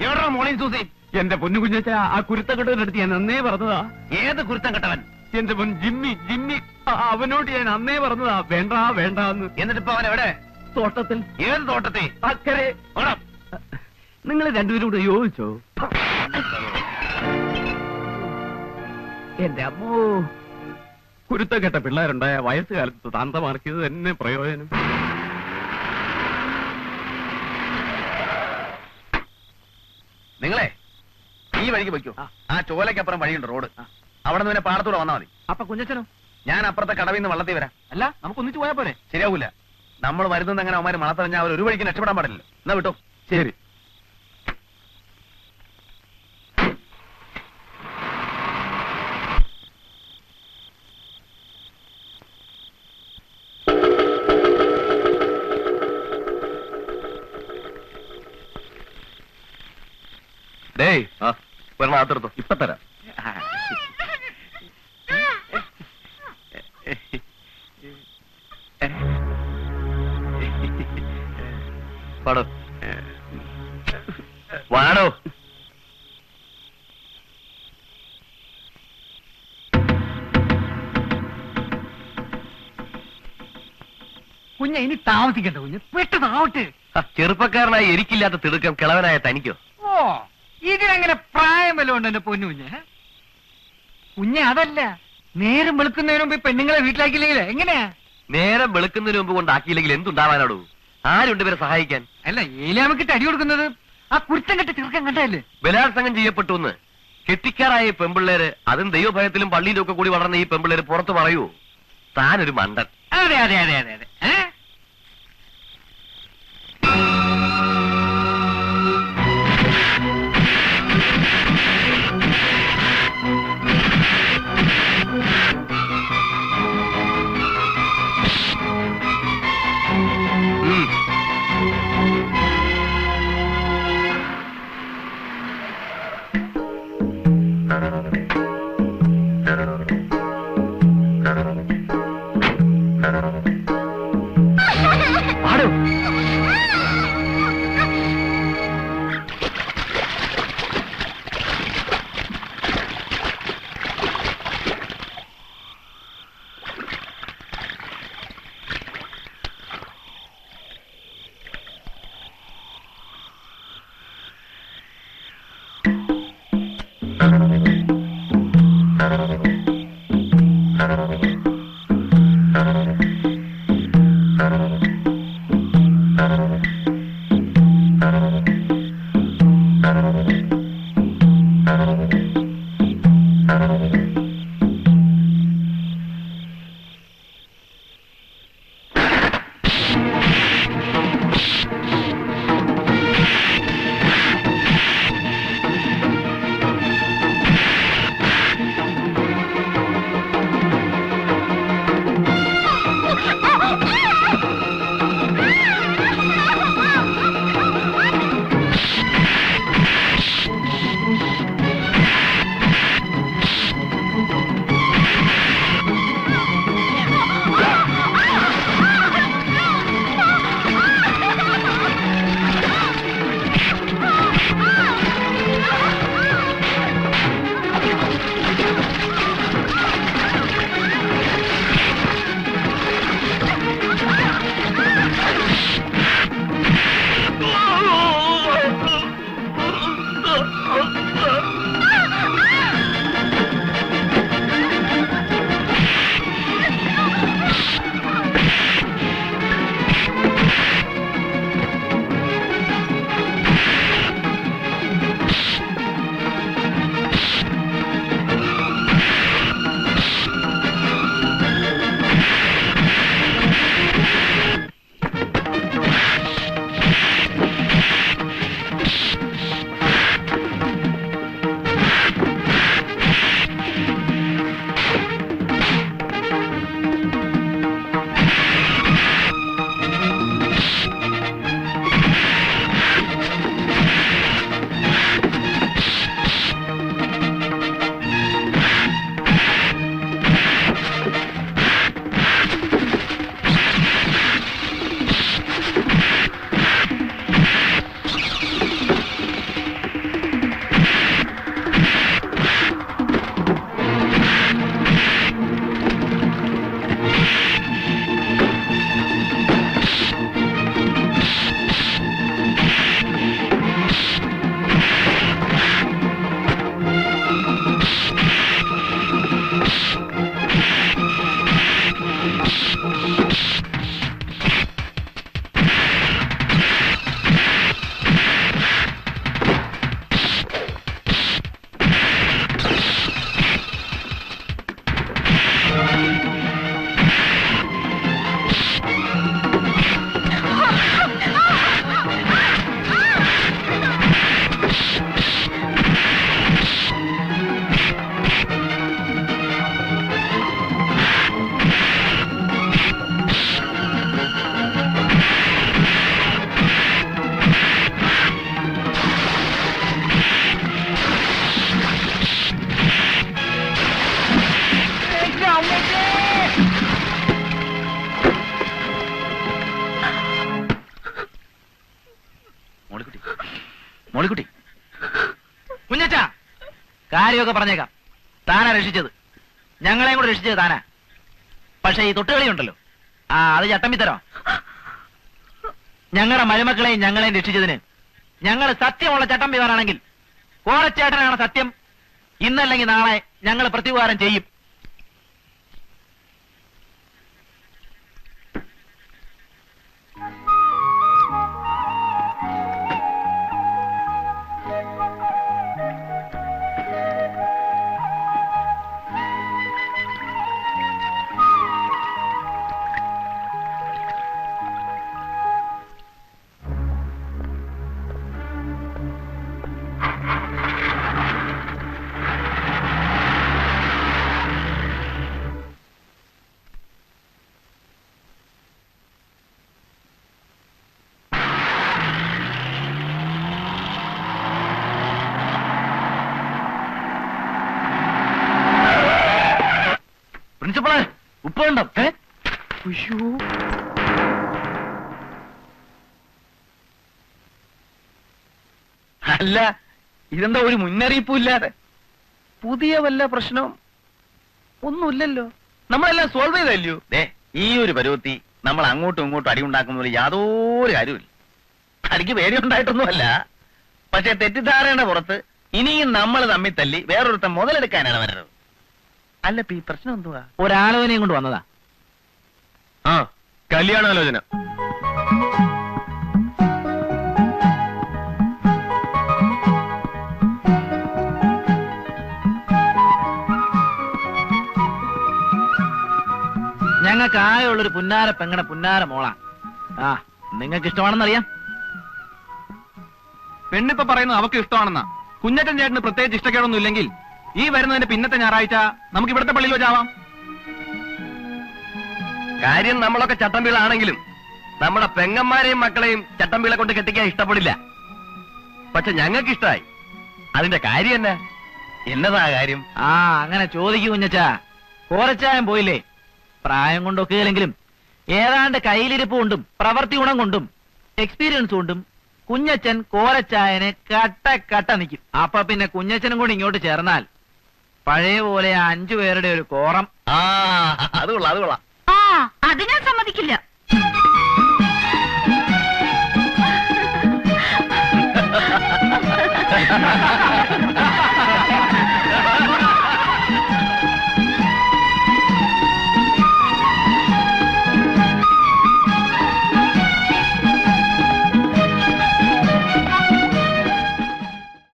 എവിടാ മോളിയും സൂസിയും? എന്റെ പൊന്നു കുഞ്ഞച്ച ആ കുരുത്തക്കെട്ടവനടുത്ത് ഞാൻ അന്നേ പറഞ്ഞതാ. ഏത് കുരുത്തം കെട്ടവൻ? എന്റെ പൊൻ ജിമ്മി അവനോട് ഞാൻ അന്നേ പറഞ്ഞതാ വേണ്ട വേണ്ടെന്ന്. എന്നിട്ടിപ്പോ അവൻ എവിടെ? തോട്ടത്തിൽ. ഏത് തോട്ടത്തിൽ? അക്കരെ. നിങ്ങൾ രണ്ടുപേരും കൂടെ യോജിച്ചോ? എന്റെ അമ്മോ, കുരുത്തക്കെട്ട പിള്ളേരുണ്ടായ വയസ്സുകാലത്ത് താന്തമാർക്കിയത് തന്നെ പ്രയോജനം. നിങ്ങളെ ഈ വഴിക്ക് വയ്ക്കൂ. ആ ചോലയ്ക്കപ്പുറം വഴിയുണ്ട്, റോഡ്. അവിടെ നിന്ന് പാടത്തൂടെ വന്നാൽ മതി. അപ്പൊ കുഞ്ഞച്ചനോ? ഞാൻ അപ്പുറത്തെ കടവിൽ നിന്ന് വള്ളത്തിൽ വരാം. അല്ല, നമുക്ക് ഒന്നിച്ചു പോയാ പോരെ? ശരിയാവൂല. നമ്മൾ വരുന്നത് എങ്ങനെ അവന്മാര് മണത്തറിഞ്ഞാൽ അവർ ഒരു വഴിക്ക് രക്ഷപ്പെടാൻ പാടില്ല. എന്നാ വിട്ടോ. ശരി. ഡേയ് ഒരെണ്ണം അകത്തെടുത്തോ. ഇപ്പൊ തരാം. പാടോ വാടോ. കുഞ്ഞ ഇനി താമസിക്കണ്ട കുഞ്ഞ്, പെട്ടെന്നാവട്ടെ. ചെറുപ്പക്കാരനായി എനിക്കില്ലാത്ത തിടുക്കം കിളവനായ തനിക്കോ? ഓ, ഇതിനങ്ങനെ പ്രായം വല്ലതും ഉണ്ട് എന്റെ പൊന്നു കുഞ്ഞ്? കുഞ്ഞ് അതല്ല, നേരം വെളുക്കുന്നതിന് മുമ്പ് പെണ്ണുങ്ങളെ വീട്ടിലാക്കിയില്ലെങ്കിലേ എങ്ങനെയാ? നേരം വെളുക്കുന്നതിന് മുമ്പ് കൊണ്ടാക്കിയില്ലെങ്കിൽ എന്തുണ്ടാവാനാടോ? ആരുണ്ട് ഇവരെ സഹായിക്കാൻ? അല്ല, ഏലാമക്കിട്ട് അടി കൊടുക്കുന്നത് ആ കുരുത്തം കെട്ട ചെറുക്കൻ കണ്ടല്ലേ? ബലാത്സംഗം ചെയ്യപ്പെട്ടു എന്ന് കെട്ടിക്കാറായ ഈ പെമ്പിള്ളേര്, അതും ദൈവഭയത്തിലും പള്ളിയിലും ഒക്കെ കൂടി വളർന്ന ഈ പെമ്പിള്ളേര് പുറത്തു പറയൂ താനൊരു മണ്ടൻ? അതെ അതെ അതെ അതെ അതെ. കാര്യമൊക്കെ പറഞ്ഞേക്കാം. താനാ രക്ഷിച്ചത്, ഞങ്ങളെയും കൂടെ രക്ഷിച്ചത് താനാ. പക്ഷെ ഈ തൊട്ടുകളി ഉണ്ടല്ലോ, അത് ചട്ടമ്പിത്തരോ. ഞങ്ങളുടെ മരുമക്കളെയും ഞങ്ങളെയും രക്ഷിച്ചതിന് ഞങ്ങൾ സത്യമുള്ള ചട്ടമ്പിമാരാണെങ്കിൽ കോരച്ചേട്ടനാണ് സത്യം. ഇന്നല്ലെങ്കിൽ നാളെ ഞങ്ങൾ പ്രത്യുപകാരം ചെയ്യും. പ്രിൻസിപ്പളെ, ഉപ്പുണ്ടോ? അല്ല, ഇതെന്താ ഒരു മുന്നറിയിപ്പും ഇല്ലാതെ? പുതിയ വല്ല പ്രശ്നവും ഒന്നുമില്ലല്ലോ, നമ്മളെല്ലാം സോൾവ് ചെയ്തല്ലോ. ഈ ഒരു പരുവത്തി നമ്മൾ അങ്ങോട്ടും ഇങ്ങോട്ടും അടി ഉണ്ടാക്കുന്നതിൽ യാതൊരു കാര്യമില്ല. അടിക്ക് പേടിയുണ്ടായിട്ടൊന്നുമല്ല, പക്ഷെ തെറ്റിദ്ധാരണയുടെ പുറത്ത് ഇനിയും നമ്മൾ തമ്മിൽ തല്ലി വേറൊരുത്തം മുതലെടുക്കാനാണ് വരുന്നത്. അല്ല, ഈ പ്രശ്നം എന്തുവാ? ഒരാലോചനയും കൊണ്ട് വന്നതാ. കല്യാണാലോചന. ഞങ്ങൾക്ക് ആയുള്ളൊരു പുന്നാര പെങ്ങടെ പുന്നാര മോളാ. നിങ്ങൾക്ക് ഇഷ്ടമാണെന്നറിയാം. പെണ്ണിപ്പ പറയുന്നത് അവക്ക് ഇഷ്ടമാണെന്നാ. കുഞ്ഞച്ചൻ ചേട്ടന് പ്രത്യേകിച്ച് ഇഷ്ടക്കേടൊന്നും ഇല്ലെങ്കിൽ ഈ വരുന്നതിന്റെ പിന്നത്തെ ഞായറാഴ്ച നമുക്ക് ഇവിടുത്തെ പള്ളിയിൽ വെച്ചാവാം. കാര്യം നമ്മളൊക്കെ ചട്ടമ്പികളാണെങ്കിലും നമ്മുടെ പെങ്ങന്മാരെയും മക്കളെയും ചട്ടമ്പികളെ കൊണ്ട് കെട്ടിക്കാൻ ഇഷ്ടപ്പെടില്ല. പക്ഷെ ഞങ്ങൾക്ക് ഇഷ്ടമായി. അതിന്റെ കാര്യം എന്നാ? എന്നതാ കാര്യം? അങ്ങനെ ചോദിക്കൂ കുഞ്ഞച്ചാ. കോരച്ചായം പോയില്ലേ? പ്രായം കൊണ്ടൊക്കെ ഇല്ലെങ്കിലും ഏതാണ്ട് കയ്യിലിരിപ്പ് കൊണ്ടും പ്രവൃത്തി ഗുണം കൊണ്ടും എക്സ്പീരിയൻസ് കൊണ്ടും കുഞ്ഞച്ചൻ കോരച്ചായനെ കട്ട നിൽക്കും. അപ്പൊ പിന്നെ കുഞ്ഞച്ചനും കൂടി ഇങ്ങോട്ട് ചേർന്നാൽ പഴയ പോലെ 5 പേരുടെ ഒരു കോറം. അത് കൊള്ളാം. അത് ഞാൻ സമ്മതിക്കില്ല.